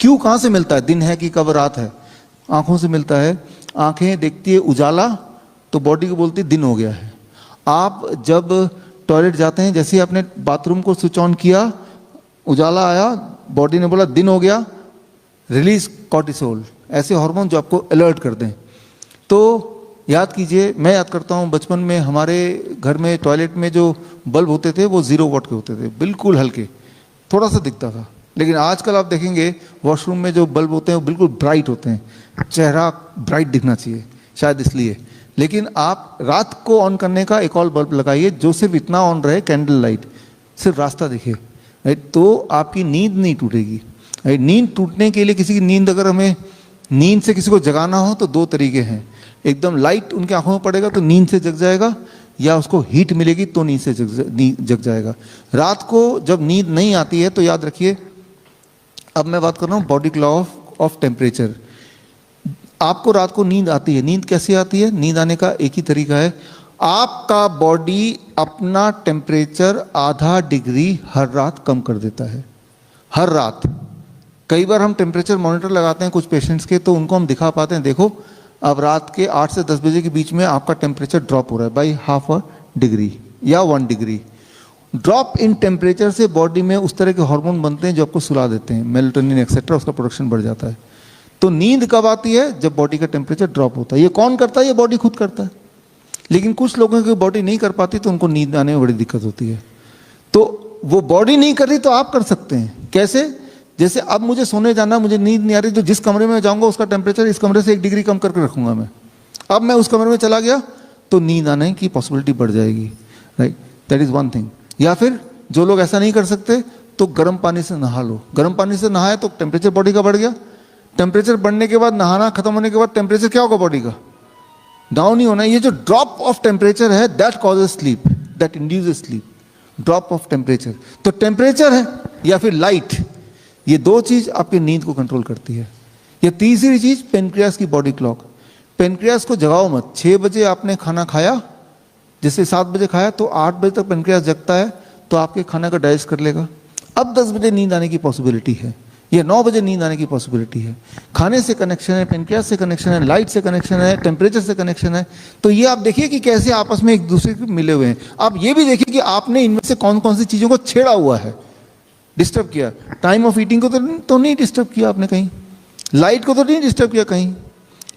क्यू कहाँ से मिलता है, दिन है कि कब रात है? आंखों से मिलता है। आंखें देखती है उजाला, तो बॉडी को बोलती है दिन हो गया है। आप जब टॉयलेट जाते हैं, जैसे ही आपने बाथरूम को स्विच ऑन किया, उजाला आया, बॉडी ने बोला दिन हो गया, रिलीज कॉर्टिसोल, ऐसे हार्मोन जो आपको अलर्ट कर दें। तो याद कीजिए, मैं याद करता हूँ बचपन में हमारे घर में टॉयलेट में जो बल्ब होते थे वो 0 वाट के होते थे, बिल्कुल हल्के, थोड़ा सा दिखता था। लेकिन आजकल आप देखेंगे वॉशरूम में जो बल्ब होते हैं वो बिल्कुल ब्राइट होते हैं, चेहरा ब्राइट दिखना चाहिए शायद इसलिए। लेकिन आप रात को ऑन करने का एक और बल्ब लगाइए जो सिर्फ इतना ऑन रहे, कैंडल लाइट, सिर्फ रास्ता दिखे, राइट। तो आपकी नींद नहीं टूटेगी। नींद टूटने के लिए, किसी की नींद, अगर हमें नींद से किसी को जगाना हो तो 2 तरीके हैं। एकदम लाइट उनके आंखों में पड़ेगा तो नींद से जग जाएगा, या उसको हीट मिलेगी तो नींद से जग जाएगा। रात को जब नींद नहीं आती है तो याद रखिए, अब मैं बात कर रहा हूँ बॉडी क्लॉक ऑफ टेम्परेचर। आपको रात को नींद आती है, नींद कैसे आती है? नींद आने का एक ही तरीका है, आपका बॉडी अपना टेम्परेचर आधा डिग्री हर रात कम कर देता है, हर रात। कई बार हम टेम्परेचर मॉनिटर लगाते हैं कुछ पेशेंट्स के, तो उनको हम दिखा पाते हैं, देखो अब रात के 8 से 10 बजे के बीच में आपका टेम्परेचर ड्रॉप हो रहा है बाई ½ डिग्री या 1 डिग्री। ड्रॉप इन टेम्परेचर से बॉडी में उस तरह के हार्मोन बनते हैं जो आपको सुला देते हैं, मेलाटोनिन एक्सेट्रा, उसका प्रोडक्शन बढ़ जाता है। तो नींद कब आती है? जब बॉडी का टेम्परेचर ड्रॉप होता है। ये कौन करता है? ये बॉडी खुद करता है। लेकिन कुछ लोगों की बॉडी नहीं कर पाती तो उनको नींद आने में बड़ी दिक्कत होती है। तो वो बॉडी नहीं कर रही तो आप कर सकते हैं। कैसे? जैसे अब मुझे सोने जाना, मुझे नींद नहीं आ रही, तो जिस कमरे में जाऊंगा उसका टेम्परेचर इस कमरे से 1 डिग्री कम करके रखूंगा मैं। अब मैं उस कमरे में चला गया तो नींद आने की पॉसिबिलिटी बढ़ जाएगी, right. That is one thing. या फिर जो लोग ऐसा नहीं कर सकते तो गर्म पानी से नहा लो। गर्म पानी से नहाए तो टेम्परेचर बॉडी का बढ़ गया। टेम्परेचर बढ़ने के बाद, नहाना खत्म होने के बाद टेम्परेचर क्या होगा बॉडी का? डाउन ही होना। ये जो ड्रॉप ऑफ टेम्परेचर है, that causes sleep, that induces sleep, drop of temperature. तो टेम्परेचर है या फिर लाइट, ये 2 चीज आपकी नींद को कंट्रोल करती है। ये तीसरी चीज पेनक्रियास की बॉडी क्लॉक। पेनक्रियास को जगाओ मत। 6 बजे आपने खाना खाया, जैसे 7 बजे खाया तो 8 बजे तक पेनक्रियास जगता है, तो आपके खाना का डाइजेस्ट कर लेगा। अब 10 बजे नींद आने की पॉसिबिलिटी है, या 9 बजे नींद आने की पॉसिबिलिटी है। खाने से कनेक्शन है, पेनक्रियास से कनेक्शन है, लाइट से कनेक्शन है, टेम्परेचर से कनेक्शन है। तो ये आप देखिए कि कैसे आपस में एक दूसरे के मिले हुए हैं। आप ये भी देखिए कि आपने इनमें से कौन कौन सी चीजों को छेड़ा हुआ है, डिस्टर्ब किया। टाइम ऑफ ईटिंग को तो नहीं डिस्टर्ब किया आपने कहीं, लाइट को तो नहीं डिस्टर्ब किया कहीं।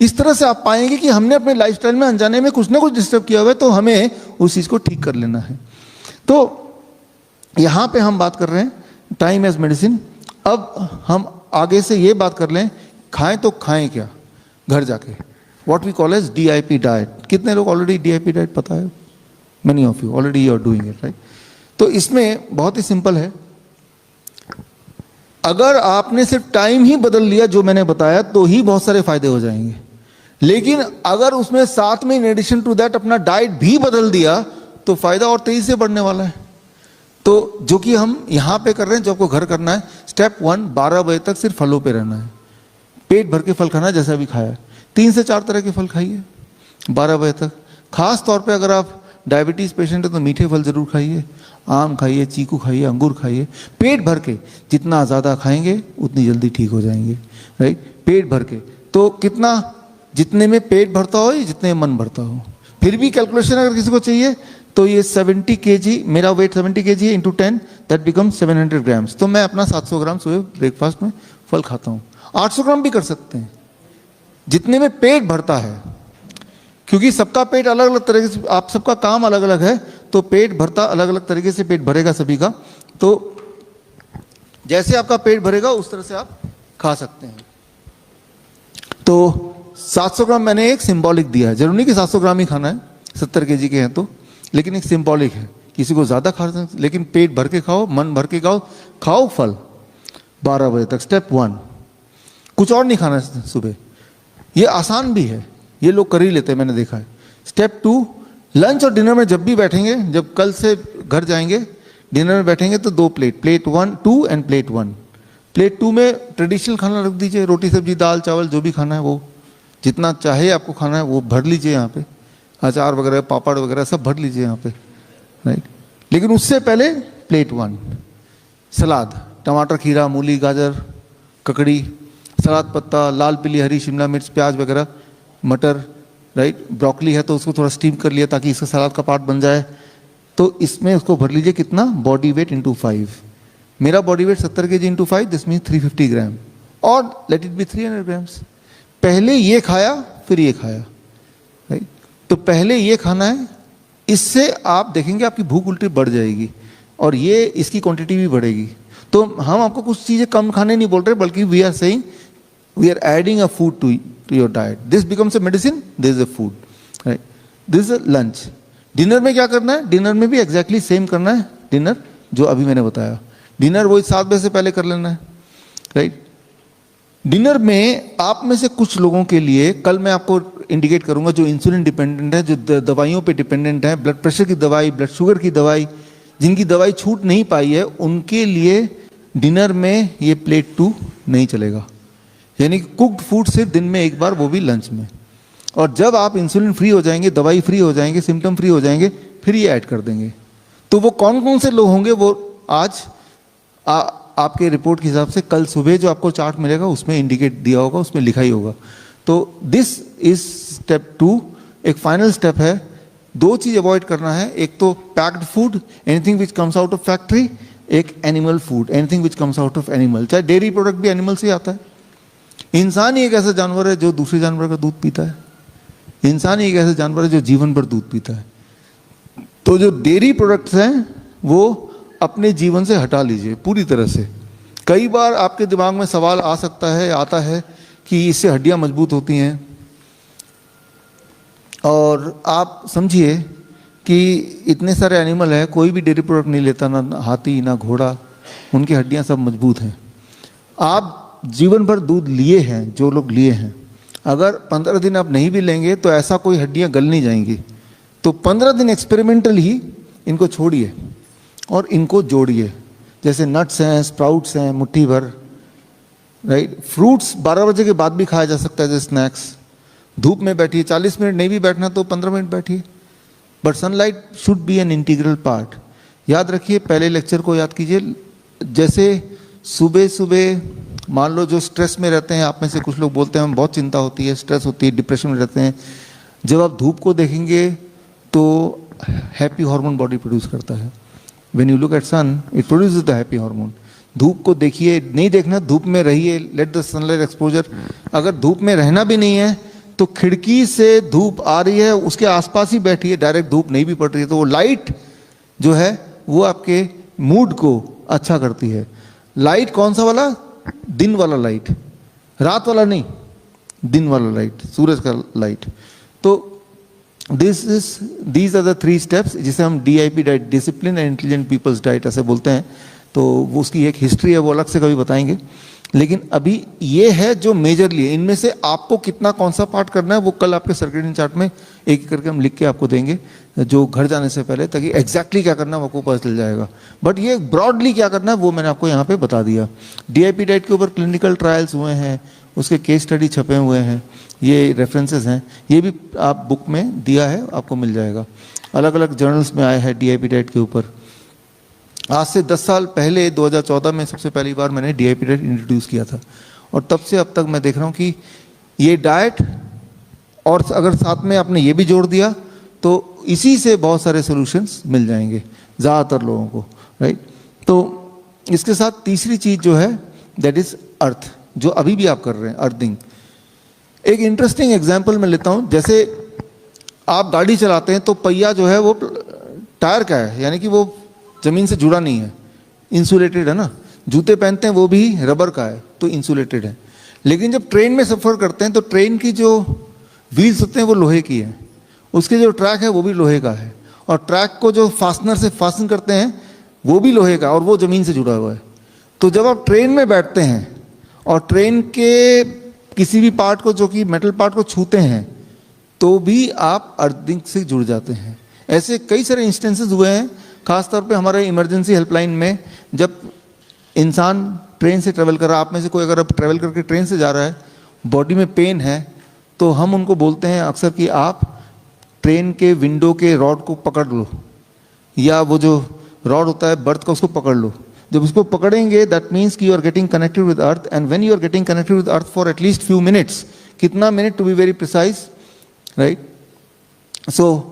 इस तरह से आप पाएंगे कि हमने अपने लाइफस्टाइल में अनजाने में कुछ ना कुछ डिस्टर्ब किया हुआ है, तो हमें उस चीज को ठीक कर लेना है। तो यहां पे हम बात कर रहे हैं टाइम एज मेडिसिन। अब हम आगे से ये बात कर लें, खाएं तो खाएं क्या घर जाके, what we call as DIP diet. कितने लोग ऑलरेडी DIP डाइट पता है? Many of you already you are doing it, right. तो इसमें बहुत ही सिंपल है। अगर आपने सिर्फ टाइम ही बदल लिया जो मैंने बताया, तो ही बहुत सारे फायदे हो जाएंगे। लेकिन अगर उसमें साथ में इन एडिशन टू दैट अपना डाइट भी बदल दिया, तो फायदा और तेजी से बढ़ने वाला है। तो जो कि हम यहां पे कर रहे हैं, जो आपको घर करना है। स्टेप 1, 12 बजे तक सिर्फ फलों पे रहना है, पेट भर के फल खाना है, जैसा भी खाया। 3 से 4 तरह के फल खाइए 12 बजे तक। खास तौर पे अगर आप डायबिटीज पेशेंट है तो मीठे फल जरूर खाइए, आम खाइए, चीकू खाइए, अंगूर खाइए, पेट भर के। जितना ज़्यादा खाएंगे उतनी जल्दी ठीक हो जाएंगे, राइट। पेट भर के। तो कितना? जितने में पेट भरता हो या जितने में मन भरता हो। फिर भी कैलकुलेशन अगर किसी को चाहिए तो ये 70 kg, मेरा वेट 70 kg है, इंटू 10 दैट बिकम 700 ग्राम्स। तो मैं अपना 700 ग्राम सुबह ब्रेकफास्ट में फल खाता हूँ। 800 ग्राम भी कर सकते हैं, जितने में पेट भरता है। क्योंकि सबका पेट अलग अलग तरीके से, आप सबका काम अलग अलग है, तो पेट भरता अलग अलग तरीके से पेट भरेगा सभी का। तो जैसे आपका पेट भरेगा उस तरह से आप खा सकते हैं। तो 700 ग्राम मैंने एक सिंबॉलिक दिया है, जरूरी नहीं कि 700 ग्राम ही खाना है, 70 केजी के हैं तो, लेकिन एक सिंबॉलिक है। किसी को ज़्यादा खा सकते, लेकिन पेट भर के खाओ, मन भर के खाओ, खाओ फल 12 बजे तक। स्टेप 1, कुछ और नहीं खाना है सुबह। ये आसान भी है, ये लोग कर ही लेते हैं, मैंने देखा है। स्टेप 2, लंच और डिनर में जब भी बैठेंगे, जब कल से घर जाएंगे डिनर में बैठेंगे तो 2 plate, plate 1 2 end plate 1। Plate 2 में ट्रेडिशनल खाना रख दीजिए, रोटी सब्जी दाल चावल जो भी खाना है वो, जितना चाहे आपको खाना है वो भर लीजिए यहाँ पे, अचार वगैरह पापड़ वगैरह सब भर लीजिए यहाँ पे, राइट। लेकिन उससे पहले प्लेट 1 सलाद, टमाटर खीरा मूली गाजर ककड़ी, सलाद पत्ता, लाल पीली हरी शिमला मिर्च प्याज वगैरह, मटर, राइट। ब्रोकली है तो उसको थोड़ा स्टीम कर लिया ताकि इसका सलाद का पार्ट बन जाए। तो इसमें उसको भर लीजिए कितना, बॉडी वेट इंटू 5। मेरा body weight 70 kg into 5, this mean 350 ग्राम, और लेट इट बी 300 ग्राम्स। पहले ये खाया फिर ये खाया, राइट। तो पहले ये खाना है, इससे आप देखेंगे आपकी भूख उल्टी बढ़ जाएगी और ये इसकी क्वांटिटी भी बढ़ेगी। तो हम आपको कुछ चीज़ें कम खाने नहीं बोल रहे, बल्कि we are saying we are adding a food to your diet. This becomes a medicine, this is a food, right. This is a lunch. Dinner में क्या करना है, डिनर में भी एग्जैक्टली सेम करना है डिनर जो अभी मैंने बताया। डिनर वही 7 बजे से पहले कर लेना है, राइट। डिनर में आप में से कुछ लोगों के लिए कल मैं आपको इंडिकेट करूंगा जो इंसुलिन डिपेंडेंट है, जो दवाइयों पे डिपेंडेंट है, ब्लड प्रेशर की दवाई, ब्लड शुगर की दवाई, जिनकी दवाई छूट नहीं पाई है, उनके लिए डिनर में ये प्लेट 2 नहीं चलेगा। यानी कि कुक्ड फूड सिर्फ दिन में एक बार, वो भी लंच में। और जब आप इंसुलिन फ्री हो जाएंगे, दवाई फ्री हो जाएंगे, सिम्टम फ्री हो जाएंगे, फिर ये ऐड कर देंगे। तो वो कौन कौन से लोग होंगे वो आज आपके रिपोर्ट के हिसाब से कल सुबह जो आपको चार्ट मिलेगा उसमें इंडिकेट दिया होगा, उसमें लिखा ही होगा। तो दिस इज स्टेप 2। एक फाइनल स्टेप है, 2 चीज अवॉइड करना है, एक तो packed food, anything which comes out of factory, एक animal food, anything which comes out of animal. चाहे डेयरी प्रोडक्ट भी एनिमल से आता है। इंसान ही एक ऐसा जानवर है जो दूसरे जानवर का दूध पीता है। इंसान ही एक ऐसा जानवर है जो जीवन भर दूध पीता है। तो जो डेयरी प्रोडक्ट्स हैं वो अपने जीवन से हटा लीजिए पूरी तरह से। कई बार आपके दिमाग में सवाल आ सकता है, आता है कि इससे हड्डियां मजबूत होती हैं, और आप समझिए कि इतने सारे एनिमल है, कोई भी डेयरी प्रोडक्ट नहीं लेता, ना हाथी ना घोड़ा, उनकी हड्डियां सब मजबूत हैं। आप जीवन भर दूध लिए हैं, जो लोग लिए हैं, अगर 15 दिन आप नहीं भी लेंगे तो ऐसा कोई हड्डियां गल नहीं जाएंगी। तो 15 दिन एक्सपेरिमेंटल ही इनको छोड़िए और इनको जोड़िए। जैसे नट्स हैं, स्प्राउट्स हैं, मुट्ठी भर, राइट। फ्रूट्स 12 बजे के बाद भी खाया जा सकता है जैसे स्नैक्स। धूप में बैठिए, 40 मिनट नहीं भी बैठना तो 15 मिनट बैठिए, but sunlight should be an integral part. याद रखिए, पहले लेक्चर को याद कीजिए। जैसे सुबह सुबह मान लो जो स्ट्रेस में रहते हैं, आप में से कुछ लोग बोलते हैं हमें बहुत चिंता होती है, स्ट्रेस होती है, डिप्रेशन में रहते हैं, जब आप धूप को देखेंगे तो हैप्पी हार्मोन बॉडी प्रोड्यूस करता है। When you look at sun, it produces the happy hormone. धूप को देखिए, नहीं देखना धूप में रहिए, let the sunlight exposure। अगर धूप में रहना भी नहीं है तो खिड़की से धूप आ रही है उसके आसपास ही बैठिए, डायरेक्ट धूप नहीं भी पड़ रही है तो वो लाइट जो है वो आपके मूड को अच्छा करती है। लाइट कौन सा वाला, दिन वाला लाइट, रात वाला नहीं, दिन वाला लाइट, सूरज का लाइट। तो these are the 3 steps जिसे हम DIP diet, discipline and intelligent peoples diet ऐसे बोलते हैं। तो वो उसकी एक हिस्ट्री है, वो अलग से कभी बताएंगे। लेकिन अभी ये है जो मेजरली है। इनमें से आपको कितना कौन सा पार्ट करना है वो कल आपके सर्किटिंग चार्ट में एक करके हम लिख के आपको देंगे जो घर जाने से पहले, ताकि एग्जैक्टली क्या करना है आपको पता चल जाएगा। बट ये ब्रॉडली क्या करना है वो मैंने आपको यहाँ पे बता दिया। DIP डाइट के ऊपर क्लिनिकल ट्रायल्स हुए हैं, उसके केस स्टडी छपे हुए हैं, ये रेफरेंसेस हैं, ये भी आप बुक में दिया है, आपको मिल जाएगा। अलग अलग जर्नल्स में आया है DIP डाइट के ऊपर। आज से 10 साल पहले 2014 में सबसे पहली बार मैंने DIP डाइट इंट्रोड्यूस किया था, और तब से अब तक मैं देख रहा हूँ कि ये डाइट, और अगर साथ में आपने ये भी जोड़ दिया तो इसी से बहुत सारे सॉल्यूशंस मिल जाएंगे ज़्यादातर लोगों को, राइट। तो इसके साथ तीसरी चीज़ जो है दैट इज़ अर्थ, जो अभी भी आप कर रहे हैं, अर्थिंग। एक इंटरेस्टिंग एग्जाम्पल मैं लेता हूँ। जैसे आप गाड़ी चलाते हैं तो पहिया जो है वो टायर का है, यानी कि वो ज़मीन से जुड़ा नहीं है, इंसुलेटेड है ना। जूते पहनते हैं वो भी रबर का है, तो इंसुलेटेड है। लेकिन जब ट्रेन में सफ़र करते हैं तो ट्रेन की जो व्हील्स होते हैं वो लोहे की है, उसके जो ट्रैक है वो भी लोहे का है, और ट्रैक को जो फास्टनर से फास्टन करते हैं वो भी लोहे का, और वो ज़मीन से जुड़ा हुआ है। तो जब आप ट्रेन में बैठते हैं और ट्रेन के किसी भी पार्ट को, जो कि मेटल पार्ट को छूते हैं, तो भी आप अर्थिंग से जुड़ जाते हैं। ऐसे कई सारे इंस्टेंसेस हुए हैं, खासतौर पे हमारे इमरजेंसी हेल्पलाइन में। जब इंसान ट्रेन से ट्रैवल कर रहा है, आप में से कोई अगर अब ट्रैवल करके ट्रेन से जा रहा है, बॉडी में पेन है, तो हम उनको बोलते हैं अक्सर कि आप ट्रेन के विंडो के रॉड को पकड़ लो, या वो जो रॉड होता है बर्थ का, उसको पकड़ लो। जब उसको पकड़ेंगे, दैट मीन्स कि you are getting connected with earth, and when you are getting connected with earth for at least few minutes, कितना minute to be very precise, right? So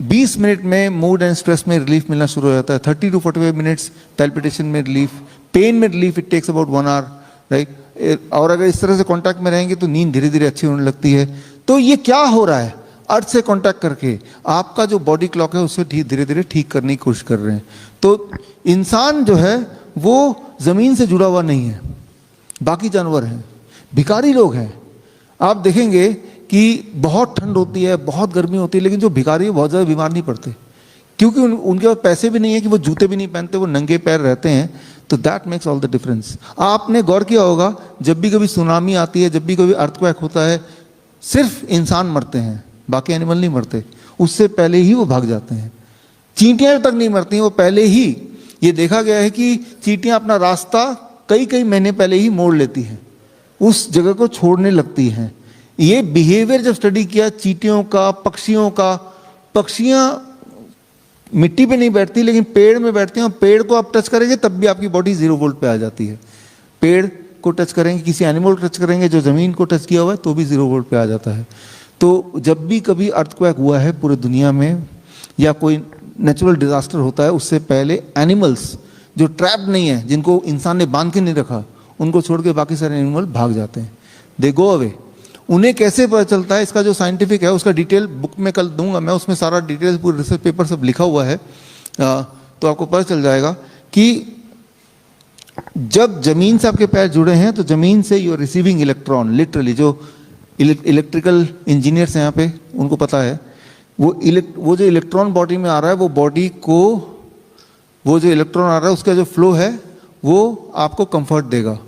20 minute में मूड एंड स्ट्रेस में relief मिलना शुरू हो जाता है। 30 to 45 minutes palpitation में relief, pain में relief it takes about 1 hour, right? और अगर इस तरह से कांटेक्ट में रहेंगे तो नींद धीरे धीरे अच्छी होने लगती है। तो ये क्या हो रहा है? अर्थ से कांटेक्ट करके आपका जो बॉडी क्लॉक है उससे धीरे धीरे ठीक करने की कोशिश कर रहे हैं। तो इंसान जो है वो ज़मीन से जुड़ा हुआ नहीं है, बाकी जानवर हैं, भिखारी लोग हैं। आप देखेंगे कि बहुत ठंड होती है, बहुत गर्मी होती है, लेकिन जो भिखारी है बहुत ज़्यादा बीमार नहीं पड़ते, क्योंकि उनके पास पैसे भी नहीं है कि वो जूते भी नहीं पहनते, वो नंगे पैर रहते हैं। तो that makes all the difference. आपने गौर किया होगा, जब भी कभी सुनामी आती है, जब भी कभी अर्थक्वेक होता है, सिर्फ इंसान मरते हैं, बाकी एनिमल नहीं मरते। उससे पहले ही वो भाग जाते हैं। चींटियाँ तक नहीं मरती, वो पहले ही, ये देखा गया है कि चींटियाँ अपना रास्ता कई कई महीने पहले ही मोड़ लेती हैं, उस जगह को छोड़ने लगती हैं। ये बिहेवियर जब स्टडी किया चींटियों का, पक्षियों का, पक्षियाँ मिट्टी पे नहीं बैठती लेकिन पेड़ में बैठती हैं, और पेड़ को आप टच करेंगे तब भी आपकी बॉडी 0 वोल्ट पे आ जाती है। पेड़ को टच करेंगे, किसी एनिमल को टच करेंगे जो ज़मीन को टच किया हुआ है, तो भी 0 वोल्ट पे आ जाता है। तो जब भी कभी अर्थक्वेक हुआ है पूरी दुनिया में, या कोई नेचुरल डिजास्टर होता है, उससे पहले एनिमल्स जो ट्रैप नहीं है, जिनको इंसान ने बांध के नहीं रखा, उनको छोड़ के बाकी सारे एनिमल भाग जाते हैं, दे गो अवे। उन्हें कैसे पता चलता है, इसका जो साइंटिफिक है उसका डिटेल बुक में कल दूंगा मैं, उसमें सारा डिटेल पूरे रिसर्च पेपर सब लिखा हुआ है, तो आपको पता चल जाएगा कि जब जमीन से आपके पैर जुड़े हैं तो जमीन से you are receiving electron, literally. जो इलेक्ट्रिकल इंजीनियर्स हैं यहाँ पे, उनको पता है वो जो इलेक्ट्रॉन बॉडी में आ रहा है, वो बॉडी को, वो जो इलेक्ट्रॉन आ रहा है उसका जो फ्लो है वो आपको कंफर्ट देगा।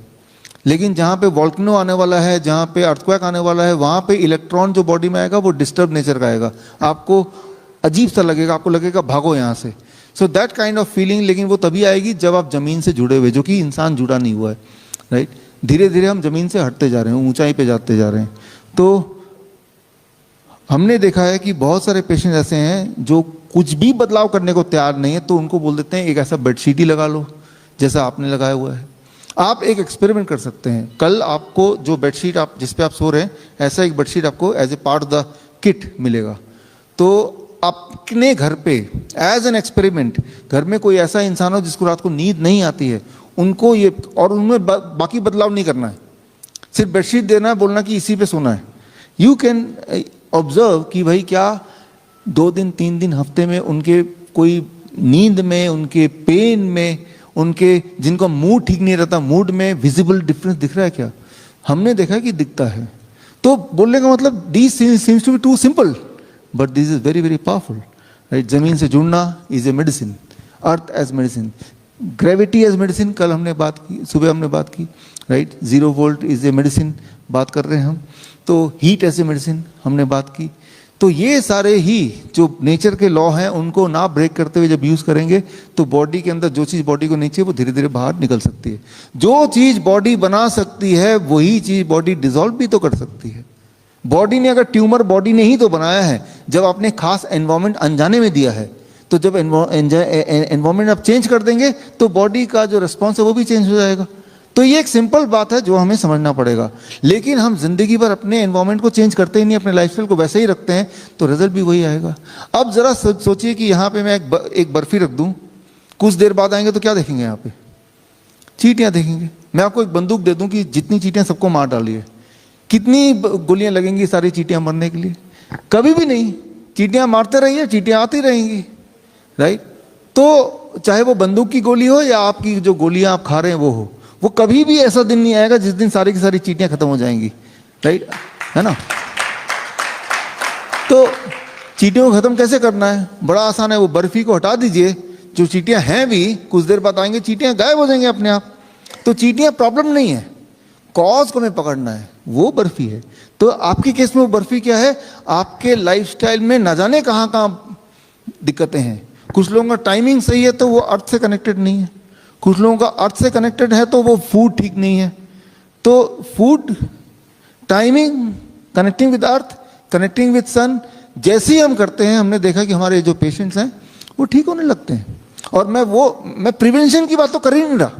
लेकिन जहाँ पे वॉल्केनो आने वाला है, जहाँ पे अर्थक्वेक आने वाला है, वहाँ पे इलेक्ट्रॉन जो बॉडी में आएगा वो डिस्टर्ब नेचर का आएगा, आपको अजीब सा लगेगा, आपको लगेगा भागो यहाँ से। So that kind of feeling, लेकिन वो तभी आएगी जब आप ज़मीन से जुड़े हुए, जो कि इंसान जुड़ा नहीं हुआ है, राइट? धीरे धीरे हम ज़मीन से हटते जा रहे हैं, ऊंचाई पे जाते जा रहे हैं। तो हमने देखा है कि बहुत सारे पेशेंट ऐसे हैं जो कुछ भी बदलाव करने को तैयार नहीं है, तो उनको बोल देते हैं एक ऐसा बेडशीट ही लगा लो जैसा आपने लगाया हुआ है। आप एक एक्सपेरिमेंट कर सकते हैं, कल आपको जो बेडशीट आप जिस पे आप सो रहे हैं, ऐसा एक बेडशीट आपको as a part of the kit मिलेगा। तो अपने घर पे एज एन एक्सपेरिमेंट, घर में कोई ऐसा इंसान हो जिसको रात को नींद नहीं आती है, उनको ये, और उनमें बाकी बदलाव नहीं करना है, सिर्फ बेडशीट देना है, बोलना कि इसी पे सोना है। यू कैन ऑब्जर्व कि भाई क्या 2 दिन 3 दिन हफ्ते में उनके कोई नींद में, उनके पेन में, उनके जिनका मूड ठीक नहीं रहता, मूड में विजिबल डिफरेंस दिख रहा है क्या? हमने देखा है कि दिखता है। तो बोलने का मतलब this seems to be too simple, but this is very very powerful, right? जमीन से जुड़ना is a medicine, earth as medicine, gravity as medicine, कल हमने बात की, सुबह हमने बात की, right? 0 volt is a medicine, बात कर रहे हैं हम। तो हीट एज ए मेडिसिन हमने बात की। तो ये सारे ही जो नेचर के लॉ हैं, उनको ना ब्रेक करते हुए जब यूज़ करेंगे तो बॉडी के अंदर जो चीज़ बॉडी को नहीं चाहिए वो धीरे धीरे बाहर निकल सकती है। जो चीज़ बॉडी बना सकती है वही चीज़ बॉडी डिसॉल्व भी तो कर सकती है। बॉडी ने अगर ट्यूमर बॉडी ने ही तो बनाया है, जब आपने खास एनवायरनमेंट अनजाने में दिया है, तो जब एनवायरनमेंट आप चेंज कर देंगे तो बॉडी का जो रिस्पॉन्स है वो भी चेंज हो जाएगा। तो ये एक सिंपल बात है जो हमें समझना पड़ेगा। लेकिन हम जिंदगी भर अपने एनवायरनमेंट को चेंज करते ही नहीं, अपने लाइफस्टाइल को वैसे ही रखते हैं, तो रिजल्ट भी वही आएगा। अब जरा सोचिए कि यहाँ पे मैं एक बर्फी रख दूँ, कुछ देर बाद आएंगे तो क्या देखेंगे? यहाँ पे चींटियाँ देखेंगे। मैं आपको एक बंदूक दे दूँ कि जितनी चींटियाँ सबको मार डालिए, कितनी गोलियाँ लगेंगी सारी चींटियाँ मरने के लिए? कभी भी नहीं। चींटियाँ मारते रहिए, चींटियाँ आती रहेंगी, राइट? तो चाहे वो बंदूक की गोली हो या आपकी जो गोलियां आप खा रहे हैं वो हो, वो कभी भी ऐसा दिन नहीं आएगा जिस दिन सारी की सारी चींटियां खत्म हो जाएंगी, राइट, है ना। तो चींटियों को खत्म कैसे करना है? बड़ा आसान है, वो बर्फी को हटा दीजिए, जो चींटियां हैं भी कुछ देर बाद आएंगे, चींटियां गायब हो जाएंगे अपने आप। तो चींटियां प्रॉब्लम नहीं है, कॉज को हमें पकड़ना है, वो बर्फी है। तो आपके केस में वो बर्फी क्या है? आपके लाइफस्टाइल में न जाने कहाँ कहाँ दिक्कतें हैं। कुछ लोगों का टाइमिंग सही है तो वो अर्थ से कनेक्टेड नहीं है, कुछ लोगों का अर्थ से कनेक्टेड है तो वो फूड ठीक नहीं है। तो food, timing, connecting with earth, connecting with sun, जैसे ही हम करते हैं, हमने देखा कि हमारे जो पेशेंट्स हैं वो ठीक होने लगते हैं। और मैं प्रिवेंशन की बात तो कर ही नहीं रहा,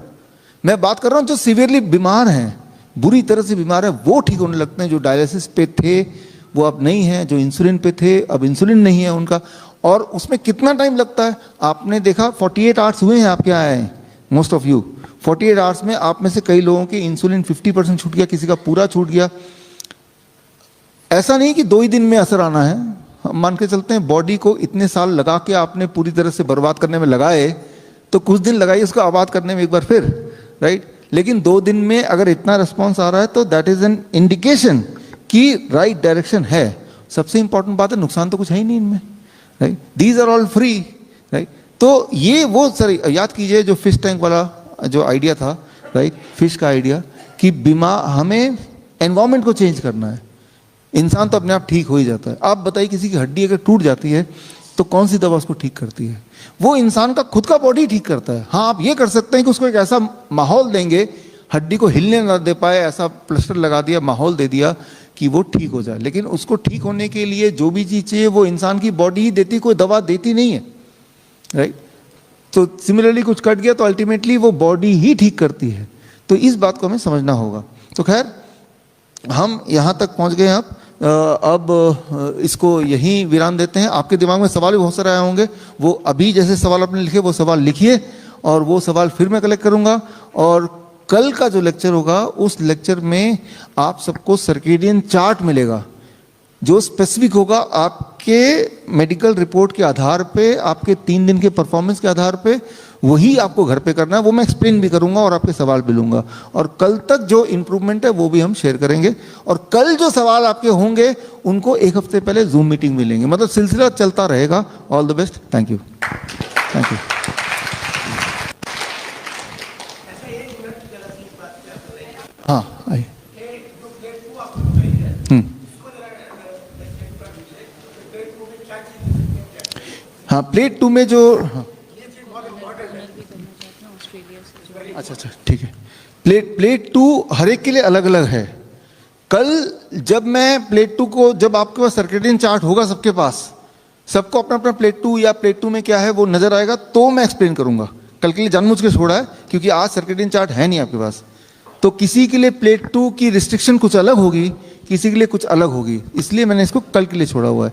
मैं बात कर रहा हूँ जो सीवियरली बीमार हैं, बुरी तरह से बीमार है, वो ठीक होने लगते हैं। जो डायलिसिस पे थे वो अब नहीं है, जो इंसुलिन पे थे अब इंसुलिन नहीं है उनका। और उसमें कितना टाइम लगता है? आपने देखा 48 आवर्स हुए हैं आपके आए हैं, मोस्ट ऑफ यू 48 आवर्स में आप में से कई लोगों के इंसुलिन 50% छूट गया, किसी का पूरा छूट गया। ऐसा नहीं कि 2 ही दिन में असर आना है, हम मान के चलते हैं बॉडी को इतने साल लगा के आपने पूरी तरह से बर्बाद करने में लगाए, तो कुछ दिन लगाइए उसको आबाद करने में एक बार फिर, राइट। लेकिन 2 दिन में अगर इतना रिस्पॉन्स आ रहा है तो दैट इज एन इंडिकेशन कि राइट डायरेक्शन है। सबसे इंपॉर्टेंट बात है नुकसान तो कुछ है ही नहीं इनमें, right, these are all free, right. तो ये वो सर याद कीजिए जो फिश टैंक वाला जो आइडिया था, राइट, फिश का आइडिया कि हमें एनवायरमेंट को चेंज करना है। इंसान तो अपने आप ठीक हो ही जाता है। आप बताइए किसी की हड्डी अगर टूट जाती है तो कौन सी दवा उसको ठीक करती है? वो इंसान का खुद का बॉडी ठीक करता है। हाँ, आप ये कर सकते हैं कि उसको एक ऐसा माहौल देंगे, हड्डी को हिलने ना दे पाए, ऐसा प्लास्टर लगा दिया, माहौल दे दिया कि वो ठीक हो जाए। लेकिन उसको ठीक होने के लिए जो भी चीज़ चाहिए वो इंसान की बॉडी ही देती, कोई दवा देती नहीं है, राइट। तो सिमिलरली कुछ कट गया तो अल्टीमेटली वो बॉडी ही ठीक करती है। तो इस बात को हमें समझना होगा। तो खैर हम यहाँ तक पहुँच गए हैं। अब इसको यहीं विराम देते हैं। आपके दिमाग में सवाल भी बहुत सारे आए होंगे, वो अभी जैसे सवाल आपने लिखे वो सवाल लिखिए, और वो सवाल फिर मैं कलेक्ट करूँगा। और कल का जो लेक्चर होगा उस लेक्चर में आप सबको सर्केडियन चार्ट मिलेगा, जो स्पेसिफिक होगा आपके मेडिकल रिपोर्ट के आधार पे, आपके 3 दिन के परफॉर्मेंस के आधार पे। वही आपको घर पे करना है, वो मैं एक्सप्लेन भी करूंगा और आपके सवाल भी लूंगा। और कल तक जो इम्प्रूवमेंट है वो भी हम शेयर करेंगे। और कल जो सवाल आपके होंगे उनको 1 हफ्ते पहले जूम मीटिंग में लेंगे, मतलब सिलसिला चलता रहेगा। All the best, thank you, thank you. हाँ आइए। हाँ, प्लेट 2 में जो, हाँ, अच्छा ठीक है। प्लेट 2 हर एक के लिए अलग अलग है। कल जब मैं प्लेट 2 को, जब आपके पास सर्केडियन चार्ट होगा सबके पास, सबको अपना अपना प्लेट 2 या प्लेट 2 में क्या है वो नजर आएगा, तो मैं एक्सप्लेन करूंगा। कल के लिए जानबूझ के छोड़ा है क्योंकि आज सर्केडियन चार्ट है नहीं आपके पास। तो किसी के लिए प्लेट 2 की रिस्ट्रिक्शन कुछ अलग होगी, किसी के लिए कुछ अलग होगी, इसलिए मैंने इसको कल के लिए छोड़ा हुआ है।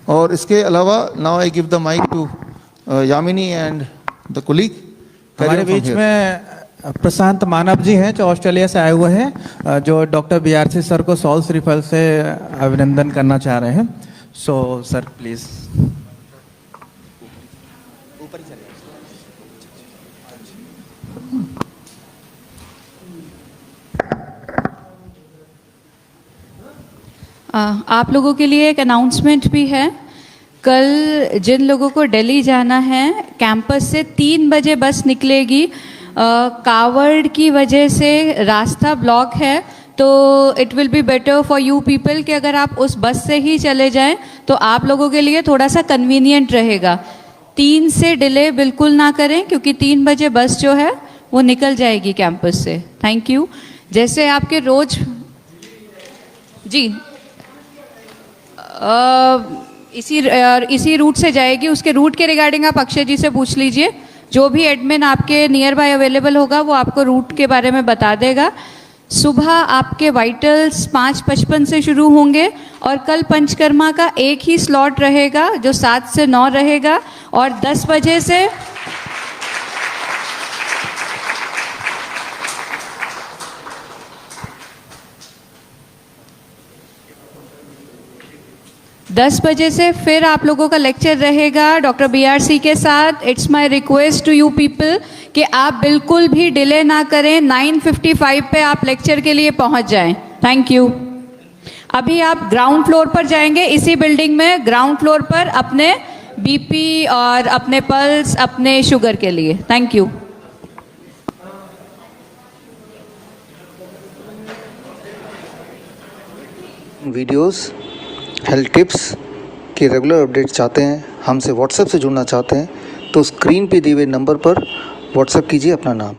और इसके अलावा now I give the mic to Yamini and the colleague. हमारे बीच में प्रशांत मानव जी हैं जो ऑस्ट्रेलिया से आए हुए हैं, जो डॉक्टर बीआरसी सर को सॉल्स रिफल से अभिनंदन करना चाह रहे हैं। So sir please. आप लोगों के लिए एक अनाउंसमेंट भी है। कल जिन लोगों को दिल्ली जाना है, कैंपस से 3 बजे बस निकलेगी। कावड़ की वजह से रास्ता ब्लॉक है, तो it will be better for you people कि अगर आप उस बस से ही चले जाएं तो आप लोगों के लिए थोड़ा सा कन्वीनियंट रहेगा। 3 से डिले बिल्कुल ना करें क्योंकि 3 बजे बस जो है वो निकल जाएगी कैंपस से। Thank you. जैसे आपके रोज जी इसी रूट से जाएगी, उसके रूट के रिगार्डिंग आप अक्षय जी से पूछ लीजिए। जो भी एडमिन आपके नियर बाय अवेलेबल होगा वो आपको रूट के बारे में बता देगा। सुबह आपके वाइटल्स 5:55 से शुरू होंगे और कल पंचकर्मा का एक ही स्लॉट रहेगा जो 7 से 9 रहेगा, और 10 बजे से 10 बजे से फिर आप लोगों का लेक्चर रहेगा डॉक्टर BRC के साथ। It's my request to you people कि आप बिल्कुल भी डिले ना करें, 9:55 पे आप लेक्चर के लिए पहुंच जाएं। Thank you. अभी आप ग्राउंड फ्लोर पर जाएंगे, इसी बिल्डिंग में ग्राउंड फ्लोर पर अपने BP और अपने पल्स, अपने शुगर के लिए। Thank you. Videos, health tips के रेगुलर अपडेट चाहते हैं, हमसे व्हाट्सएप से जुड़ना चाहते हैं, तो स्क्रीन पे दिए हुए नंबर पर व्हाट्सएप कीजिए अपना नाम।